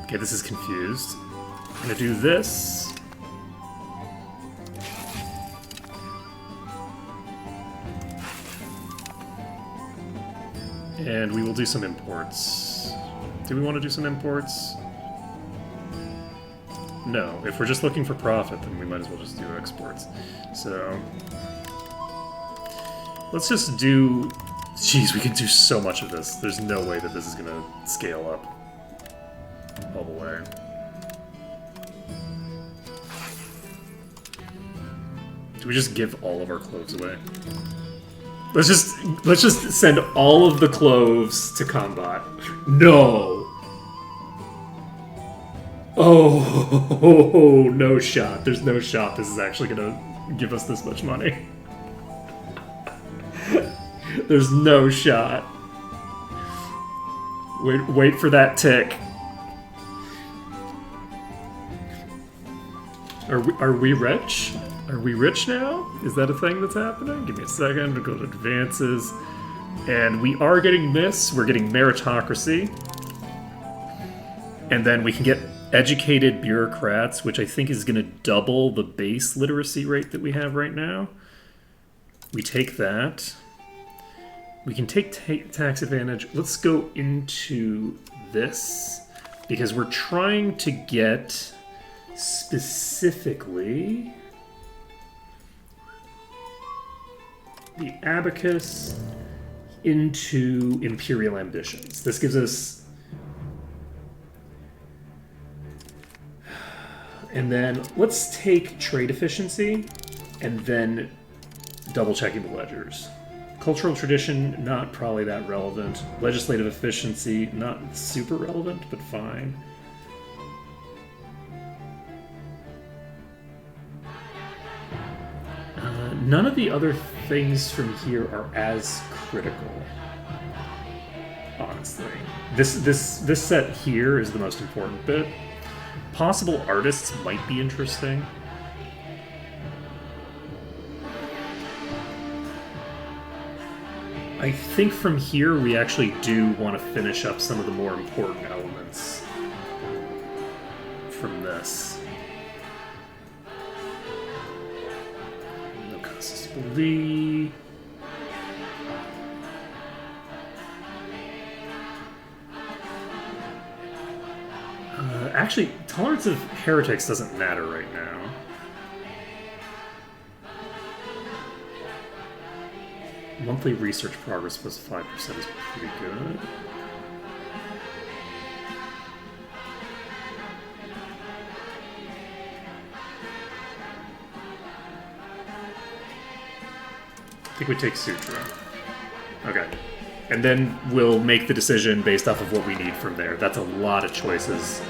Okay, this is confused. I'm going to do this. And we will do some imports. Do we want to do some imports? No. If we're just looking for profit, then we might as well just do exports. So let's just do... Jeez, we can do so much of this. There's no way that this is going to scale up all the way. Do we just give all of our cloves away? Let's just send all of the cloves to combat. No. Oh, no shot. There's no shot this is actually gonna give us this much money. There's no shot. Wait for that tick. Are we rich? Are we rich now? Is that a thing that's happening? Give me a second to go to advances. And we are getting this. We're getting meritocracy. And then we can get educated bureaucrats, which I think is going to double the base literacy rate that we have right now. We take that. We can take tax advantage. Let's go into this, because we're trying to get specifically the abacus into imperial ambitions. This gives us... And then let's take trade efficiency and then double checking the ledgers. Cultural tradition, not probably that relevant. Legislative efficiency, not super relevant, but fine. None of the other things from here are as critical, honestly. This set here is the most important bit. Possible artists might be interesting. I think from here we actually do want to finish up some of the more important elements from this. No Casas Belli. Actually, tolerance of heretics doesn't matter right now. Monthly research progress plus 5% is pretty good. I think we take Sutra. Okay. And then we'll make the decision based off of what we need from there. That's a lot of choices.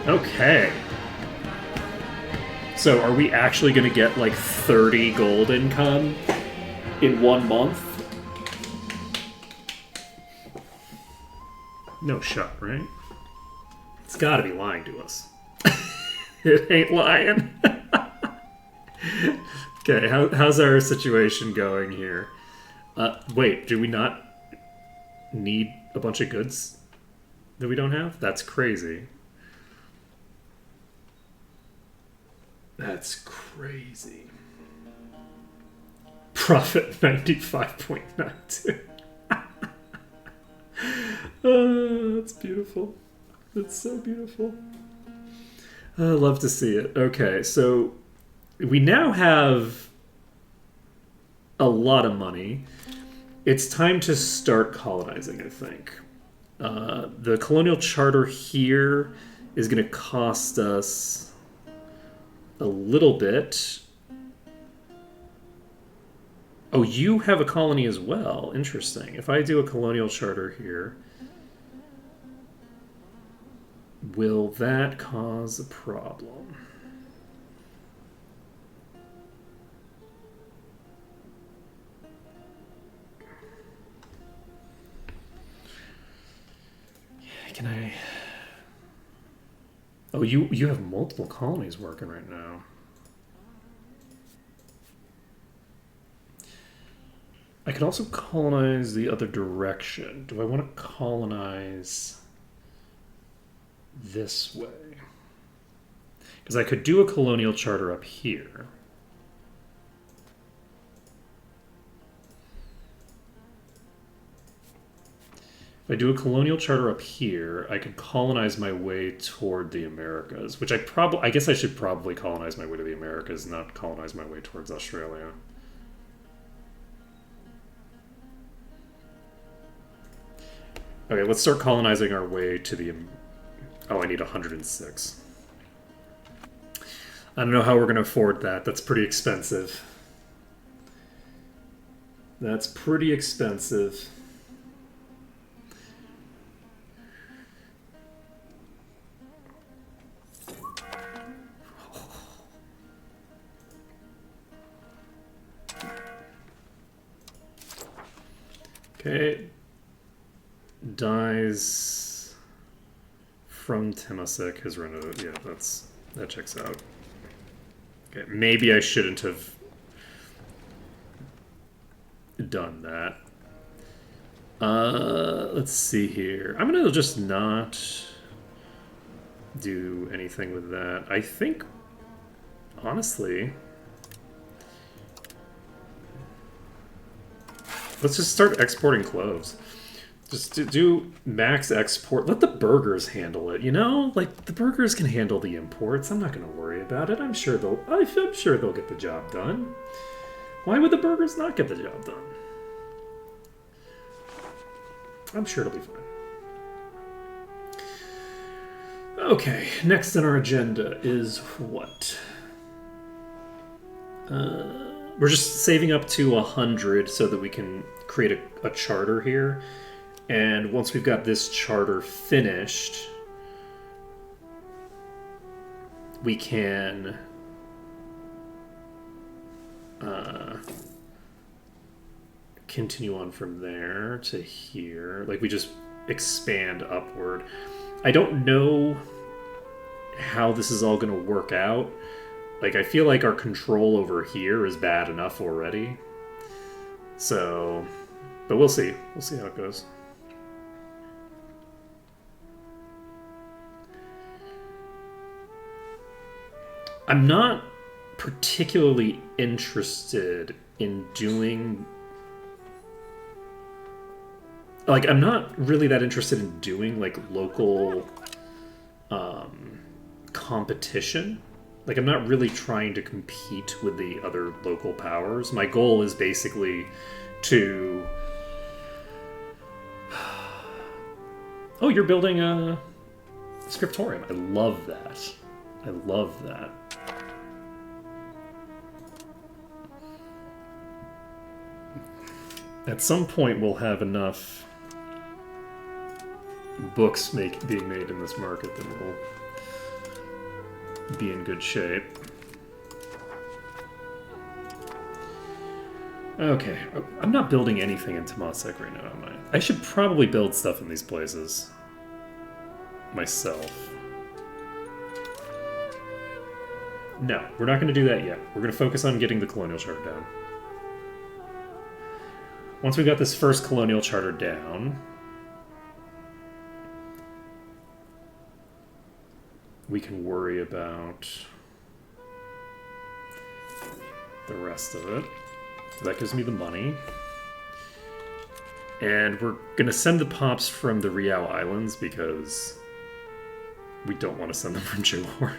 Okay. So are we actually going to get like 30 gold income in 1 month? No shot, right? It's got to be lying to us. It ain't lying. Okay, how's our situation going here? Wait, do we not... need a bunch of goods that we don't have? That's crazy. That's crazy. Profit 95.92. That's beautiful. That's so beautiful. I love to see it. Okay, so we now have a lot of money. It's time to start colonizing, I think. The colonial charter here is going to cost us a little bit. Oh, you have a colony as well. Interesting. If I do a colonial charter here, will that cause a problem? Can I... Oh, you have multiple colonies working right now. I could also colonize the other direction. Do I want to colonize this way? Because I could do a colonial charter up here. If I do a colonial charter up here, I could colonize my way toward the Americas, which I guess I should probably colonize my way to the Americas, not colonize my way towards Australia. Okay, let's start colonizing our way to the... Oh, I need 106. I don't know how we're going to afford that. That's pretty expensive. That's pretty expensive. Okay. Dies from Temasek has rented. Yeah, that checks out. Okay, maybe I shouldn't have done that. Let's see here. I'm gonna just not do anything with that. I think, honestly, let's just start exporting cloves. Just do max export. Let the burgers handle it, you know? Like, the burgers can handle the imports. I'm not going to worry about it. I'm sure they'll get the job done. Why would the burgers not get the job done? I'm sure it'll be fine. Okay, next on our agenda is what? We're just saving up to 100 so that we can create a charter here. And once we've got this charter finished, we can continue on from there to here. Like, we just expand upward. I don't know how this is all going to work out. Like, I feel like our control over here is bad enough already. So, but we'll see. We'll see how it goes. I'm not particularly interested in doing... Like, I'm not really that interested in doing, like, local competition. Like, I'm not really trying to compete with the other local powers. My goal is basically to... Oh, you're building a scriptorium. I love that. I love that. At some point, we'll have enough books being made in this market that we'll be in good shape. Okay, I'm not building anything in Temasek right now, am I? I should probably build stuff in these places myself. No, we're not going to do that yet. We're going to focus on getting the colonial charter down. Once we've got this first colonial charter down, we can worry about the rest of it. So that gives me the money. And we're going to send the pops from the Riau Islands because we don't want to send them from Johor.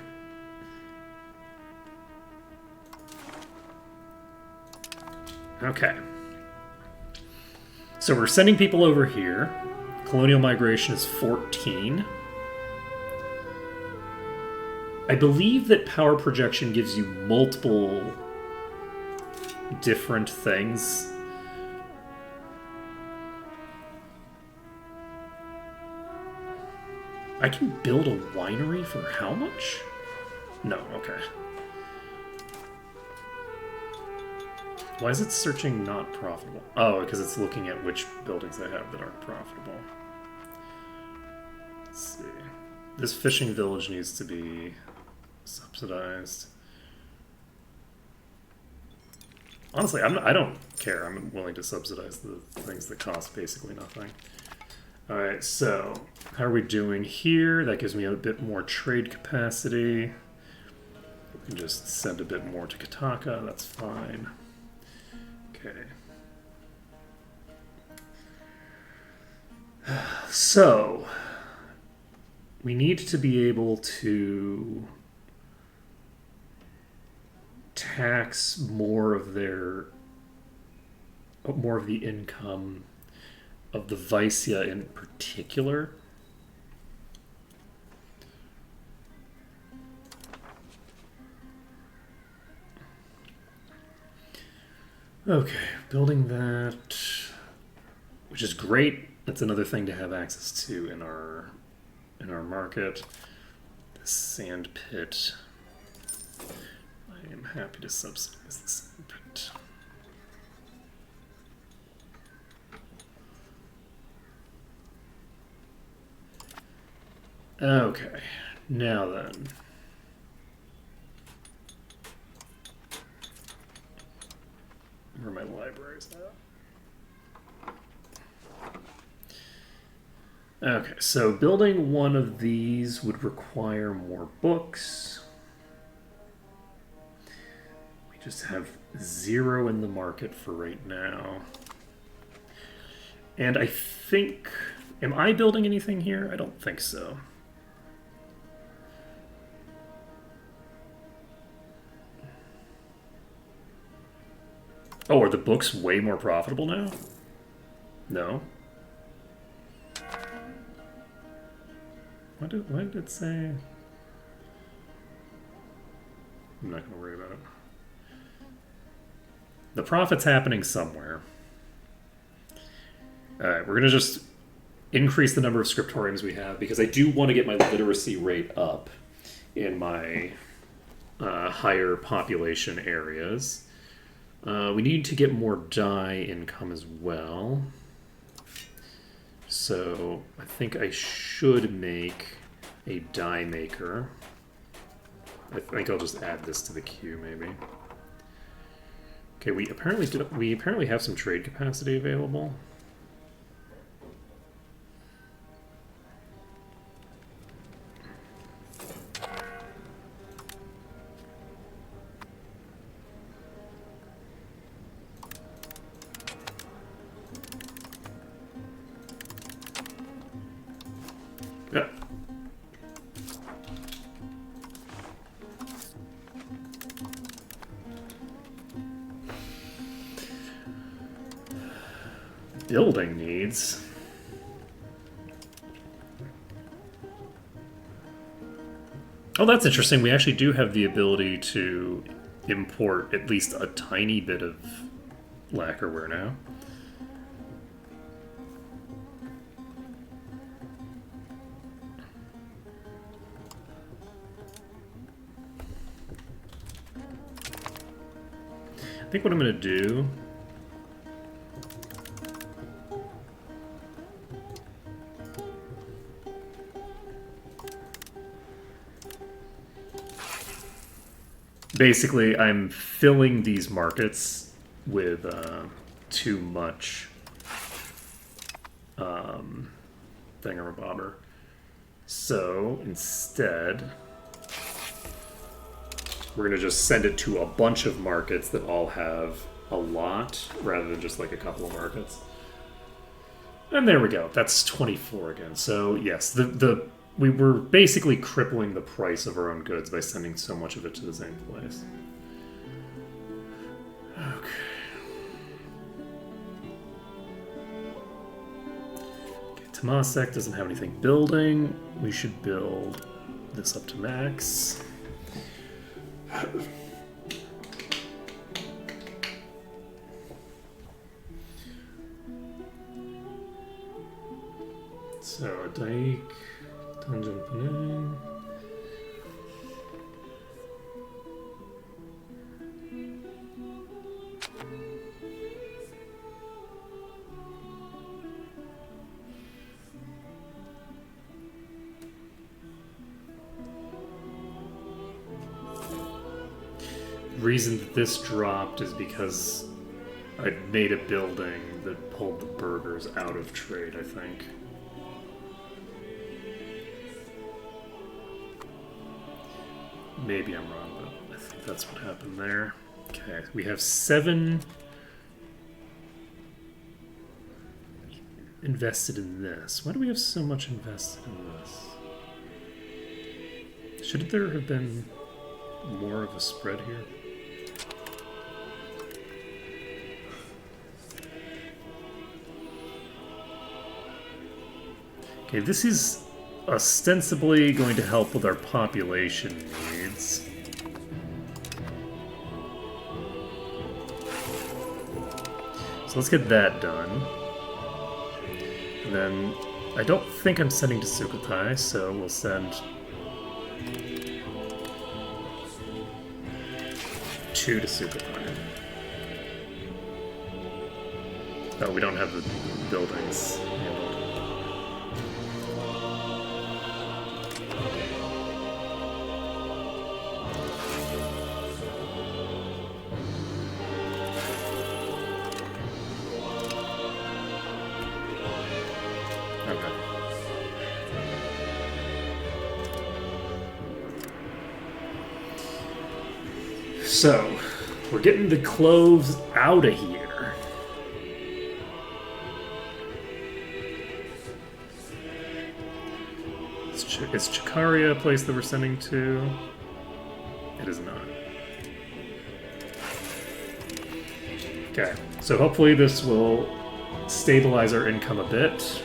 Okay. So we're sending people over here. Colonial migration is 14. I believe that power projection gives you multiple different things. I can build a winery for how much? No, okay. Why is it searching not profitable? Oh, because it's looking at which buildings I have that aren't profitable. Let's see. This fishing village needs to be subsidized. Honestly, I don't care. I'm willing to subsidize the things that cost basically nothing. Alright, so how are we doing here? That gives me a bit more trade capacity. We can just send a bit more to Kataka, that's fine. Okay. So, we need to be able to tax more of the income of the Vaisya in particular. Okay, building that, which is great. That's another thing to have access to in our market. The sand pit. I am happy to subsidize the sand pit. Okay, now then. Where are my libraries now? Okay, so building one of these would require more books. We just have 0 in the market for right now. And I think... Am I building anything here? I don't think so. Oh, are the books way more profitable now? No. Why did it say? I'm not going to worry about it. The profit's happening somewhere. Alright, we're going to just increase the number of scriptoriums we have because I do want to get my literacy rate up in my higher population areas. We need to get more dye income as well. So I think I should make a dye maker. I think I'll just add this to the queue maybe. Okay, we apparently have some trade capacity available. Yeah. Building needs. Oh, that's interesting. We actually do have the ability to import at least a tiny bit of lacquerware now. I think what I'm going to do... Basically, I'm filling these markets with too much thingamabobber. So, instead, We're going to just send it to a bunch of markets that all have a lot, rather than just like a couple of markets. And there we go. That's 24 again. So yes, we were basically crippling the price of our own goods by sending so much of it to the same place. Okay. Temasek doesn't have anything building. We should build this up to max. So, Daik, Dungeon Penang. The reason that this dropped is because I made a building that pulled the burgers out of trade, I think. Maybe I'm wrong, but I think that's what happened there. Okay, we have 7 invested in this. Why do we have so much invested in this? Should there have been more of a spread here? Okay, this is ostensibly going to help with our population needs. So let's get that done. And then I don't think I'm sending to Sukhothai, so we'll send 2 to Sukhothai. Oh, we don't have the buildings handled. So, we're getting the cloves out of here. Is Chikaria a place that we're sending to? It is not. Okay, so hopefully this will stabilize our income a bit.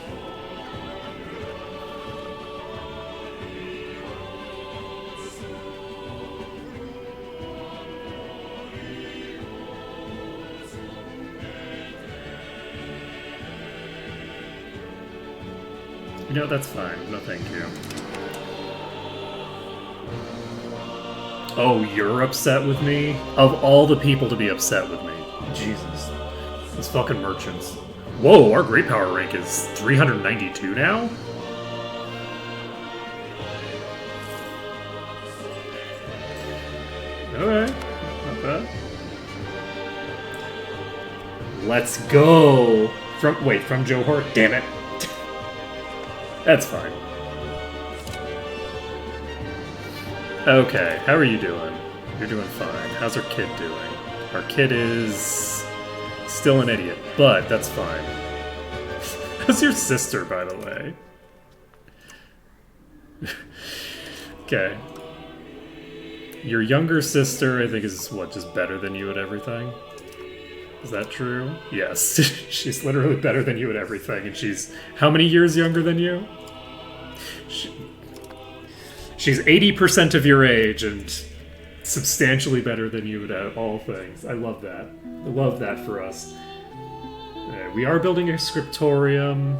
You know, that's fine. No, thank you. Oh, you're upset with me? Of all the people to be upset with me. Jesus. These fucking merchants. Whoa, our great power rank is 392 now? Alright. Not bad. Let's go! From Johor? Damn it. That's fine. Okay, how are you doing? You're doing fine. How's our kid doing? Our kid is still an idiot, but that's fine. How's your sister, by the way? Okay. Your younger sister, I think, is, what, just better than you at everything? Is that true? Yes. She's literally better than you at everything, and she's how many years younger than you? She's 80% of your age and substantially better than you at all things. I love that. I love that for us. We are building a scriptorium.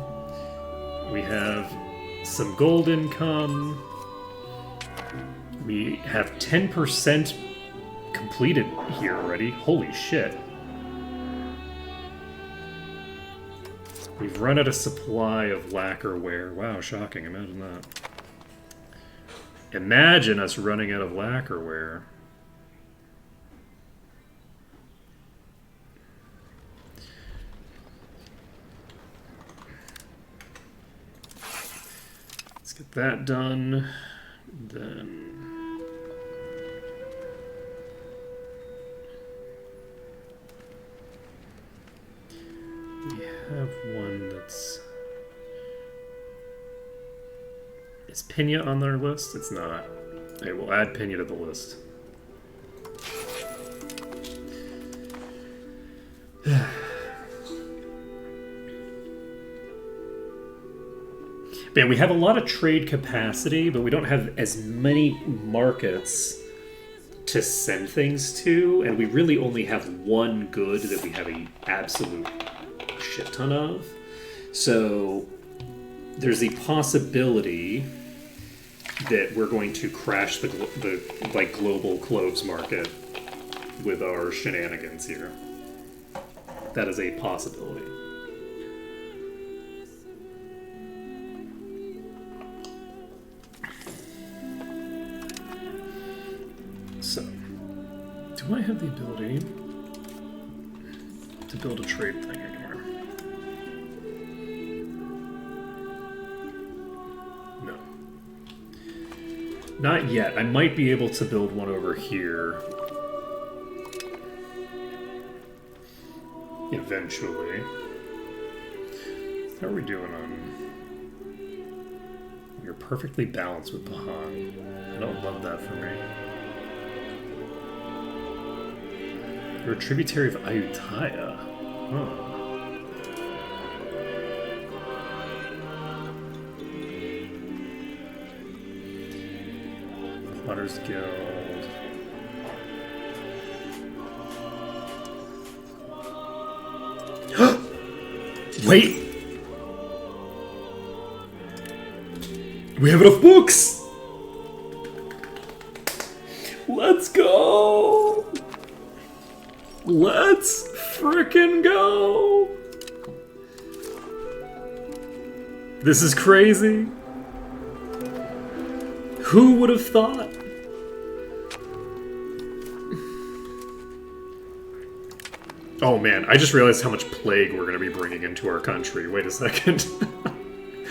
We have some gold income. We have 10% completed here already. Holy shit. We've run out of supply of lacquerware. Wow, shocking. Imagine that. Imagine us running out of lacquerware. Let's get that done. Then have one that's... Is Pina on their list? It's not. Okay, we'll add Pina to the list. Man, we have a lot of trade capacity, but we don't have as many markets to send things to, and we really only have one good that we have an absolute shit ton of. So there's the possibility that we're going to crash the like global cloves market with our shenanigans here. That is a possibility. So, do I have the ability to build a trade thing anywhere? No. Not yet. I might be able to build one over here. Eventually. How are we doing on... You're perfectly balanced with Bahan. I don't love that for me. You're a tributary of Ayutthaya. Huh. Potter's Guild. Wait! We have enough books! Let's go! Let's frickin' go! This is crazy. Who would have thought? Oh man, I just realized how much plague we're going to be bringing into our country. Wait a second.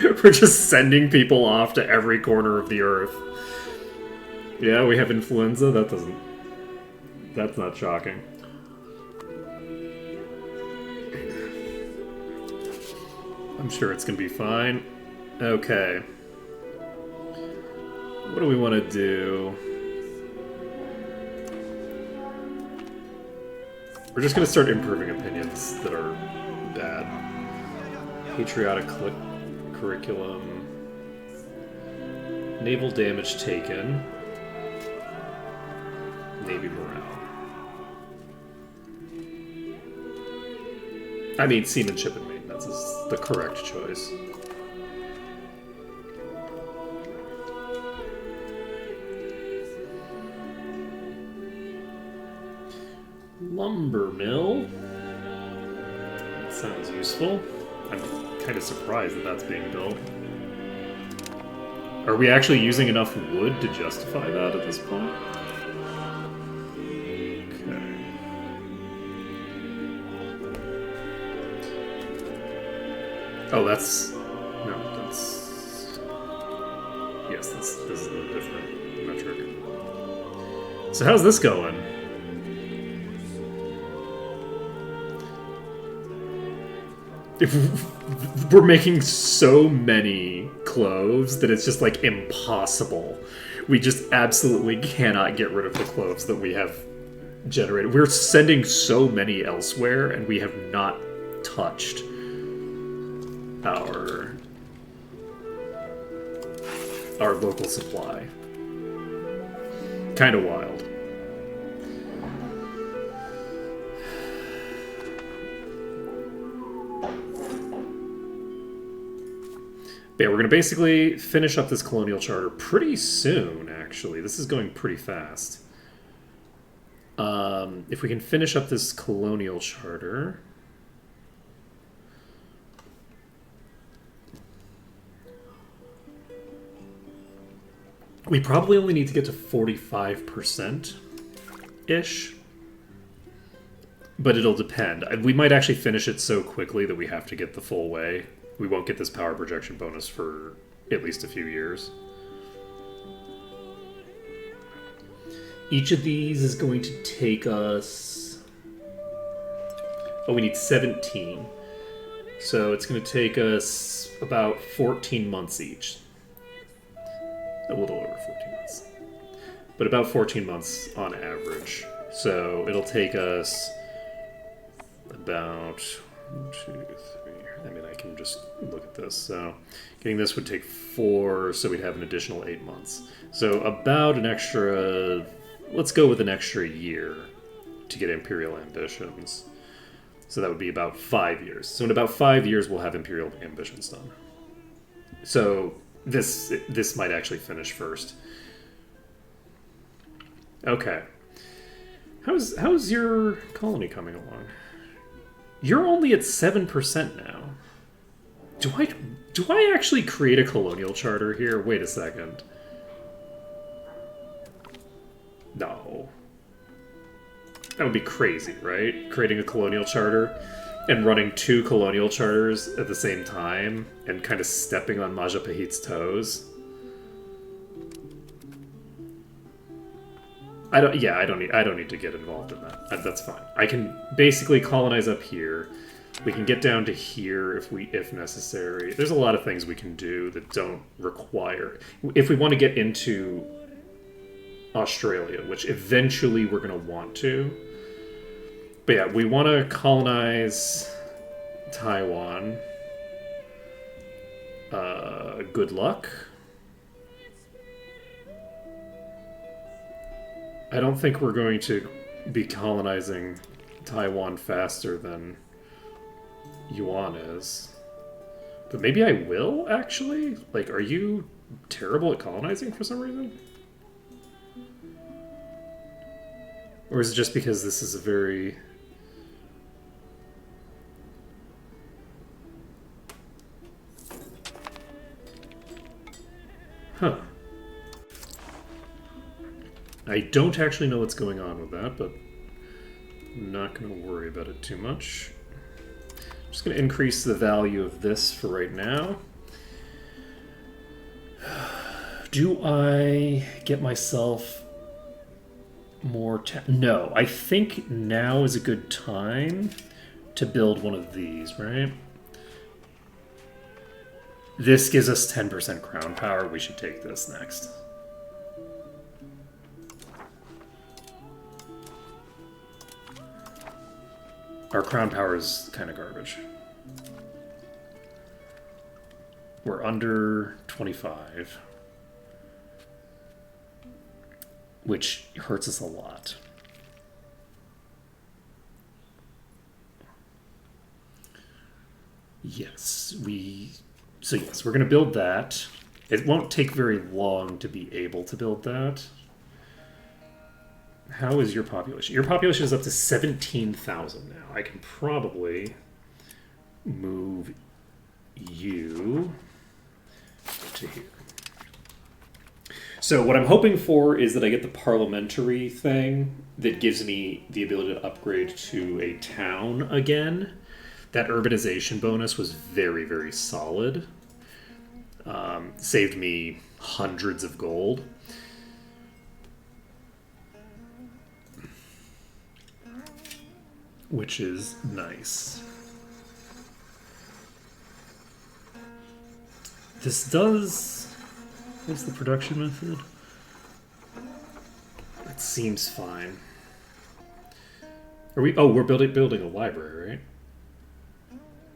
We're just sending people off to every corner of the earth. Yeah, we have influenza. That's not shocking. I'm sure it's going to be fine. Okay. What do we want to do? We're just going to start improving opinions that are bad. Patriotic curriculum. Naval damage taken. Navy morale. I mean, seamanship and maintenance is the correct choice. Lumber mill. That sounds useful. I'm kind of surprised that that's being built. Are we actually using enough wood to justify that at this point? Okay. Oh, that's... No, that's... Yes, this is a different metric. So how's this going? If we're making so many cloves that it's just like impossible. We just absolutely cannot get rid of the cloves that we have generated. We're sending so many elsewhere and we have not touched our local supply. Kind of wild. Yeah, we're going to basically finish up this colonial charter pretty soon, actually. This is going pretty fast. If we can finish up this colonial charter... We probably only need to get to 45%-ish. But it'll depend. We might actually finish it so quickly that we have to get the full way. We won't get this power projection bonus for at least a few years. Each of these is going to take us... Oh, we need 17. So it's going to take us about 14 months each. A little over 14 months. But about 14 months on average. So it'll take us about 1, 2, 3. I mean, I can just look at this. So getting this would take 4, so we'd have an additional 8 months. So about an extra, let's go with an extra year to get Imperial Ambitions. So that would be about 5 years. So in about 5 years, we'll have Imperial Ambitions done. So this might actually finish first. Okay. How's your colony coming along? You're only at 7% now. Do I actually create a colonial charter here? Wait a second. No. That would be crazy, right? Creating a colonial charter and running 2 colonial charters at the same time and kind of stepping on Majapahit's toes. I don't need to get involved in that. That's fine. I can basically colonize up here. We can get down to here if necessary. There's a lot of things we can do that don't require. If we want to get into Australia, which eventually we're going to want to. But yeah, we want to colonize Taiwan. Good luck. I don't think we're going to be colonizing Taiwan faster than Yuan is. But maybe I will, actually? Like, are you terrible at colonizing for some reason? Or is it just because this is a very... Huh. I don't actually know what's going on with that, but I'm not going to worry about it too much. I'm just going to increase the value of this for right now. Do I get myself more... No, I think now is a good time to build one of these, right? This gives us 10% crown power. We should take this next. Our crown power is kind of garbage. We're under 25. Which hurts us a lot. Yes, So yes, we're going to build that. It won't take very long to be able to build that. How is your population? Your population is up to 17,000 now. I can probably move you to here. So what I'm hoping for is that I get the parliamentary thing that gives me the ability to upgrade to a town again. That urbanization bonus was very, very solid. Saved me hundreds of gold. Which is nice. This does... What's the production method? It seems fine. Are we... Oh, we're building a library, right?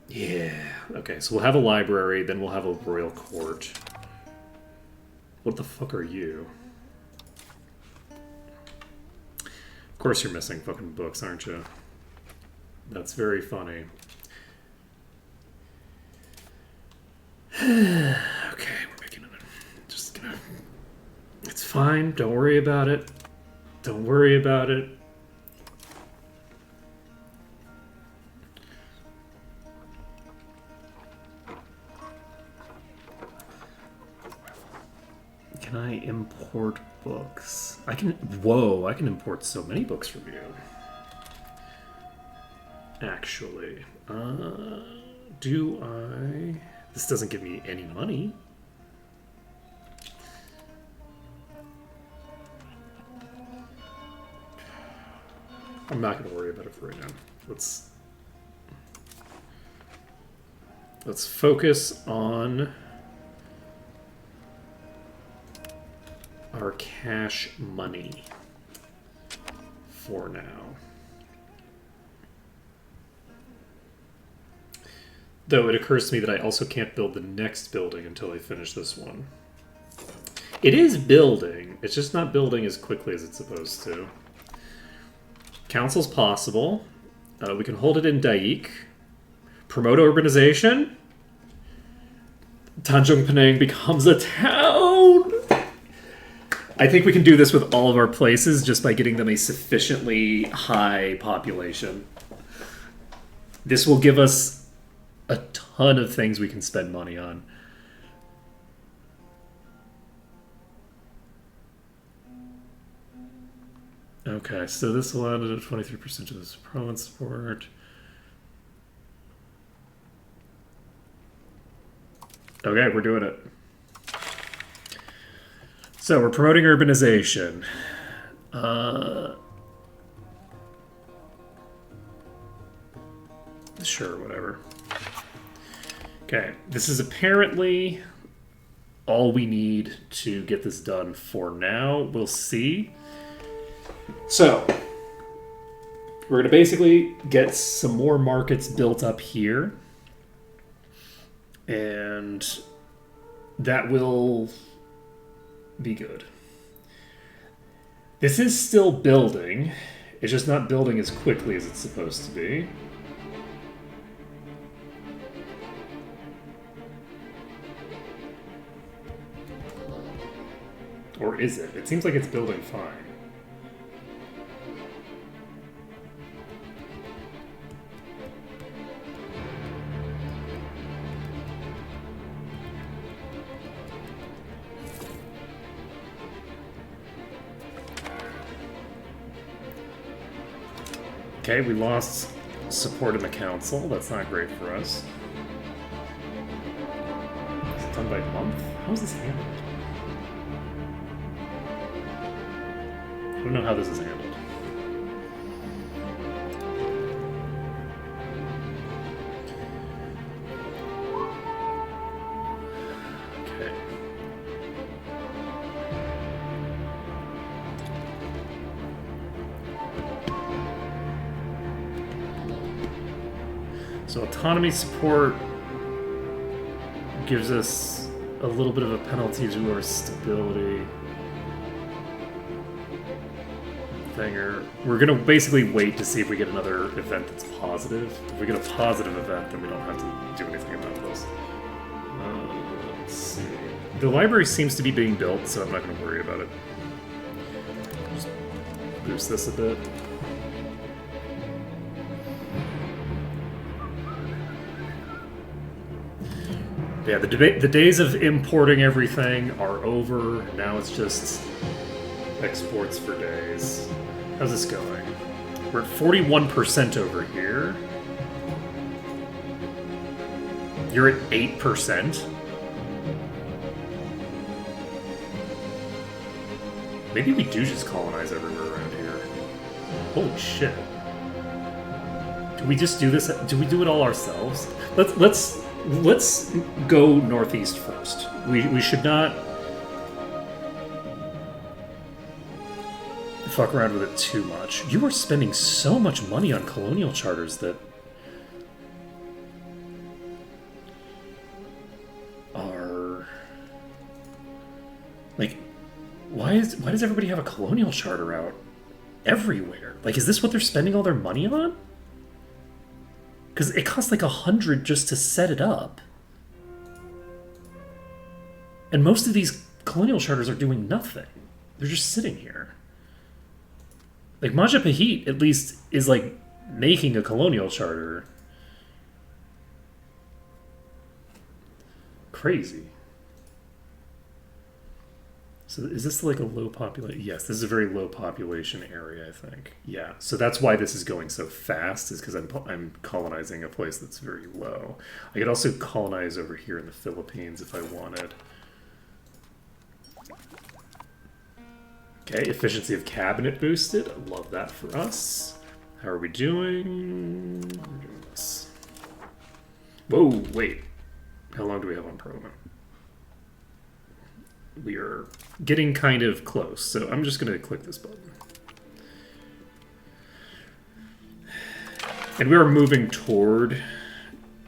Yeah. Okay, so we'll have a library, then we'll have a royal court. What the fuck are you? Of course you're missing fucking books, aren't you? That's very funny. Okay, we're making it. Just gonna... It's fine. Don't worry about it. Don't worry about it. Can I import books? I can... Whoa, I can import so many books from you. Actually. Do I... This doesn't give me any money. I'm not going to worry about it for right now. Let's... Let's focus on our cash money for now. Though it occurs to me that I also can't build the next building until I finish this one. It is building, it's just not building as quickly as it's supposed to. Council's possible. We can hold it in Daik. Promote urbanization. Tanjung Pinang becomes a town! I think we can do this with all of our places just by getting them a sufficiently high population. This will give us a ton of things we can spend money on. Okay, so this allowed 23% of this province support. Okay, we're doing it. So we're promoting urbanization. Sure, whatever. Okay, this is apparently all we need to get this done for now. We'll see. So, we're going to basically get some more markets built up here. And that will be good. This is still building. It's just not building as quickly as it's supposed to be. Or is it? It seems like it's building fine. Okay, we lost support in the council. That's not great for us. Is it done by month? How is this handled? I don't know how this is handled. Okay. So autonomy support gives us a little bit of a penalty to our stability. Thinger. We're gonna basically wait to see if we get another event that's positive. If we get a positive event, then we don't have to do anything about this. Let's see. The library seems to be being built, so I'm not gonna worry about it. Just boost this a bit. Yeah, the days of importing everything are over. Now it's just exports for days. How's this going? We're at 41% over here. You're at 8%. Maybe we do just colonize everywhere around here. Holy shit. Do we just do this? Do we do it all ourselves? Let's go northeast first. We should not fuck around with it too much. You are spending so much money on colonial charters that are like, why does everybody have a colonial charter out everywhere? Like, is this what they're spending all their money on? Because it costs like 100 just to set it up. And most of these colonial charters are doing nothing. They're just sitting here. Like, Majapahit, at least, is, like, making a colonial charter. Crazy. So is this, like, a low population? Yes, this is a very low population area, I think. Yeah, so that's why this is going so fast, is because I'm colonizing a place that's very low. I could also colonize over here in the Philippines if I wanted. Okay, efficiency of cabinet boosted. I love that for us. How are we doing? We're doing this. Whoa, wait. How long do we have on Parliament? We are getting kind of close, so I'm just going to click this button. And we are moving toward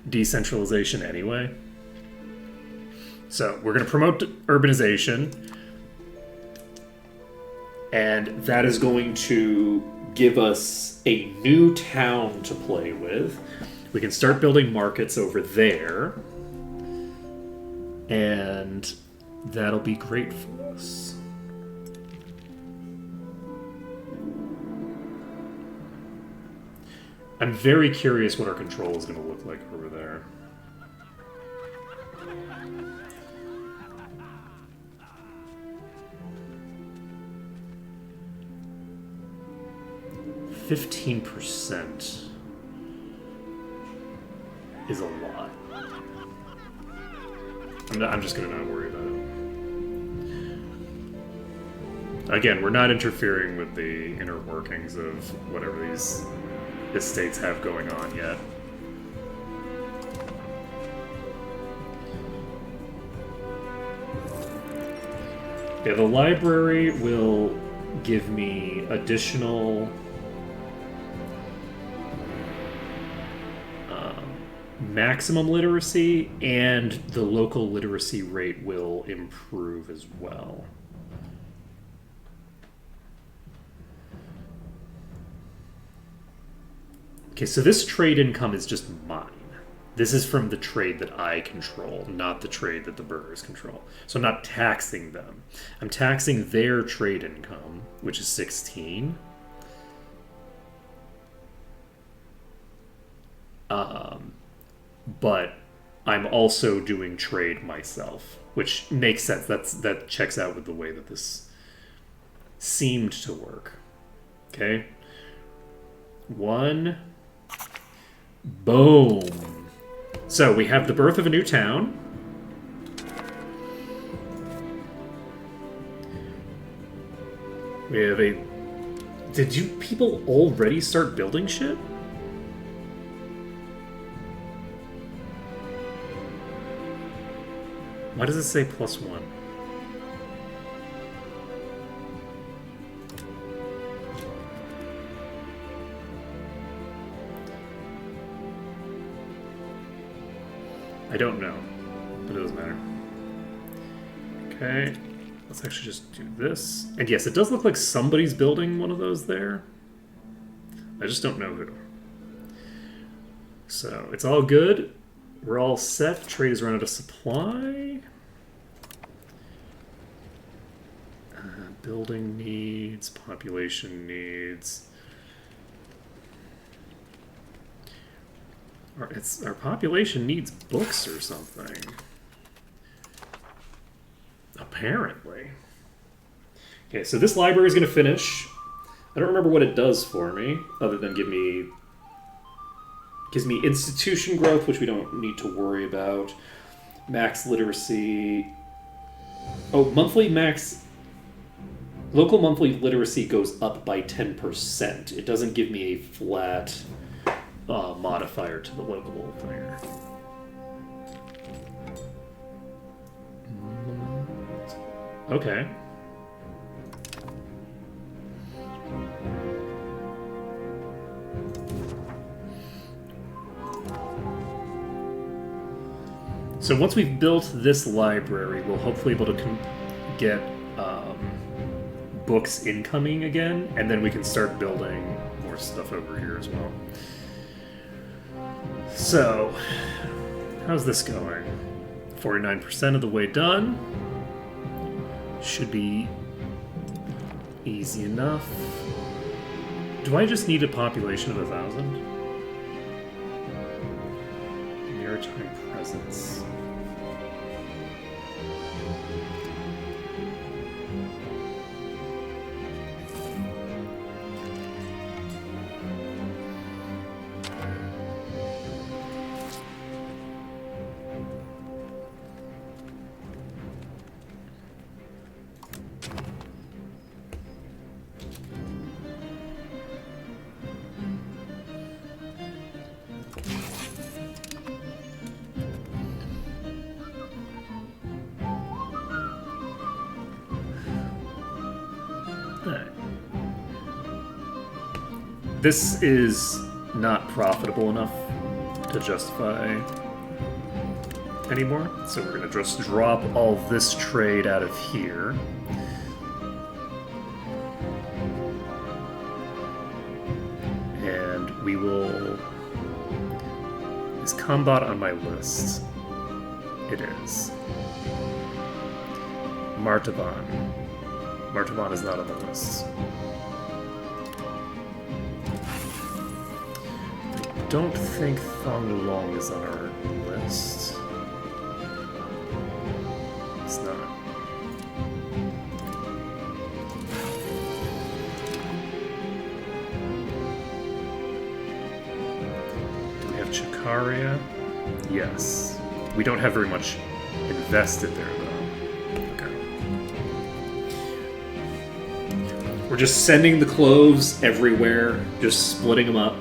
decentralization anyway. So we're going to promote urbanization, and that is going to give us a new town to play with. We can start building markets over there, and that'll be great for us. I'm very curious what our control is going to look like over there. %15% is a lot. I'm just going to not worry about it. Again, we're not interfering with the inner workings of whatever these estates have going on yet. Yeah, the library will give me additional maximum literacy, and the local literacy rate will improve as well. Okay, so this trade income is just mine. This is from the trade that I control, not the trade that the burghers control. So I'm not taxing them. I'm taxing their trade income, which is 16. But I'm also doing trade myself, which makes sense. That checks out with the way that this seemed to work. Okay. 1. Boom. So we have the birth of a new town. We have a... Did you people already start building shit? Why does it say +1? I don't know, but it doesn't matter. Okay, let's actually just do this. And yes, it does look like somebody's building one of those there. I just don't know who. So it's all good. We're all set. Trade is run out of supply. Building needs, population needs. Our population needs books or something. Apparently. Okay, so this library is going to finish. I don't remember what it does for me, other than gives me institution growth, which we don't need to worry about. Max literacy. Oh, local monthly literacy goes up by 10%. It doesn't give me a flat modifier to the local player. Okay. So once we've built this library, we'll hopefully be able to get books incoming again, and then we can start building more stuff over here as well. So, how's this going? 49% of the way done. Should be easy enough. Do I just need a population of 1,000? Maritime presence. this is not profitable enough to justify anymore. So we're going to just drop all this trade out of here. And we will... Is Combat on my list? It is. Martaban. Martaban is not on the list. I don't think Thonglong is on our list. It's not. Do we have Chikaria? Yes. We don't have very much invested there, though. Okay. We're just sending the cloves everywhere, just splitting them up.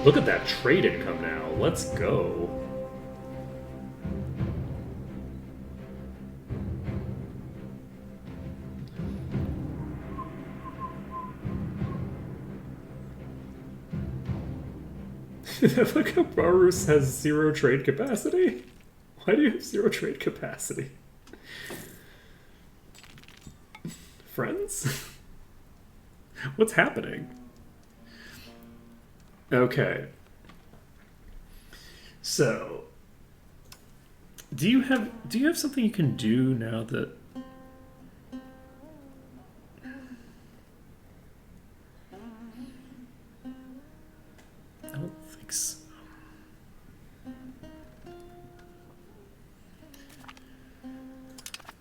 Look at that trade income now. Let's go. Look how Barus has 0 trade capacity. Why do you have 0 trade capacity? Friends? What's happening? Okay. So, do you have something you can do now that I don't think so.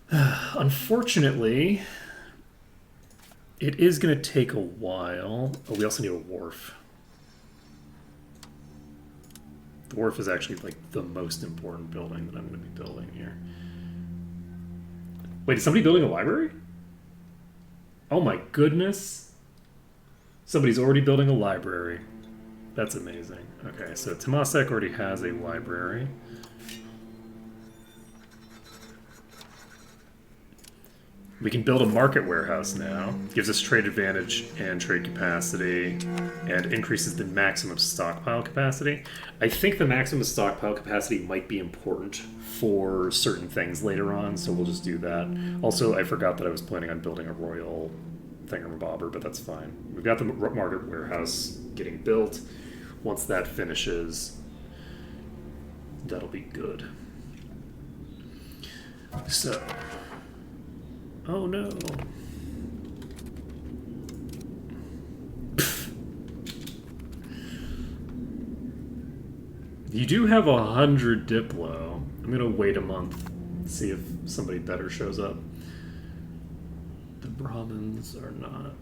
Unfortunately, it is going to take a while. Oh, we also need a wharf. The wharf is actually like the most important building that I'm going to be building here. Wait, is somebody building a library? Oh my goodness. Somebody's already building a library. That's amazing. Okay, so Temasek already has a library. We can build a market warehouse now. Gives us trade advantage and trade capacity, and increases the maximum stockpile capacity. I think the maximum stockpile capacity might be important for certain things later on, so we'll just do that. Also, I forgot that I was planning on building a royal thingamabobber, but that's fine. We've got the market warehouse getting built. Once that finishes, that'll be good. So... Oh no. You do have 100 Diplo. I'm gonna wait a month, see if somebody better shows up. The Brahmins are not.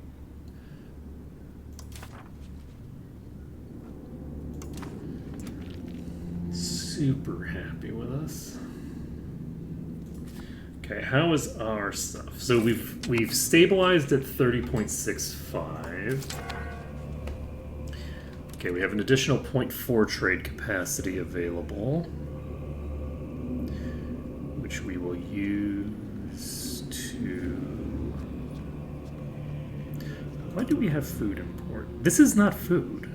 Super happy with us. Okay, how is our stuff? So we've stabilized at 30.65. Okay, we have an additional 0.4 trade capacity available, which we will use to... Why do we have food import? This is not food.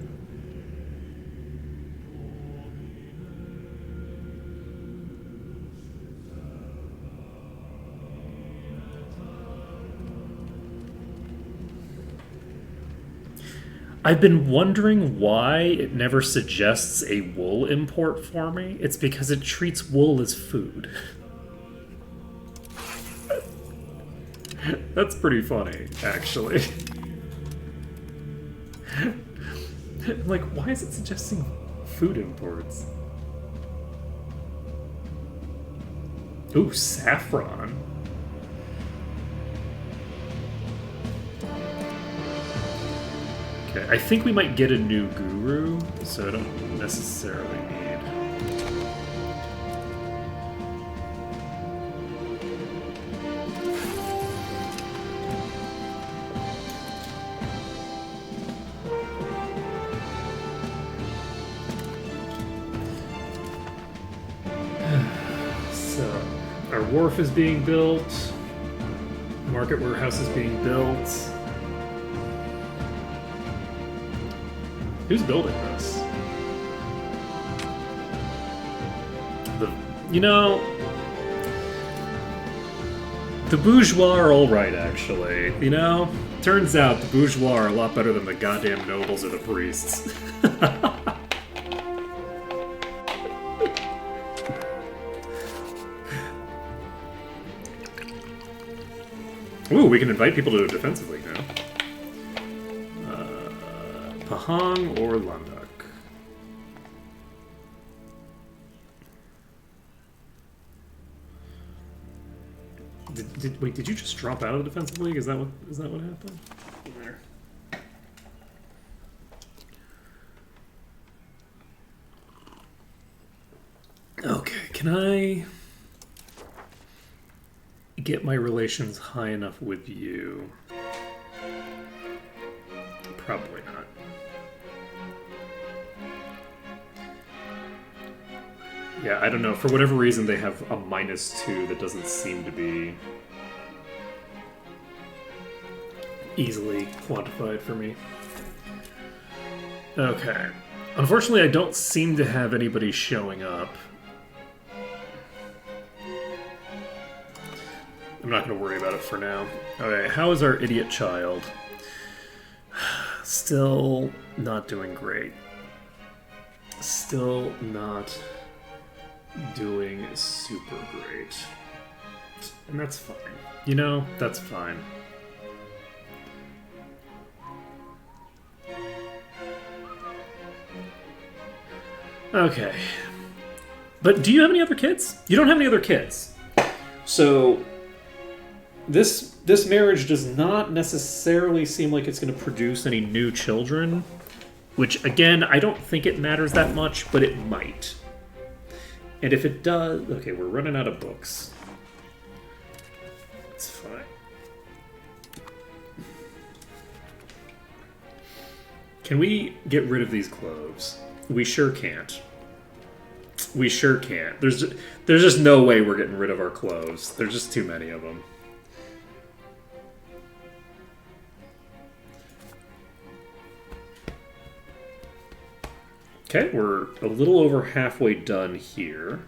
I've been wondering why it never suggests a wool import for me. It's because it treats wool as food. That's pretty funny, actually. Like, why is it suggesting food imports? Ooh, saffron. Okay, I think we might get a new guru, so I don't necessarily need... So, our wharf is being built, market warehouse is being built. Who's building this? You know, the bourgeois are alright, actually. You know? Turns out the bourgeois are a lot better than the goddamn nobles or the priests. Ooh, we can invite people to a defensive league now. Pahang or Landak? Wait, did you just drop out of the defensive league? Is that what happened? There. Okay, can I get my relations high enough with you? Probably not. Yeah, I don't know. For whatever reason, they have a -2 that doesn't seem to be easily quantified for me. Okay. Unfortunately, I don't seem to have anybody showing up. I'm not going to worry about it for now. Okay, how is our idiot child? Still not doing great. Still not doing super great. And that's fine. You know, that's fine. Okay. But do you have any other kids? You don't have any other kids. So this marriage does not necessarily seem like it's going to produce any new children, which again, I don't think it matters that much, but it might. And if it does... Okay, we're running out of books. It's fine. Can we get rid of these cloves? We sure can't. We sure can't. There's just no way we're getting rid of our cloves. There's just too many of them. Okay, we're a little over halfway done here.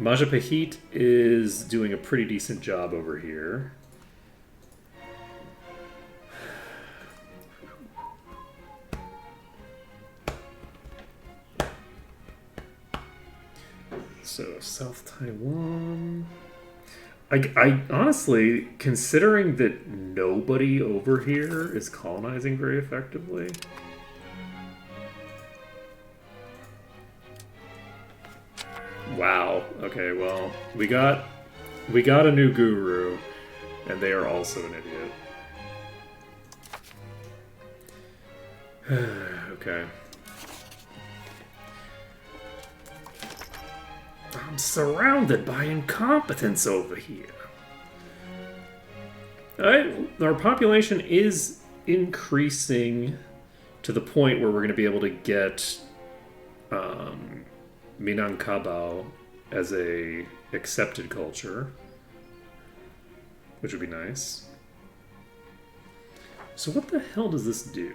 Majapahit is doing a pretty decent job over here. So, South Taiwan... I honestly, considering that nobody over here is colonizing very effectively... Wow. Okay, well, we got a new guru, and they are also an idiot. Okay. I'm surrounded by incompetence over here. Our population is increasing to the point where we're going to be able to get Minangkabau as a accepted culture, which would be nice. So what the hell does this do?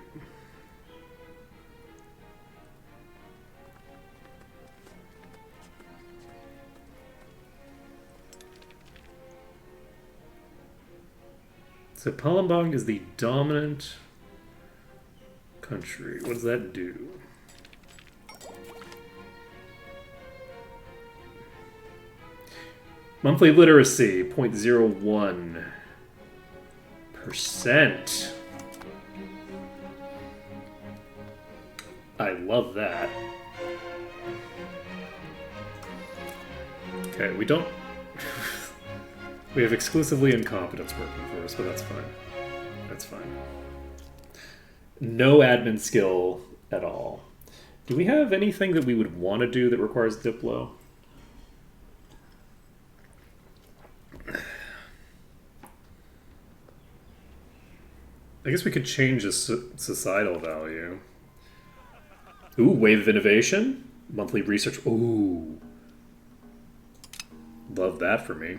So Palembang is the dominant country. What does that do? Monthly literacy, 0.01%. I love that. Okay, we don't... We have exclusively incompetence working for us, but that's fine. That's fine. No admin skill at all. Do we have anything that we would want to do that requires Diplo? I guess we could change the societal value. Ooh, wave of innovation? Monthly research. Ooh. Love that for me.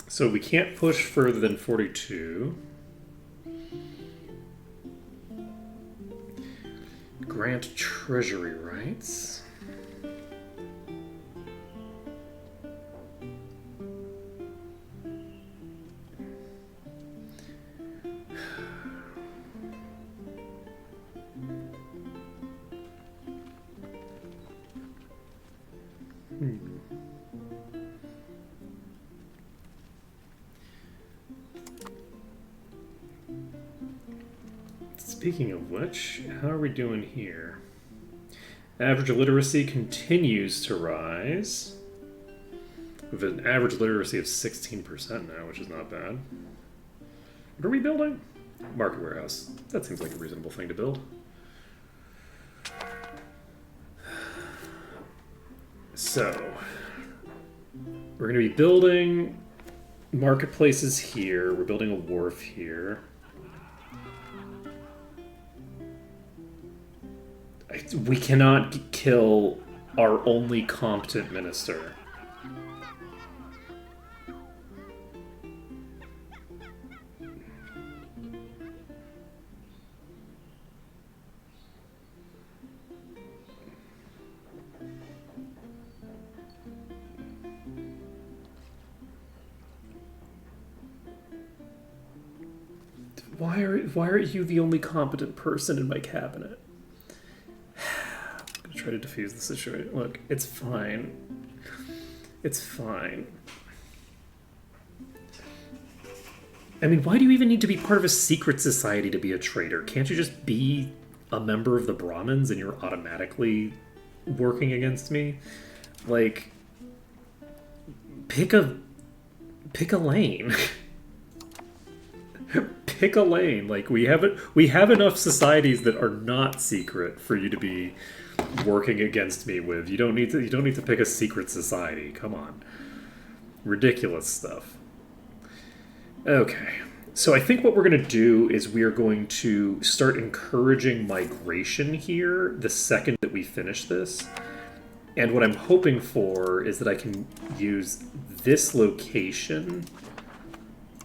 So we can't push further than 42. Grant treasury rights. Speaking of which, how are we doing here? Average literacy continues to rise. We have an average literacy of 16% now, which is not bad. What are we building? Market warehouse. That seems like a reasonable thing to build. So, we're going to be building marketplaces here. We're building a wharf here. We cannot kill our only competent minister. Why are you the only competent person in my cabinet? I'm gonna try to defuse the situation. Look, it's fine. It's fine. I mean, why do you even need to be part of a secret society to be a traitor? Can't you just be a member of the Brahmins and you're automatically working against me? Like, pick a lane. Pick a lane. Like, we have enough societies that are not secret for you to be working against me with. You don't need to pick a secret society. Come on. Ridiculous stuff. Okay. So I think what we're going to do is we are going to start encouraging migration here the second that we finish this. And what I'm hoping for is that I can use this location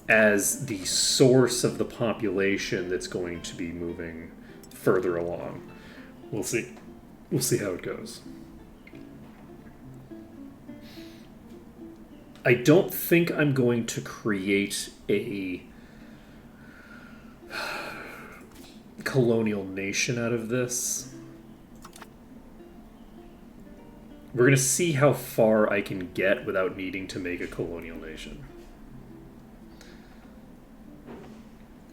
as the source of the population that's going to be moving further along. We'll see. We'll see how it goes. I don't think I'm going to create a colonial nation out of this. We're going to see how far I can get without needing to make a colonial nation.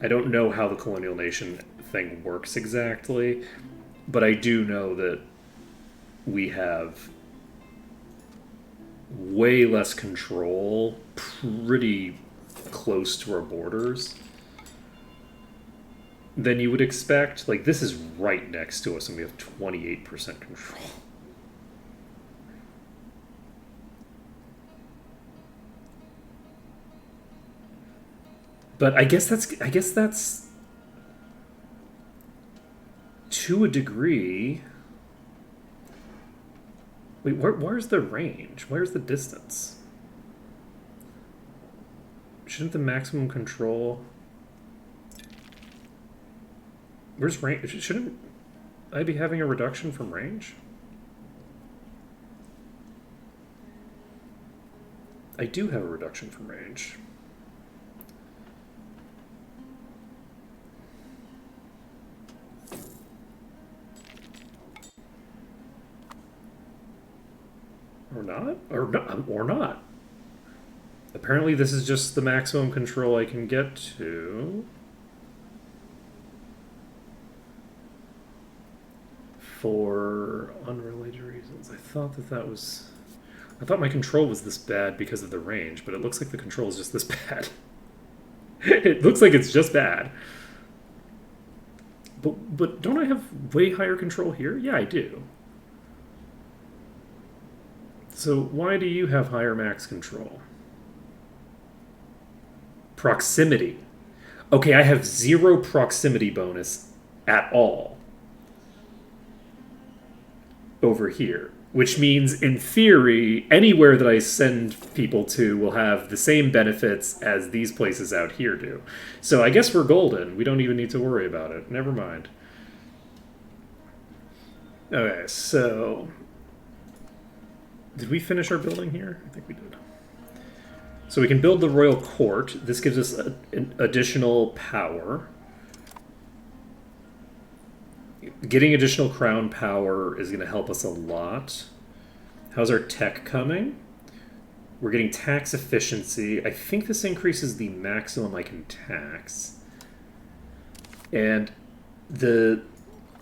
I don't know how the colonial nation thing works exactly, but I do know that we have way less control pretty close to our borders than you would expect. Like, this is right next to us and we have 28% control. But I guess that's to a degree. Wait, where's the range? Where's the distance? Shouldn't the maximum control... Where's range? Shouldn't I be having a reduction from range? I do have a reduction from range. Or not. Apparently this is just the maximum control I can get to. For unrelated reasons. I thought my control was this bad because of the range, but it looks like the control is just this bad. It looks like it's just bad. But don't I have way higher control here? Yeah, I do. So why do you have higher max control? Proximity. Okay, I have 0 proximity bonus at all over here. which means in theory anywhere that I send people to will have the same benefits as these places out here do. So I guess we're golden. We don't even need to worry about it. Never mind. Okay, so did we finish our building here? I think we did. So we can build the royal court. This gives us an additional power. Getting additional crown power is going to help us a lot. How's our tech coming? We're getting tax efficiency. I think this increases the maximum I can tax. And the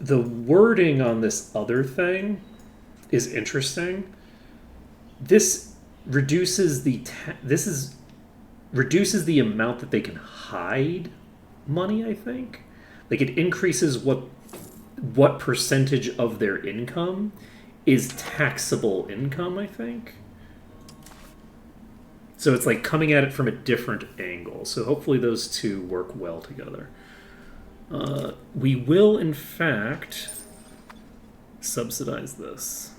wording on this other thing is interesting. This reduces the reduces the amount that they can hide money, I think. Like it increases what percentage of their income is taxable income, I think. So it's like coming at it from a different angle. So hopefully those two work well together. We will, in fact, subsidize this.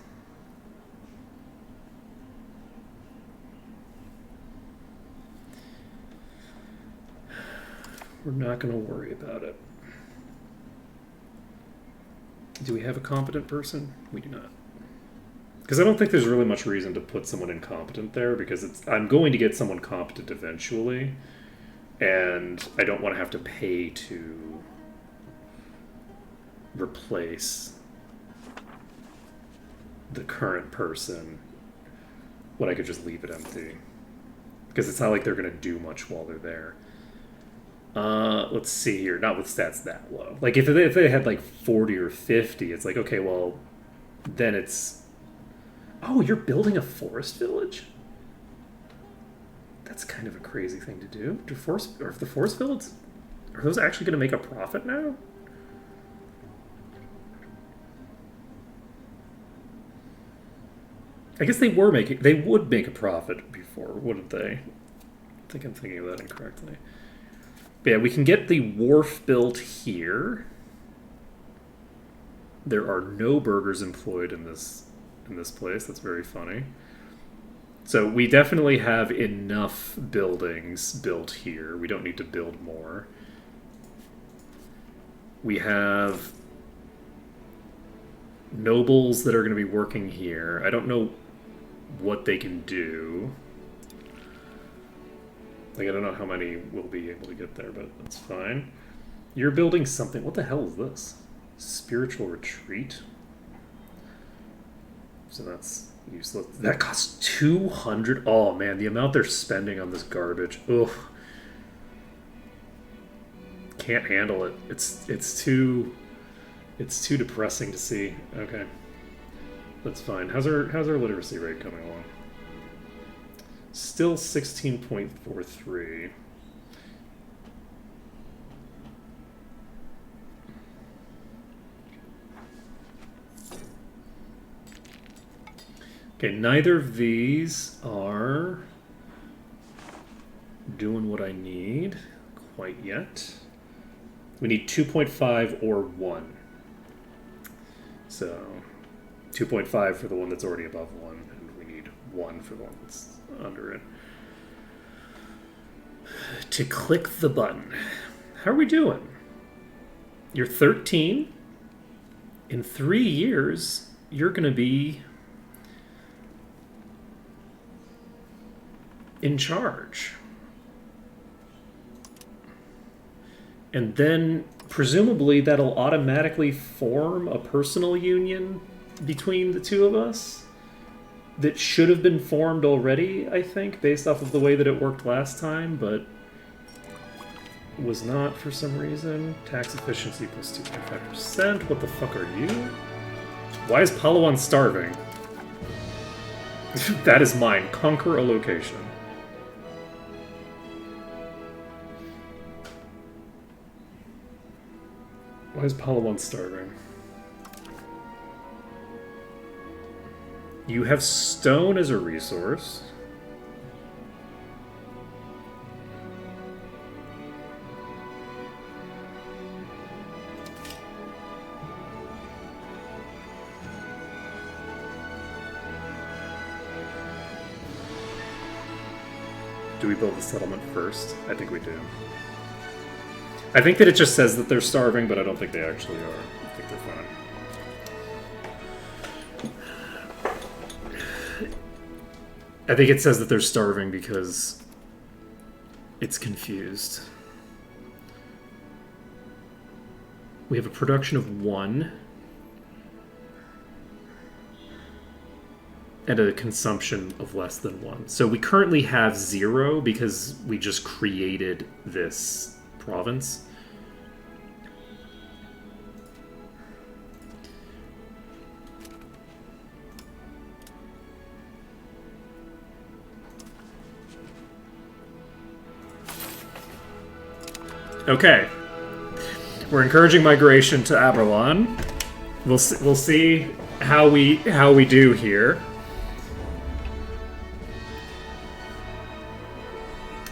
We're not going to worry about it. Do we have a competent person? We do not. Because I don't think there's really much reason to put someone incompetent there, because I'm going to get someone competent eventually, and I don't want to have to pay to replace the current person when I could just leave it empty. Because it's not like they're going to do much while they're there. Let's see here. Not with stats that low. Like if they had like 40 or 50, it's like, okay, well, then it's... Oh, you're building a forest village? That's kind of a crazy thing to do. The forest village, are those actually going to make a profit now? I guess they would make a profit before, wouldn't they? I think I'm thinking of that incorrectly. But yeah, we can get the wharf built here. There are no burgers employed in this place. That's very funny. So we definitely have enough buildings built here. We don't need to build more. We have nobles that are going to be working here. I don't know what they can do. Like, I don't know how many we'll be able to get there, but that's fine. You're building something. What the hell is this? Spiritual retreat? So that's useless. That costs 200. Oh, man, the amount they're spending on this garbage. Ugh. Can't handle it. It's too depressing to see. Okay. That's fine. How's our literacy rate coming along? Still 16.43. Okay, neither of these are doing what I need quite yet. We need 2.5 or 1. So 2.5 for the one that's already above 1, and we need 1 for the one that's under it. To click the button. How are we doing? You're 13. In 3 years, you're going to be in charge. And then presumably that'll automatically form a personal union between the two of us that should have been formed already, I think, based off of the way that it worked last time, but was not for some reason. Tax efficiency plus 2.5%. What the fuck are you? Why is Palawan starving? That is mine. Conquer a location. Why is Palawan starving? You have stone as a resource. Do we build the settlement first? I think we do. I think that it just says that they're starving, but I don't think they actually are. I think they're fine. I think it says that they're starving because it's confused. We have a production of 1 and a consumption of less than 1. So we currently have 0 because we just created this province. Okay. We're encouraging migration to Aberlon. We'll see how we do here.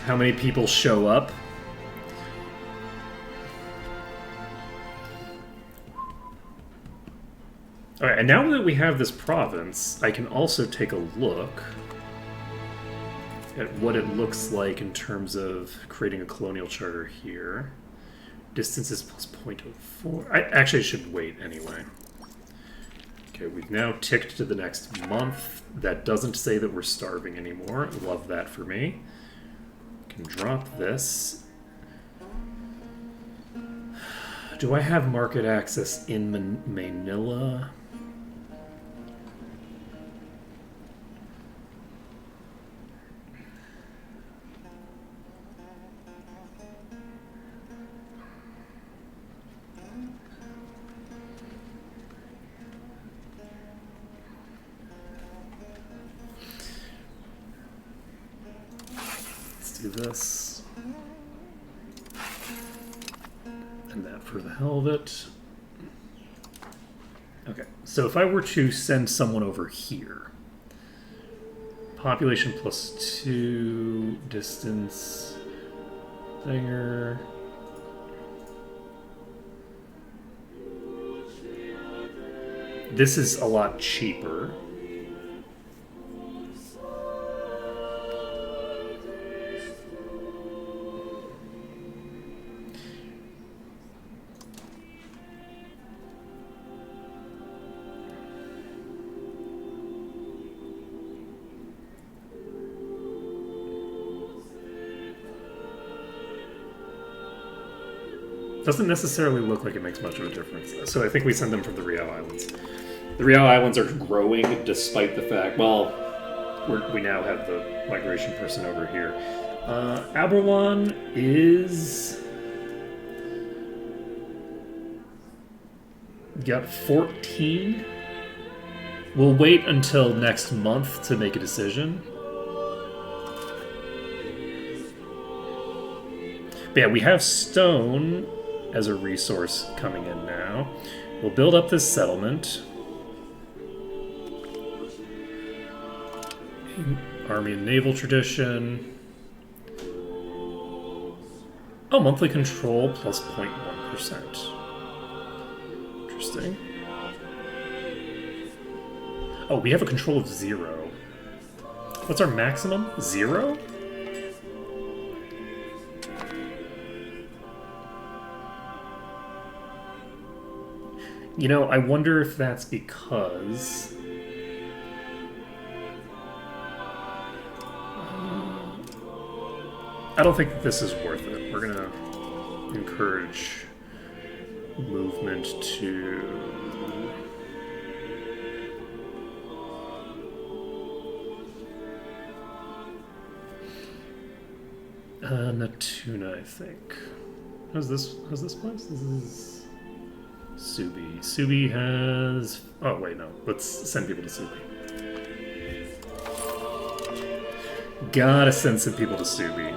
How many people show up? All right, and now that we have this province, I can also take a look at what it looks like in terms of creating a colonial charter here. Distance is plus 0.04. I actually should wait anyway. Okay, we've now ticked to the next month. That doesn't say that we're starving anymore. Love that for me. Can drop this. Do I have market access in Manila? Let's do this. And that for the hell of it. Okay, so if I were to send someone over here, population plus 2, distance, thinger. This is a lot cheaper. Doesn't necessarily look like it makes much of a difference. So I think we send them from the Riau Islands. The Riau Islands are growing despite the fact, well, we now have the migration person over here. Aberlon is... got 14. We'll wait until next month to make a decision. But yeah, we have stone as a resource coming in now. We'll build up this settlement. Army and naval tradition. Oh, monthly control plus 0.1%. Interesting. Oh, we have a control of 0. What's our maximum? 0? You know, I wonder if that's because... I don't think this is worth it. We're gonna encourage movement to... Natuna, I think. How's this place? This is... Subi. Subi has... Oh, wait, no. Let's send people to Subi. Gotta send some people to Subi.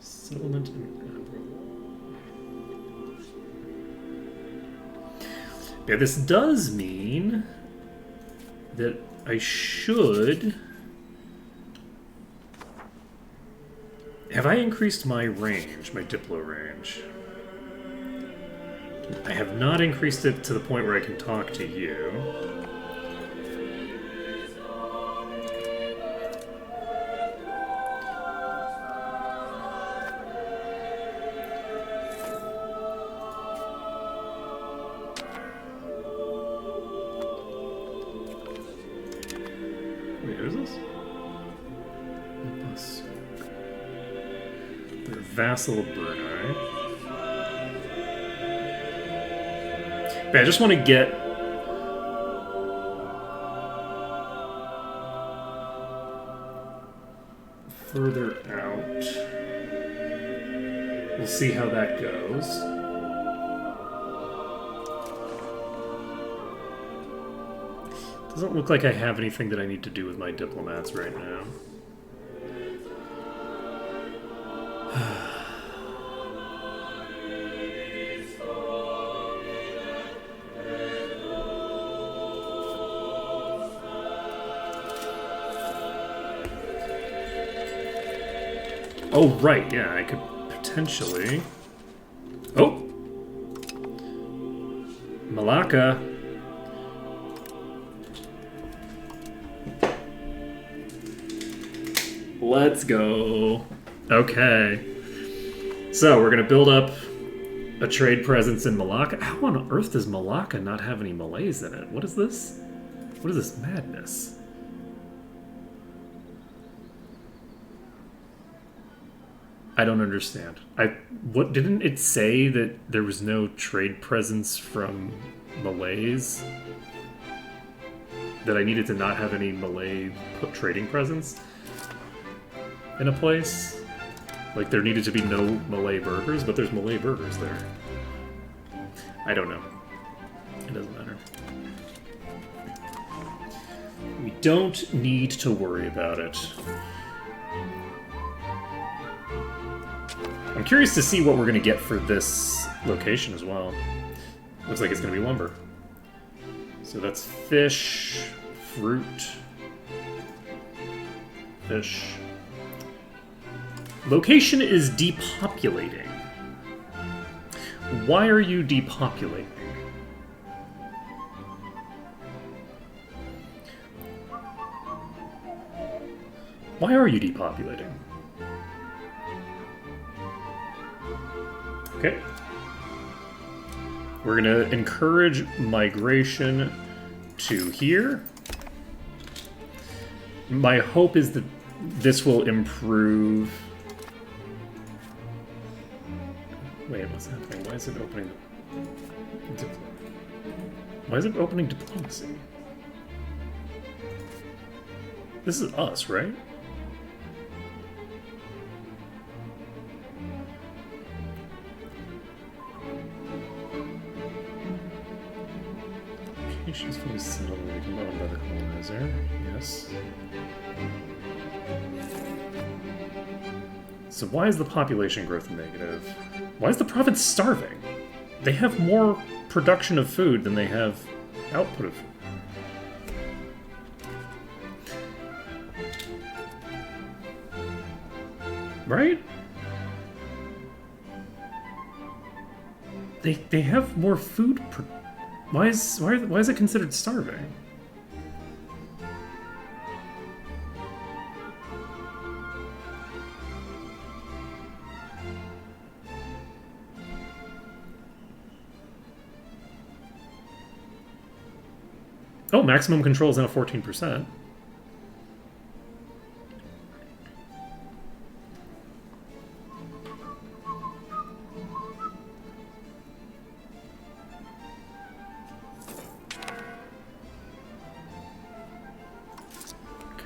Settlement in Aberlon. Yeah, this does mean that I should... Have I increased my range, my Diplo range? I have not increased it to the point where I can talk to you. Wait, who's this? They're vassal of Brunei. But I just want to get further out. We'll see how that goes. Doesn't look like I have anything that I need to do with my diplomats right now. Oh, right, yeah, I could potentially... Oh! Malacca. Let's go. Okay. So, we're gonna build up a trade presence in Malacca. How on earth does Malacca not have any Malays in it? What is this? What is this madness? I don't understand. What didn't it say that there was no trade presence from Malays? That I needed to not have any Malay trading presence in a place? Like there needed to be no Malay burgers, but there's Malay burgers there. I don't know. It doesn't matter. We don't need to worry about it. I'm curious to see what we're going to get for this location as well. Looks like it's going to be lumber. So that's fish, fruit, fish. Location is depopulating. Why are you depopulating? Why are you depopulating? Okay. We're gonna encourage migration to here. My hope is that this will improve... Wait, what's happening? Why is it opening... Why is it opening diplomacy? This is us, right? Locations fully settled and owned by the colonizer. Yes. So why is the population growth negative? Why is the province starving? They have more production of food than they have output of food. Right? They have more food. Why is it considered starving? Oh, maximum control is now 14%.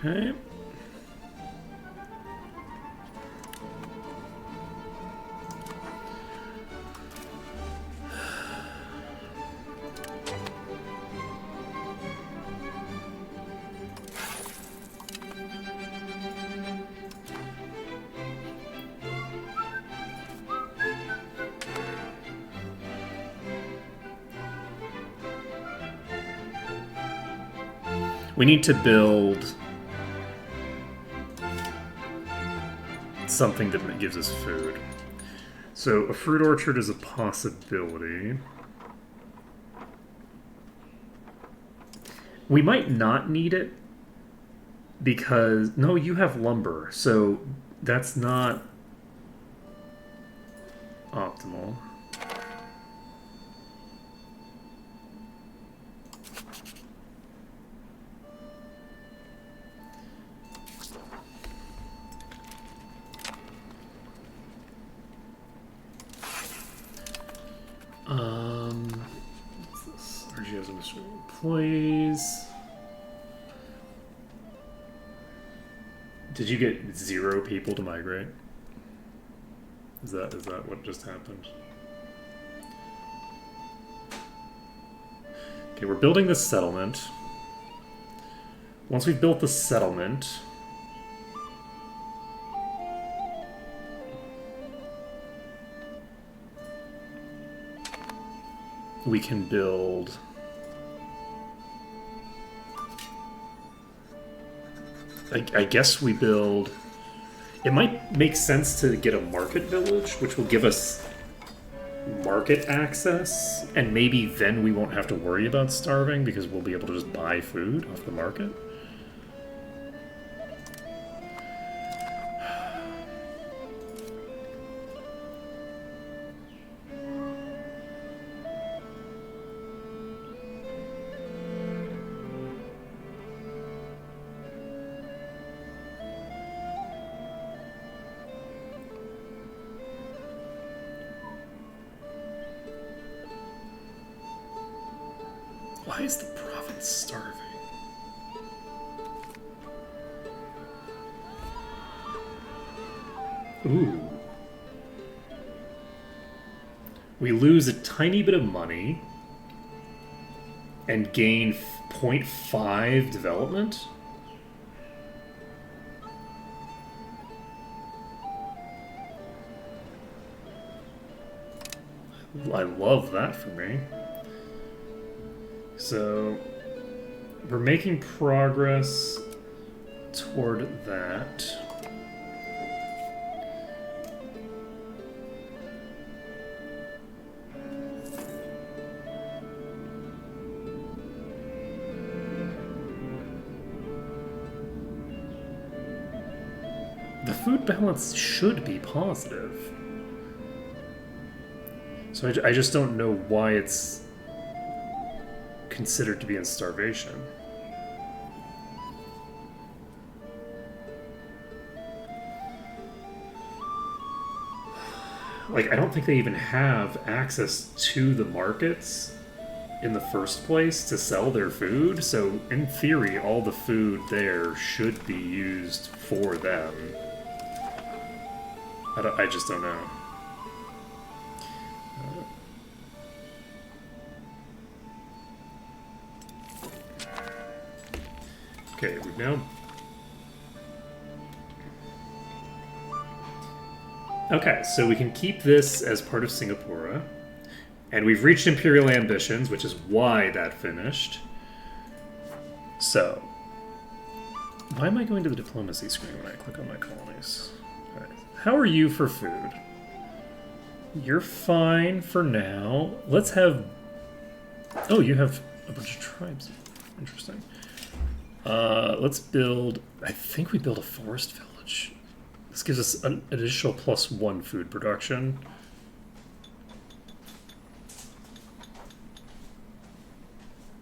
Okay. We need to build something that gives us food. So a fruit orchard is a possibility. We might not need it because no, you have lumber, so that's not optimal. What's this? RG has employees. Did you get 0 people to migrate? Is that what just happened? Okay, we're building this settlement. Once we've built the settlement, we can build I guess we build. It might make sense to get a market village, which will give us market access, and maybe then we won't have to worry about starving because we'll be able to just buy food off the market. Why is the province starving? Ooh. We lose a tiny bit of money and gain 0.5 development? I love that for me. So, we're making progress toward that. The food balance should be positive. So I just don't know why it's considered to be in starvation. Like, I don't think they even have access to the markets in the first place to sell their food, so in theory, all the food there should be used for them. I just don't know. Okay, we've now... Okay, so we can keep this as part of Singapura. And we've reached Imperial Ambitions, which is why that finished. So... Why am I going to the diplomacy screen when I click on my colonies? All right. How are you for food? You're fine for now. Let's have... Oh, you have a bunch of tribes. Interesting. Let's build... I think we build a forest village. This gives us an additional +1 food production.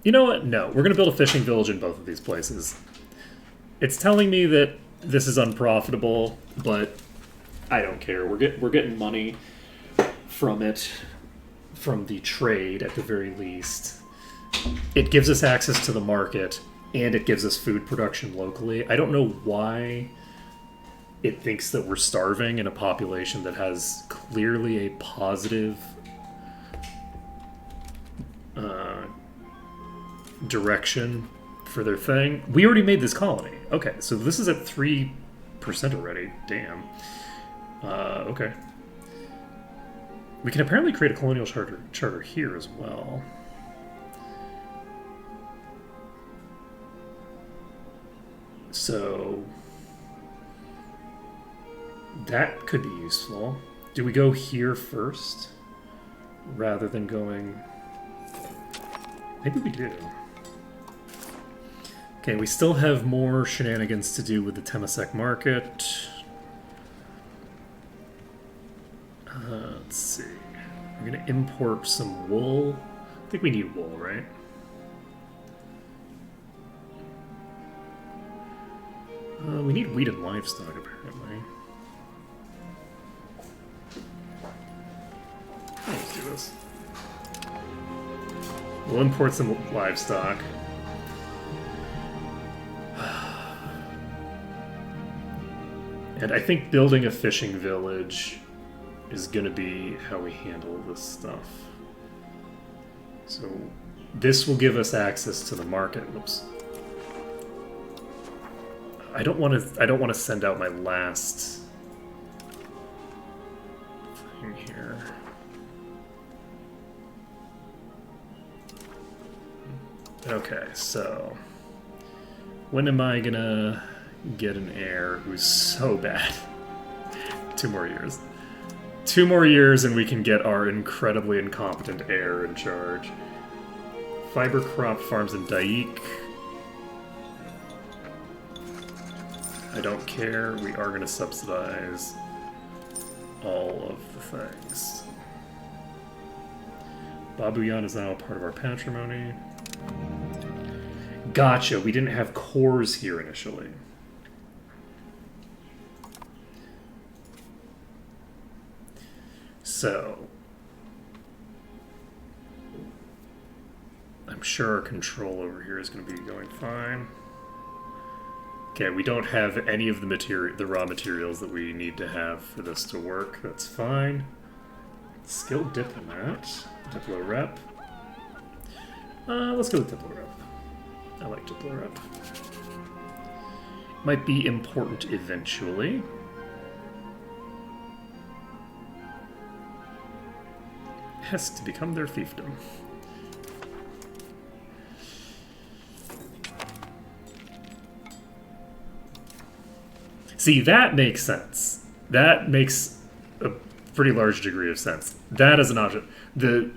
You know what? No, we're going to build a fishing village in both of these places. It's telling me that this is unprofitable, but I don't care. We're getting money from it, from the trade at the very least. It gives us access to the market, and it gives us food production locally. I don't know why it thinks that we're starving in a population that has clearly a positive direction for their thing. We already made this colony. Okay, so this is at 3% already. Damn. Okay. We can apparently create a colonial charter here as well. So that could be useful. Do we go here first rather than going... Maybe we do. Okay, we still have more shenanigans to do with the Temasek market. Let's see. We're going to import some wool. I think we need wool, right? We need wheat and livestock, apparently. Let's do this. We'll import some livestock. And I think building a fishing village is going to be how we handle this stuff. So this will give us access to the market. Whoops. I don't want to send out my last thing here. Okay, so when am I gonna get an heir who's so bad? 2 more years. 2 more years and we can get our incredibly incompetent heir in charge. Fiber crop farms in Daik. I don't care. We are going to subsidize all of the things. Babuyan is now a part of our patrimony. Gotcha. We didn't have cores here initially. So I'm sure our control over here is going to be going fine. Okay, we don't have any of the raw materials that we need to have for this to work. That's fine. Skilled diplomat, Diplo rep. Let's go with Diplo rep. I like Diplo rep. Might be important eventually. Has to become their fiefdom. See, that makes sense. That makes a pretty large degree of sense. That is an option. The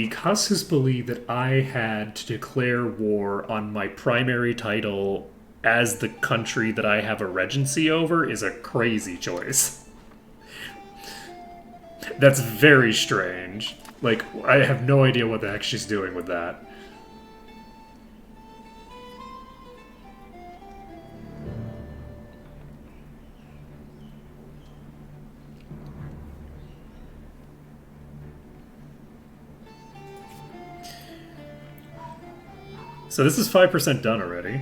Khasus believed that I had to declare war on my primary title as the country that I have a regency over is a crazy choice. That's very strange. Like, I have no idea what the heck she's doing with that. So this is 5% done already.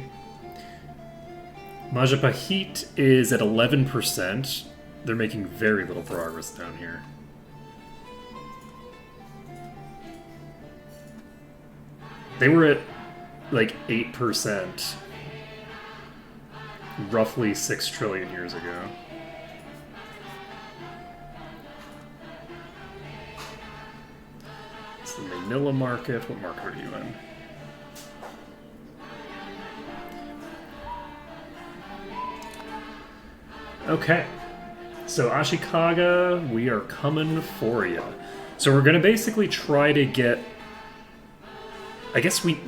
Majapahit is at 11%. They're making very little progress down here. They were at like 8% roughly 6 trillion years ago. It's the Manila market. What market are you in? Okay, so Ashikaga, we are coming for you. So we're going to basically try to get... I guess we...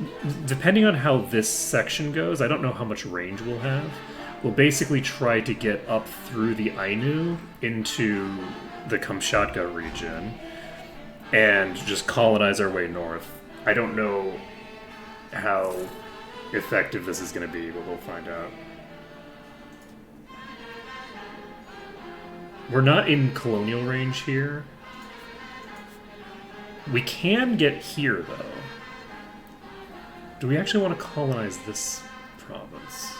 Depending on how this section goes, I don't know how much range we'll have. We'll basically try to get up through the Ainu into the Kamchatka region and just colonize our way north. I don't know how effective this is going to be, but we'll find out. We're not in colonial range here. We can get here, though. Do we actually want to colonize this province?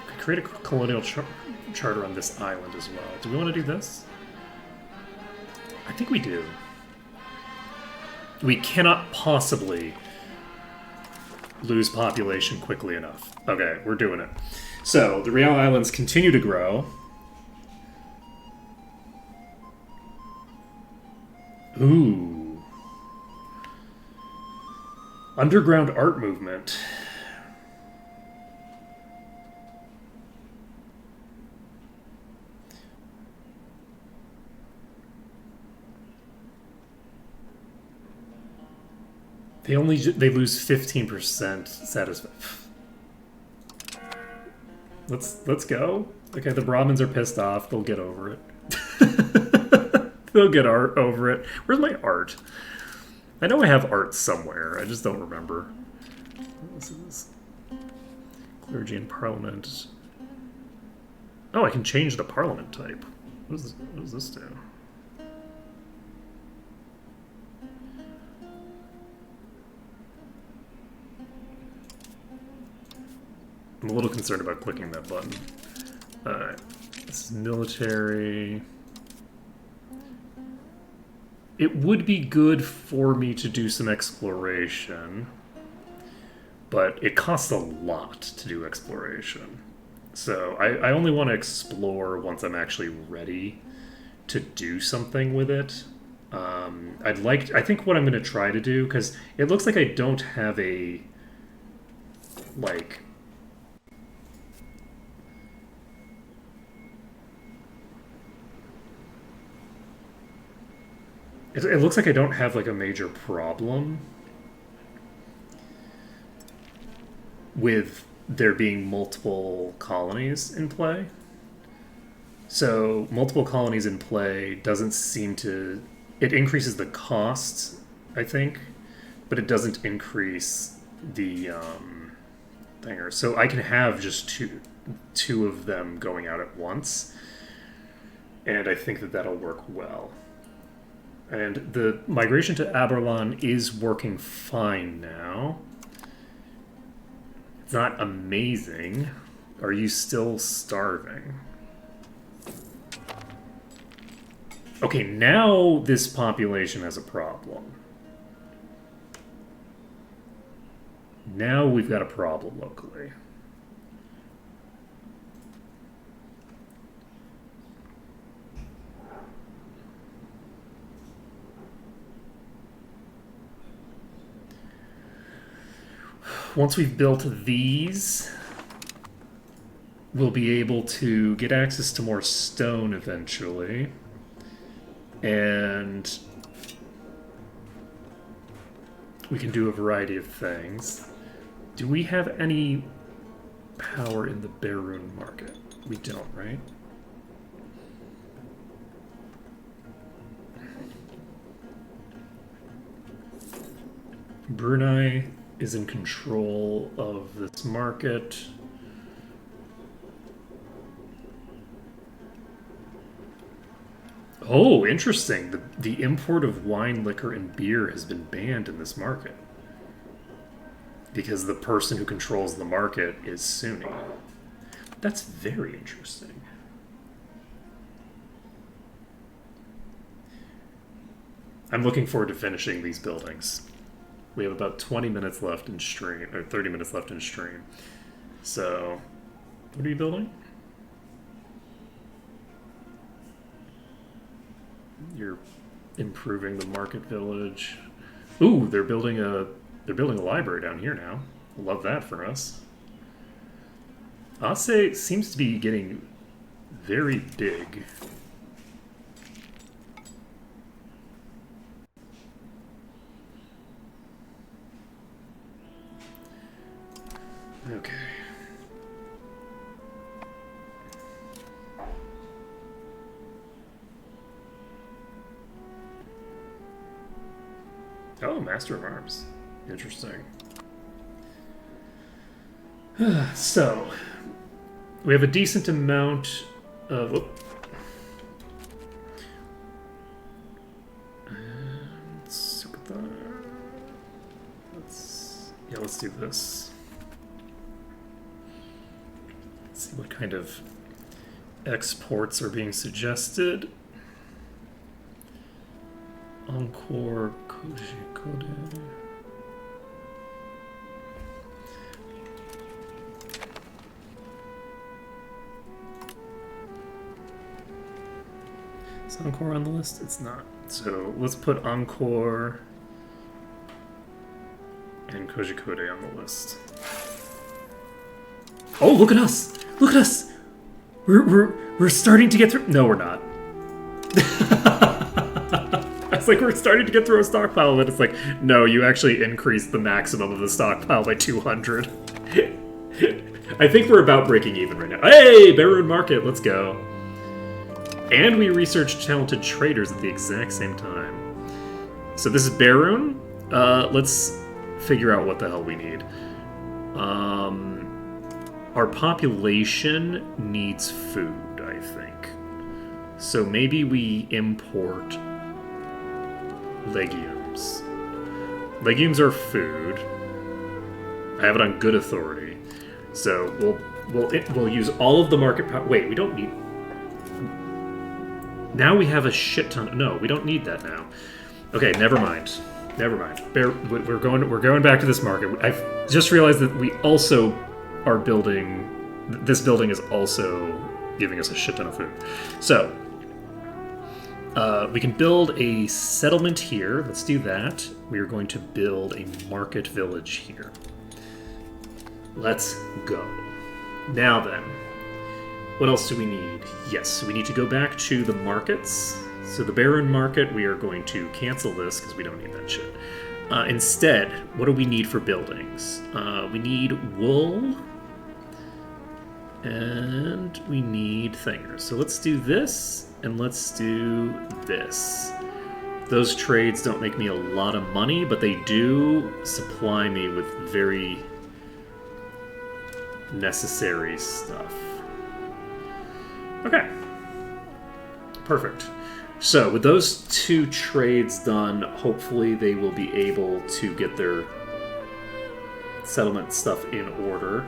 We could create a colonial charter on this island as well. Do we want to do this? I think we do. We cannot possibly lose population quickly enough. Okay, we're doing it. So, the Real Islands continue to grow. Ooh. Underground art movement. They lose 15% satisfaction. Let's go. Okay, the Brahmins are pissed off. They'll get over it. They'll get over it. Where's my art? I know I have art somewhere. I just don't remember. This is clergy and parliament. Oh, I can change the parliament type. What does this do? I'm a little concerned about clicking that button. Alright. This is military. It would be good for me to do some exploration, but it costs a lot to do exploration. So I only want to explore once I'm actually ready to do something with it. I think what I'm going to try to do, because it looks like I don't have a, like, it looks like I don't have, like, a major problem with there being multiple colonies in play. So multiple colonies in play doesn't seem to... It increases the cost, I think, but it doesn't increase the thinger. So I can have just two of them going out at once, and I think that that'll work well. And the migration to Aberlon is working fine now. It's not amazing. Are you still starving? Okay, now this population has a problem. Now we've got a problem locally. Once we've built these, we'll be able to get access to more stone eventually. And we can do a variety of things. Do we have any power in the Berun market? We don't, right? Brunei is in control of this market. Oh, interesting. The import of wine, liquor, and beer has been banned in this market. Because the person who controls the market is Sunni. That's very interesting. I'm looking forward to finishing these buildings. We have about 20 minutes left in stream, or 30 minutes left in stream. So, what are you building? You're improving the market village. Ooh, they're building a library down here now. Love that for us. Ase seems to be getting very big. Okay. Oh, Master of Arms. Interesting. So, we have a decent amount of... Let's do this. Let's see what kind of exports are being suggested. Encore Kojikode. Is Encore on the list? It's not. So let's put Encore and Kojikode on the list. Oh, look at us! Look at us! We're starting to get through. No, we're not. I It's like we're starting to get through a stockpile, but it's like, no, you actually increased the maximum of the stockpile by 200. I think we're about breaking even right now. Hey, Barroon Market, let's go. And we researched talented traders at the exact same time. So this is Barroon. Let's figure out what the hell we need. Our population needs food, I think. So maybe we import legumes. Legumes are food. I have it on good authority. So we'll use all of the market power. Wait, we don't need. Now we have a shit ton. No, we don't need that now. Okay, never mind. Never mind. We're going back to this market. I've just realized that we also are building. This building is also giving us a shit ton of food. So we can build a settlement here. Let's do that. We are going to build a market village here. Let's go. Now then, what else do we need? Yes, we need to go back to the markets. So the Barroon Market, we are going to cancel this because we don't need that shit. Instead, what do we need for buildings? We need wool. And we need thingers. So let's do this, and let's do this. Those trades don't make me a lot of money, but they do supply me with very necessary stuff. Okay. Perfect. So with those two trades done, hopefully they will be able to get their settlement stuff in order.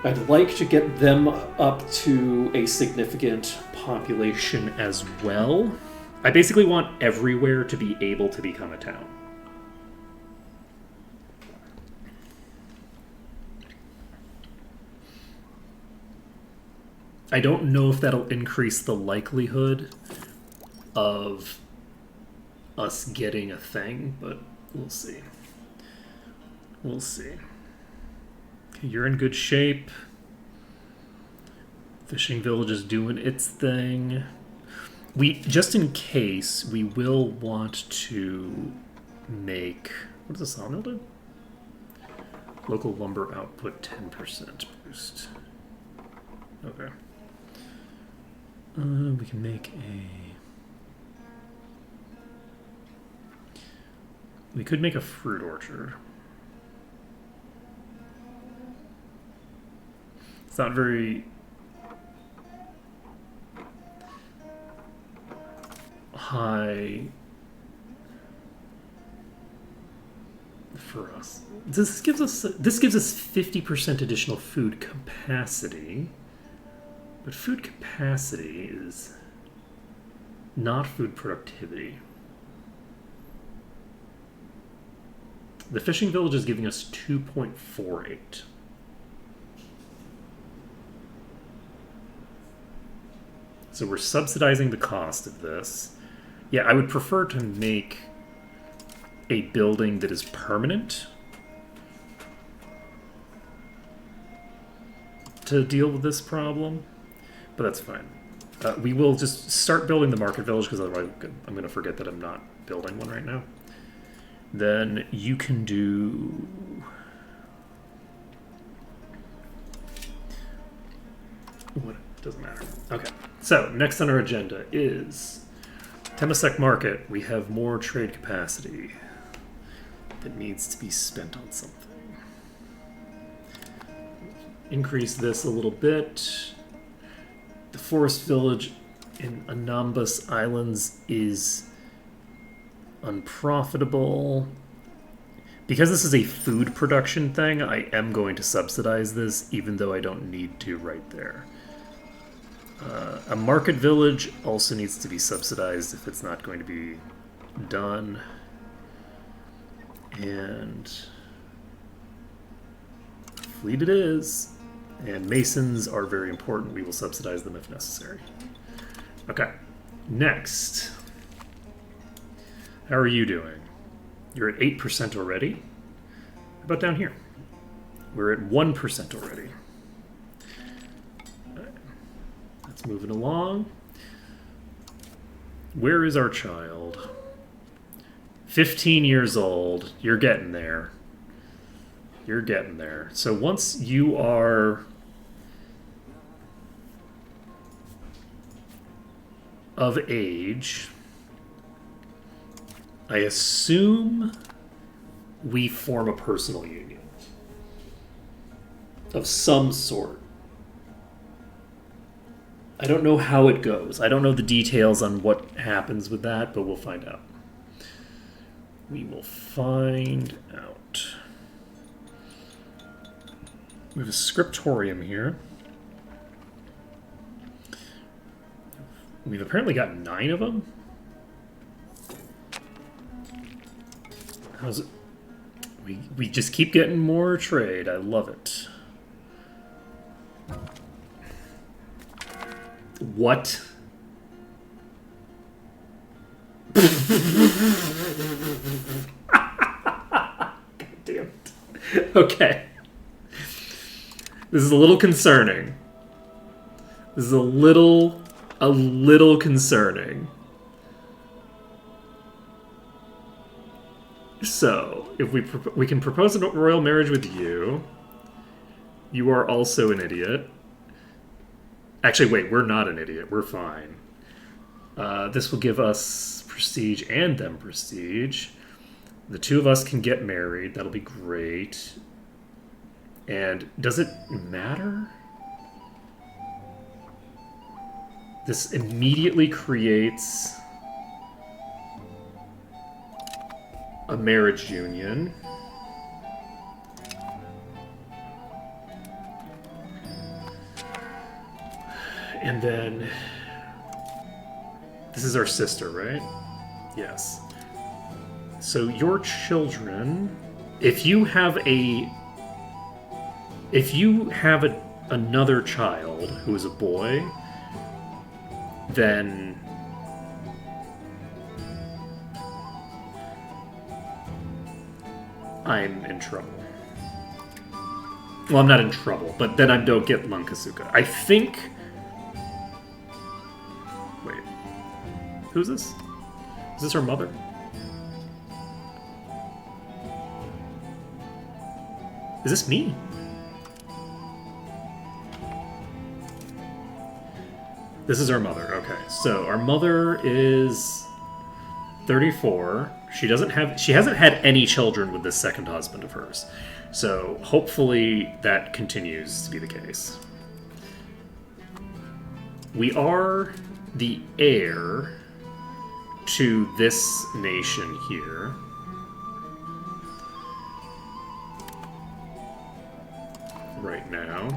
I'd like to get them up to a significant population as well. I basically want everywhere to be able to become a town. I don't know if that'll increase the likelihood of us getting a thing, but we'll see. We'll see. Okay, you're in good shape. Fishing village is doing its thing. Just in case, we will want to make... What does the sawmill do? Local lumber output 10% boost. Okay. We can make a... We could make a fruit orchard. It's not very high for us. This gives us 50% additional food capacity, but food capacity is not food productivity. The fishing village is giving us 2.48. So we're subsidizing the cost of this. Yeah, I would prefer to make a building that is permanent to deal with this problem, but that's fine. We will just start building the market village because otherwise I'm going to forget that I'm not building one right now. Then you can do... What? Doesn't matter. Okay. So, next on our agenda is Temasek Market. We have more trade capacity that needs to be spent on something. Increase this a little bit. The forest village in Anambas Islands is unprofitable. Because this is a food production thing, I am going to subsidize this, even though I don't need to right there. A market village also needs to be subsidized if it's not going to be done. And fleet it is. And masons are very important. We will subsidize them if necessary. Okay. Next. How are you doing? You're at 8% already. How about down here? We're at 1% already. Moving along. Where is our child? 15 years old. You're getting there. You're getting there. So once you are of age, I assume we form a personal union of some sort. I don't know how it goes. I don't know the details on what happens with that, but we'll find out. We will find out. We have a scriptorium here. We've apparently got 9 of them. How's it? We just keep getting more trade. I love it. What? God damn it. Okay. This is a little concerning. This is a little concerning. So, if we can propose a royal marriage with you, you are also an idiot. Actually, wait, we're not an idiot. We're fine. This will give us prestige and them prestige. The 2 of us can get married. That'll be great. And does it matter? This immediately creates a marriage union. And then this is our sister, right? Yes. So your children, if you have another child who is a boy, then I'm in trouble. Well, I'm not in trouble, but then I don't get Lankasuka. I think... Wait. Who's this? Is this her mother? Is this me? This is our mother. Okay, so our mother is 34. She hasn't had any children with this second husband of hers. So hopefully that continues to be the case. We are the heir to this nation here. Right now.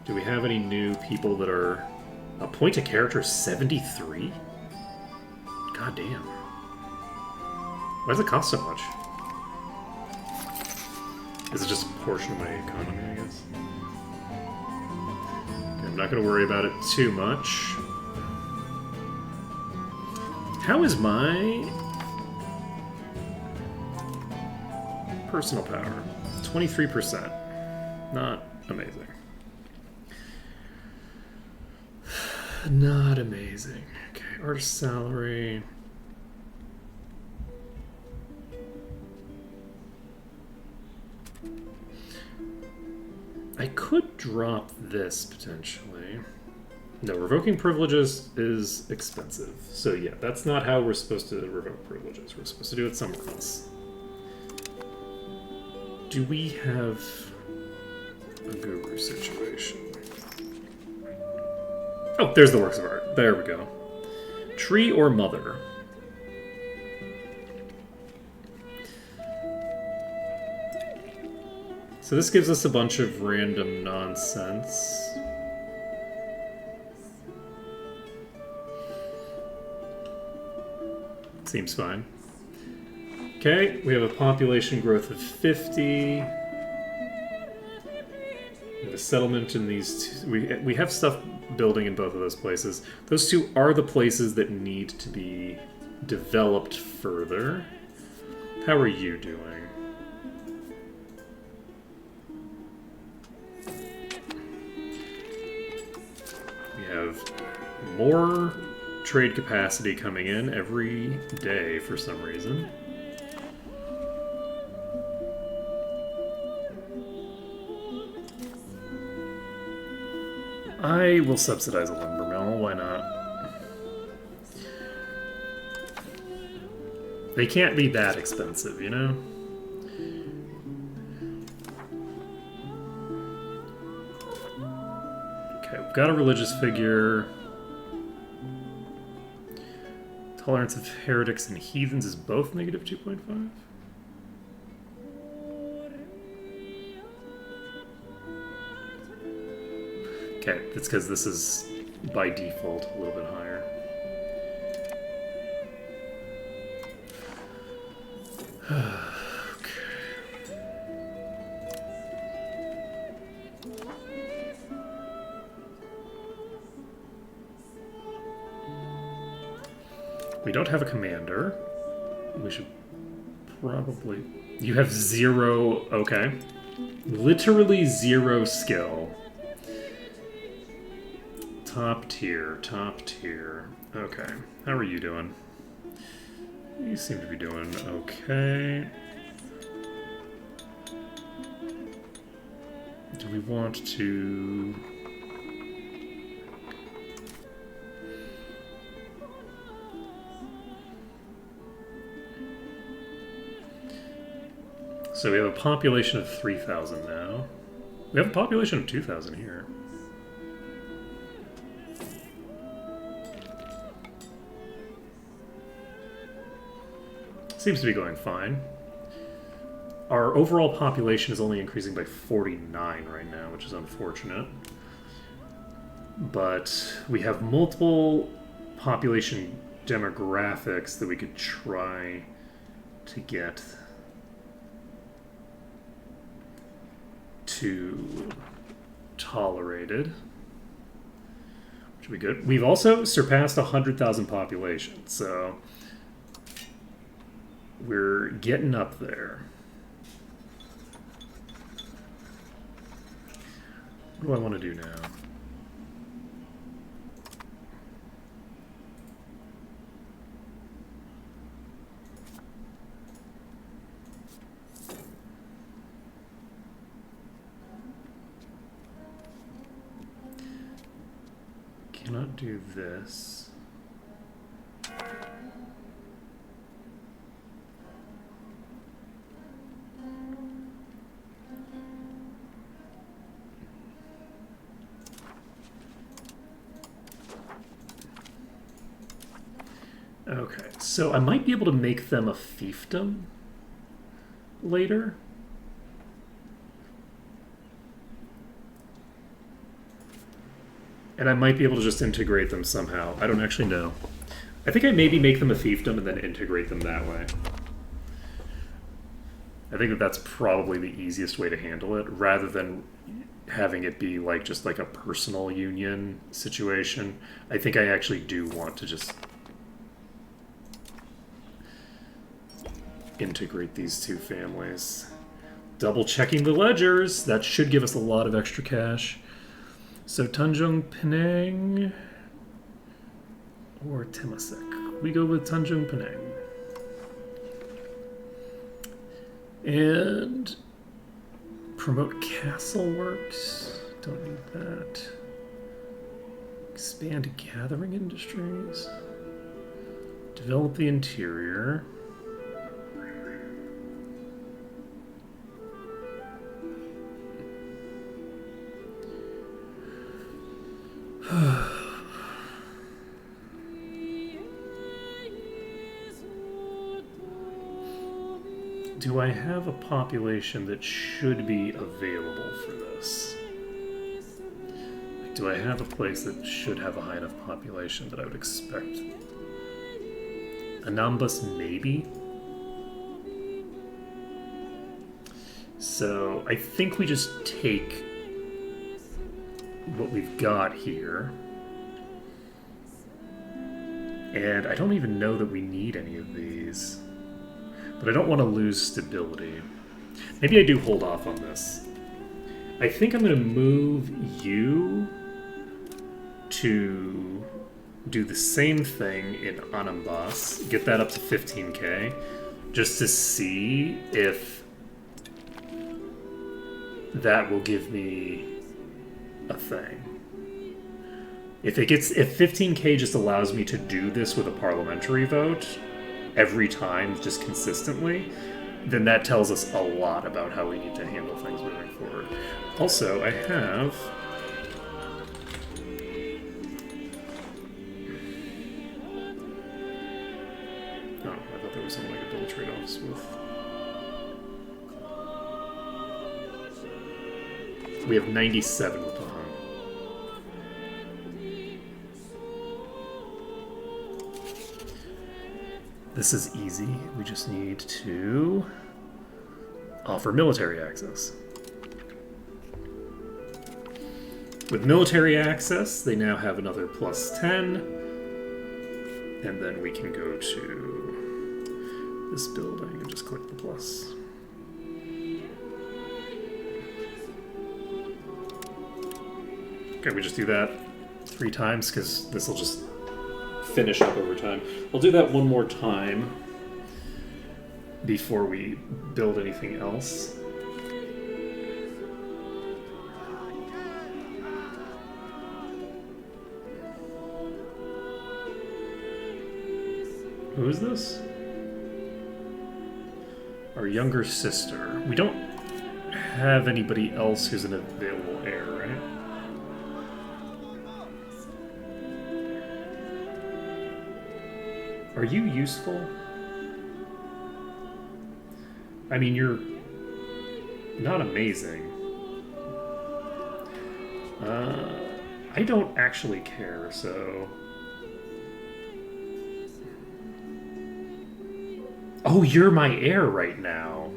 Do we have any new people that are... Appoint a character 73? God damn. Why does it cost so much? Is it just a portion of my economy, I guess? Okay, I'm not going to worry about it too much. How is my... personal power? 23%. Not amazing. Not amazing. Okay, artist salary. I could drop this potentially. No, revoking privileges is expensive. So yeah, that's not how we're supposed to revoke privileges. We're supposed to do it somewhere else. Do we have a guru situation? Oh, there's the works of art. There we go. Tree or mother? So this gives us a bunch of random nonsense. Seems fine. Okay, we have a population growth of 50. We have a settlement in these two. We have stuff building in both of those places. Those two are the places that need to be developed further. How are you doing? We have more trade capacity coming in every day for some reason. I will subsidize a lumber mill, why not? They can't be that expensive, you know? Okay, we've got a religious figure. Tolerance of heretics and heathens is both negative 2.5. Okay, that's because this is by default a little bit higher. Okay. We don't have a commander. We should probably... You have 0... Okay. Literally 0 skill. Top tier, top tier. Okay. How are you doing? You seem to be doing okay. Do we want to... So we have a population of 3,000 now. We have a population of 2,000 here. Seems to be going fine. Our overall population is only increasing by 49 right now, which is unfortunate. But we have multiple population demographics that we could try to get to tolerated, which would be good. We've also surpassed 100,000 population, so we're getting up there. What do I want to do now? Cannot do this. Okay, so I might be able to make them a fiefdom later. And I might be able to just integrate them somehow. I don't actually know. I think I maybe make them a fiefdom and then integrate them that way. I think that that's probably the easiest way to handle it, rather than having it be like just like a personal union situation. I think I actually do want to just integrate these two families. Double checking the ledgers. That should give us a lot of extra cash. So Tanjung Pinang or Temasek. We go with Tanjung Pinang. And promote castle works. Don't need that. Expand gathering industries. Develop the interior. Do I have a population that should be available for this? Like, do I have a place that should have a high enough population that I would expect? Anambas, maybe? So I think we just take what we've got here. And I don't even know that we need any of these. But I don't want to lose stability. Maybe I do hold off on this. I think I'm going to move you to do the same thing in Anambas, get that up to 15k, just to see if that will give me a thing. If 15k just allows me to do this with a parliamentary vote every time, just consistently, then that tells us a lot about how we need to handle things moving forward. Also, I have... Oh, I thought there was something I could build trade-offs with. We have 97 with the hunt. This is easy. We just need to offer military access. With military access, they now have another +10. And then we can go to this building and just click the plus. Okay, we just do that 3 times because this will just finish up over time. We'll do that one more time before we build anything else. Who is this? Our younger sister. We don't have anybody else who's an available heir, right? Are you useful? I mean, you're not amazing. I don't actually care, so... Oh, you're my heir right now.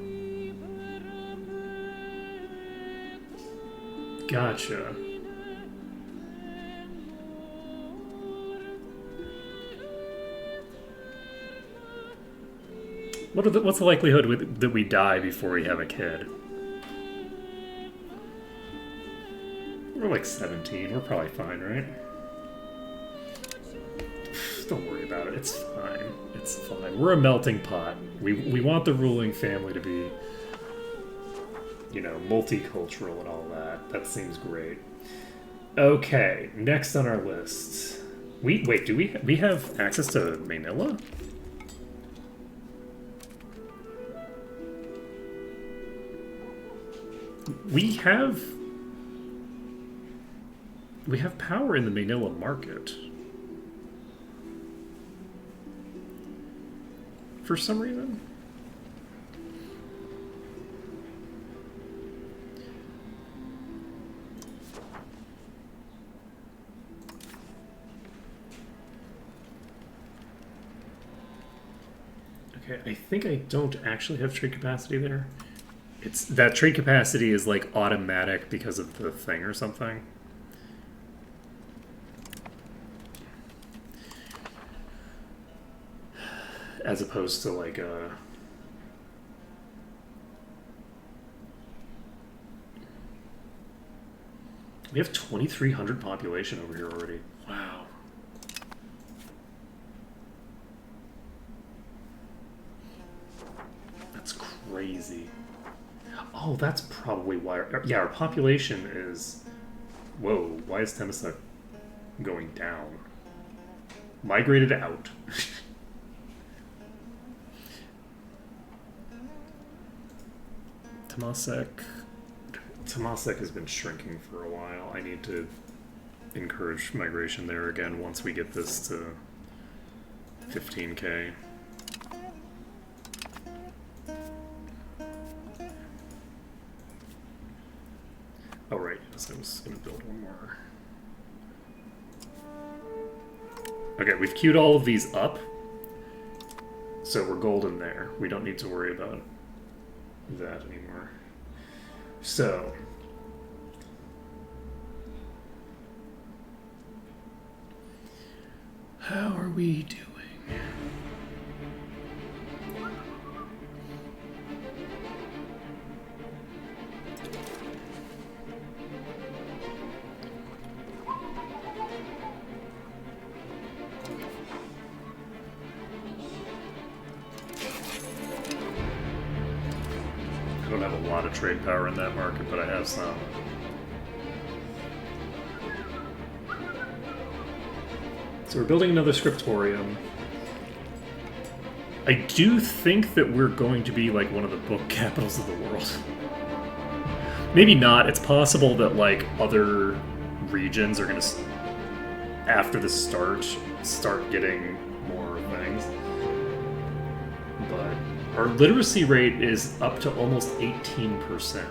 Gotcha. What's the likelihood that we die before we have a kid? We're like 17. We're probably fine, right? Don't worry about it. It's fine. It's fine. We're a melting pot. We want the ruling family to be, you know, multicultural and all that. That seems great. Okay, next on our list. Wait, do we have access to Manila? We have power in the Manila market. For some reason. Okay, I think I don't actually have trade capacity there. It's that trade capacity is like automatic because of the thing or something. As opposed to like a... We have 2,300 population over here already. Wow. That's crazy. Oh, that's probably why... Yeah, our population is... Whoa, why is Temesek going down? Migrated out. Temasek has been shrinking for a while. I need to encourage migration there again once we get this to 15k. Oh right, yes, I was gonna build one more. Okay, we've queued all of these up, so we're golden there. We don't need to worry about that anymore. So how are we doing? lot of trade power in that market, but I have some. So we're building another scriptorium. I do think that we're going to be like one of the book capitals of the world. Maybe not. It's possible that like other regions are going to, after the start getting more things. But our literacy rate is up to almost 18%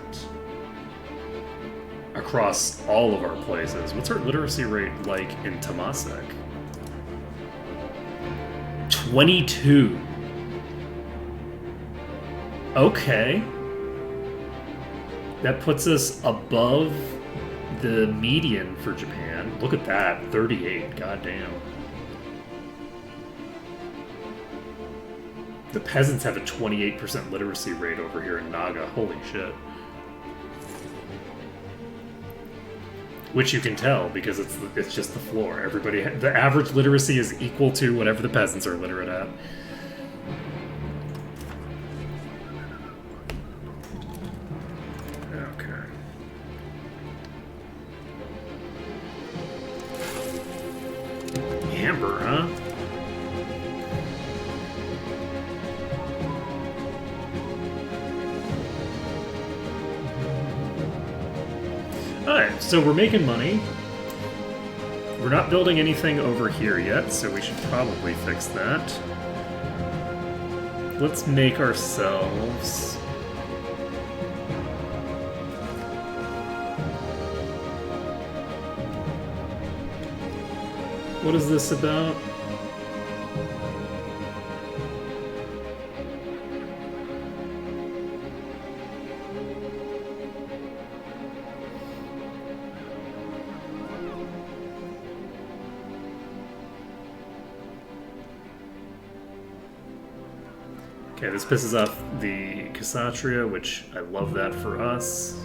across all of our places. What's our literacy rate like in Temasek? 22. Okay. That puts us above the median for Japan. Look at that, 38. Goddamn. The peasants have a 28% literacy rate over here in Naga. Holy shit. Which you can tell because it's just the floor. Everybody, the average literacy is equal to whatever the peasants are literate at. Okay. Amber, huh? Alright, so we're making money. We're not building anything over here yet, so we should probably fix that. Let's make ourselves... What is this about? Okay, this pisses off the Kshatriya, which I love that for us.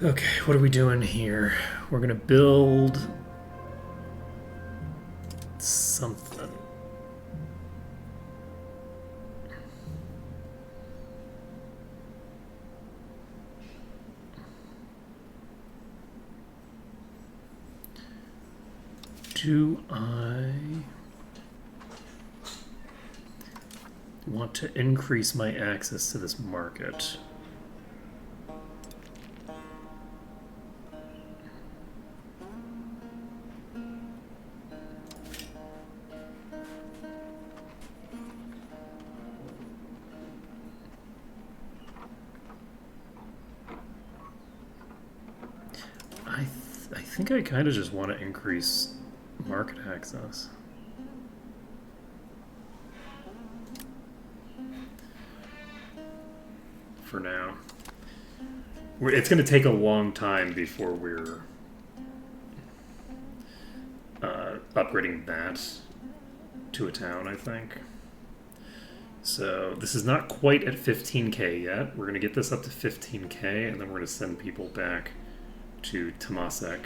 Okay, what are we doing here? We're gonna build something. Do I want to increase my access to this market? I think I kind of just want to increase market access. For now. It's going to take a long time before we're upgrading that to a town, I think. So this is not quite at 15k yet. We're going to get this up to 15k, and then we're going to send people back to Temasek.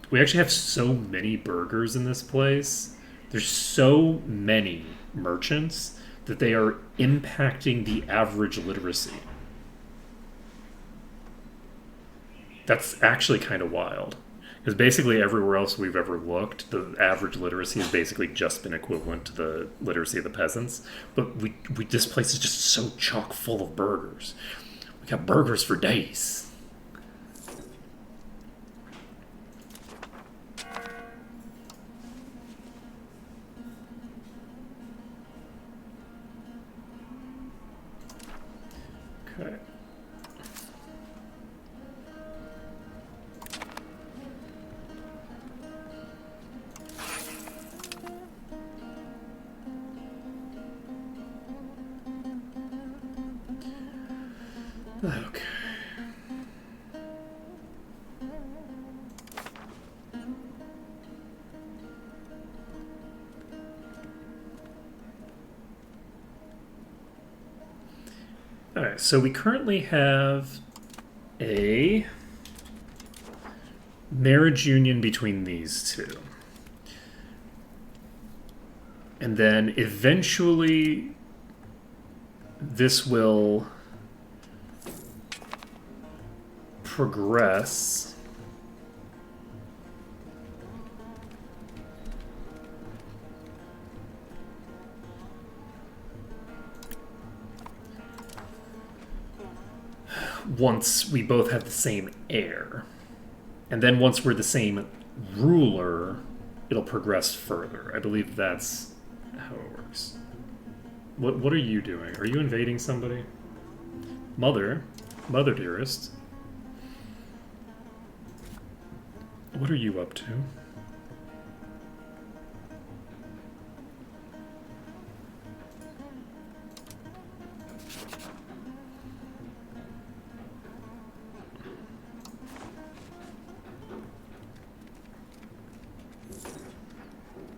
We actually have so many burgers in this place. There's so many merchants that they are impacting the average literacy. That's actually kind of wild. Because basically everywhere else we've ever looked, the average literacy has basically just been equivalent to the literacy of the peasants. But this place is just so chock full of burgers. We got burgers for days. Okay. Okay. Alright, so we currently have a marriage union between these two. And then eventually this will progress once we both have the same heir. And then once we're the same ruler, it'll progress further. I believe that's how it works. What are you doing? Are you invading somebody? Mother dearest. What are you up to?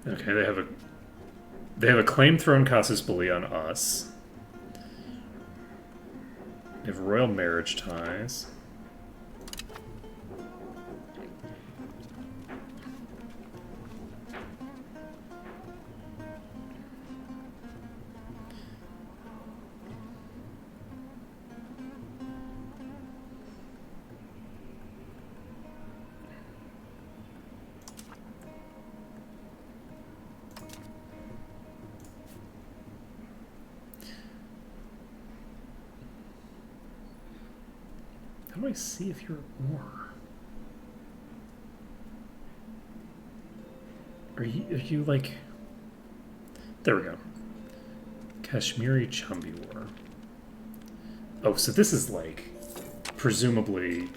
Okay, they have a claim thrown casus belli on us. They have royal marriage ties. How do I see if you're at war? Are you like... There we go. Kashmiri Chambi War. Oh, so this is like... Presumably...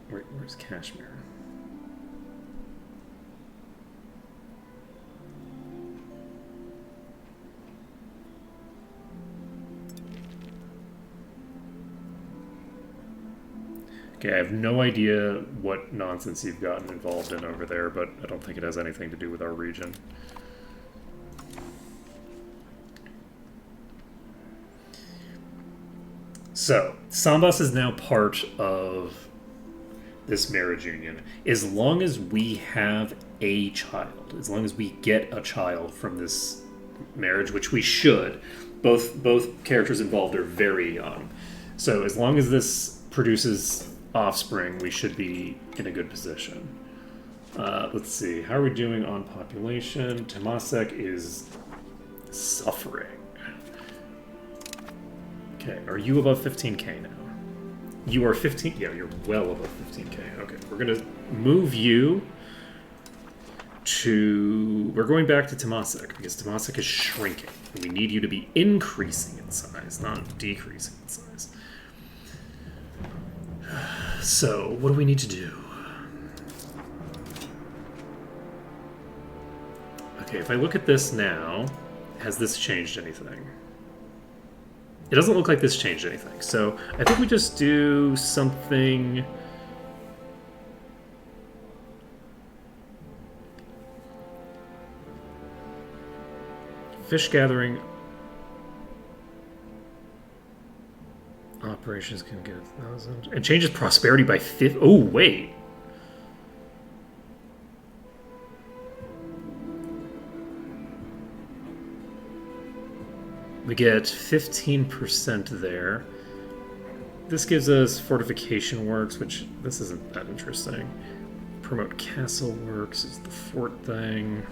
Where's Kashmir? Okay, I have no idea what nonsense you've gotten involved in over there, but I don't think it has anything to do with our region. So, Sambas is now part of this marriage union. As long as we have a child, as long as we get a child from this marriage, which we should, both characters involved are very young. So as long as this produces offspring, we should be in a good position. Let's see, how are we doing on population? Temasek is suffering. Okay, are you above 15k now? You are 15, yeah, you're well above 15k. Okay, we're gonna move you to, we're going back to Temasek because Temasek is shrinking. We need you to be increasing in size, not decreasing in size. So, what do we need to do? Okay, if I look at this now, has this changed anything? It doesn't look like this changed anything. So, I think we just do something... Fish gathering... Operations can get 1,000. It changes prosperity by 50. Oh, wait. We get 15% there. This gives us fortification works, which this isn't that interesting. Promote castle works is the fort thing.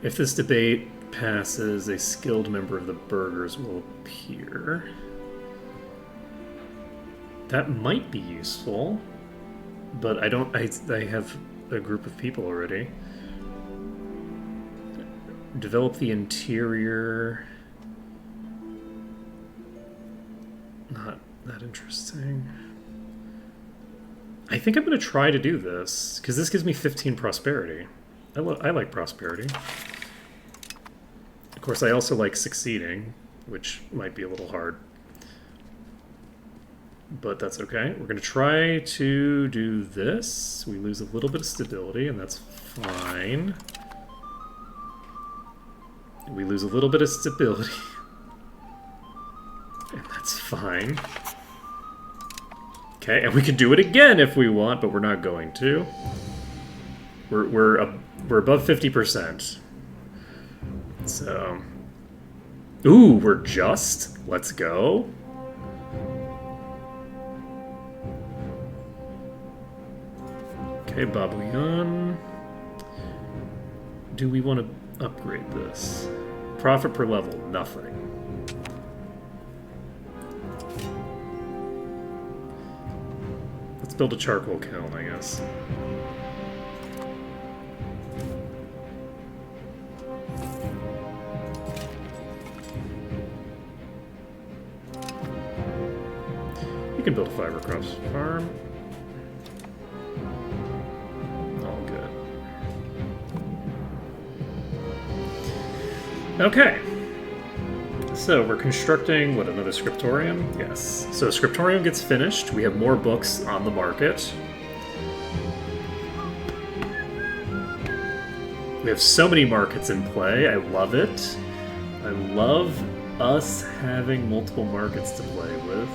If this debate passes, a skilled member of the burghers will appear. That might be useful, but I don't. I have a group of people already. Develop the interior. Not that interesting. I think I'm going to try to do this because this gives me 15 prosperity. I like prosperity. Of course, I also like succeeding, which might be a little hard. But that's okay. We're going to try to do this. We lose a little bit of stability, and that's fine. We lose a little bit of stability. And that's fine. Okay, and we can do it again if we want, but we're not going to. We're above 50%. So, ooh, we're just. Let's go. Okay, Babuyan. Do we want to upgrade this? Profit per level, nothing. Let's build a charcoal kiln, I guess. You can build a fiber crops farm. All good. Okay. So we're constructing, what, another scriptorium? Yes. So scriptorium gets finished. We have more books on the market. We have so many markets in play. I love it. I love us having multiple markets to play with.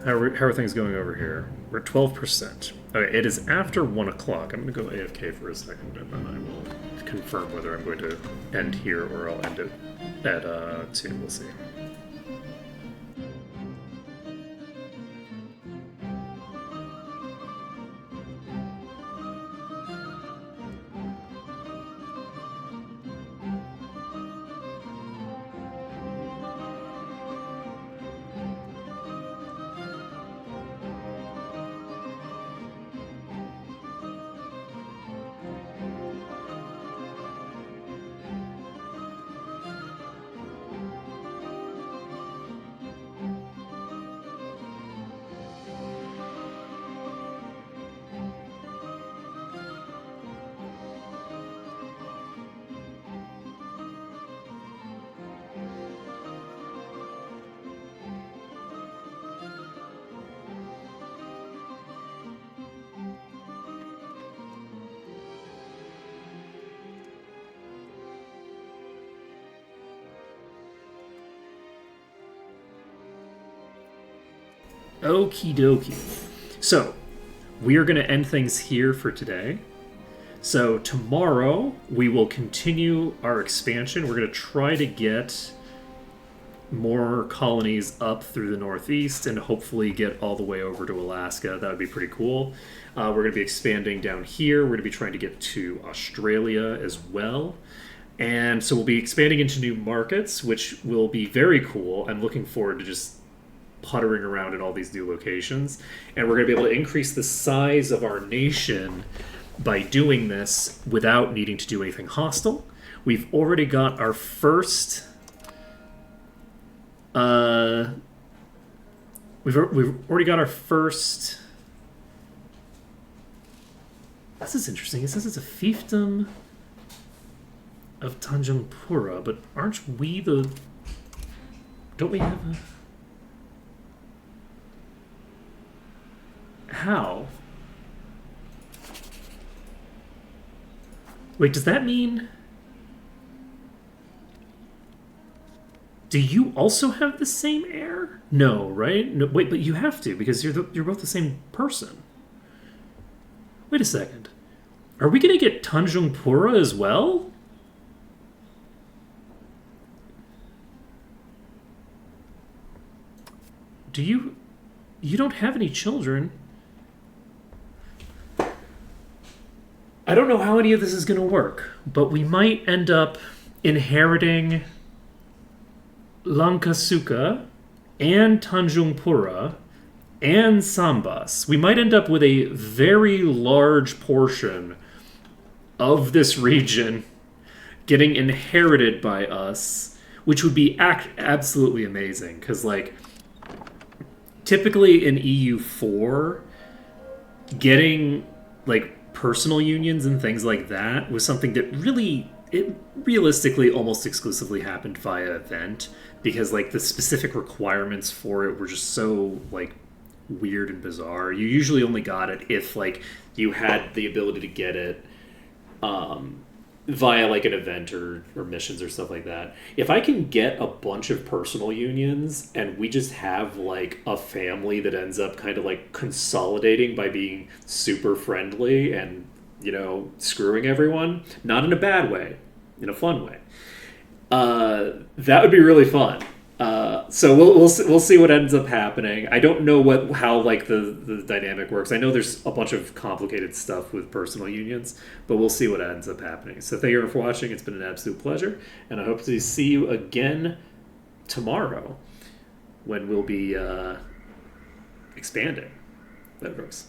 How are things going over here? We're at 12%. Okay, it is after 1 o'clock. I'm going to go AFK for a second, and then I will confirm whether I'm going to end here or I'll end it at 2. We'll see. Okie dokie. So, we are going to end things here for today. So, tomorrow we will continue our expansion. We're going to try to get more colonies up through the northeast and hopefully get all the way over to Alaska. That would be pretty cool. We're going to be expanding down here. We're going to be trying to get to Australia as well. And so we'll be expanding into new markets, which will be very cool. I'm looking forward to just puttering around in all these new locations, and we're going to be able to increase the size of our nation by doing this without needing to do anything hostile. We've already got our first we've already got our first. This is interesting. It says it's a fiefdom of Tanjungpura, but aren't we the... Don't we have a... How? Wait, does that mean... Do you also have the same heir? No, right? No, wait, but you have to, because you're both the same person. Wait a second. Are we going to get Tanjungpura as well? Do you... You don't have any children. I don't know how any of this is going to work, but we might end up inheriting Lankasuka and Tanjungpura and Sambas. We might end up with a very large portion of this region getting inherited by us, which would be absolutely amazing, because, like, typically in EU4, getting, like, personal unions and things like that was something that realistically almost exclusively happened via event, because, like, the specific requirements for it were just so, like, weird and bizarre. You usually only got it if, like, you had the ability to get it via like an event or missions or stuff like that. If I can get a bunch of personal unions and we just have like a family that ends up kind of like consolidating by being super friendly and, screwing everyone, not in a bad way, in a fun way, that would be really fun. So we'll see what ends up happening. I don't know how like the dynamic works. I know there's a bunch of complicated stuff with personal unions, but we'll see what ends up happening. So thank you for watching. It's been an absolute pleasure, and I hope to see you again tomorrow when we'll be expanding Ledbrooks.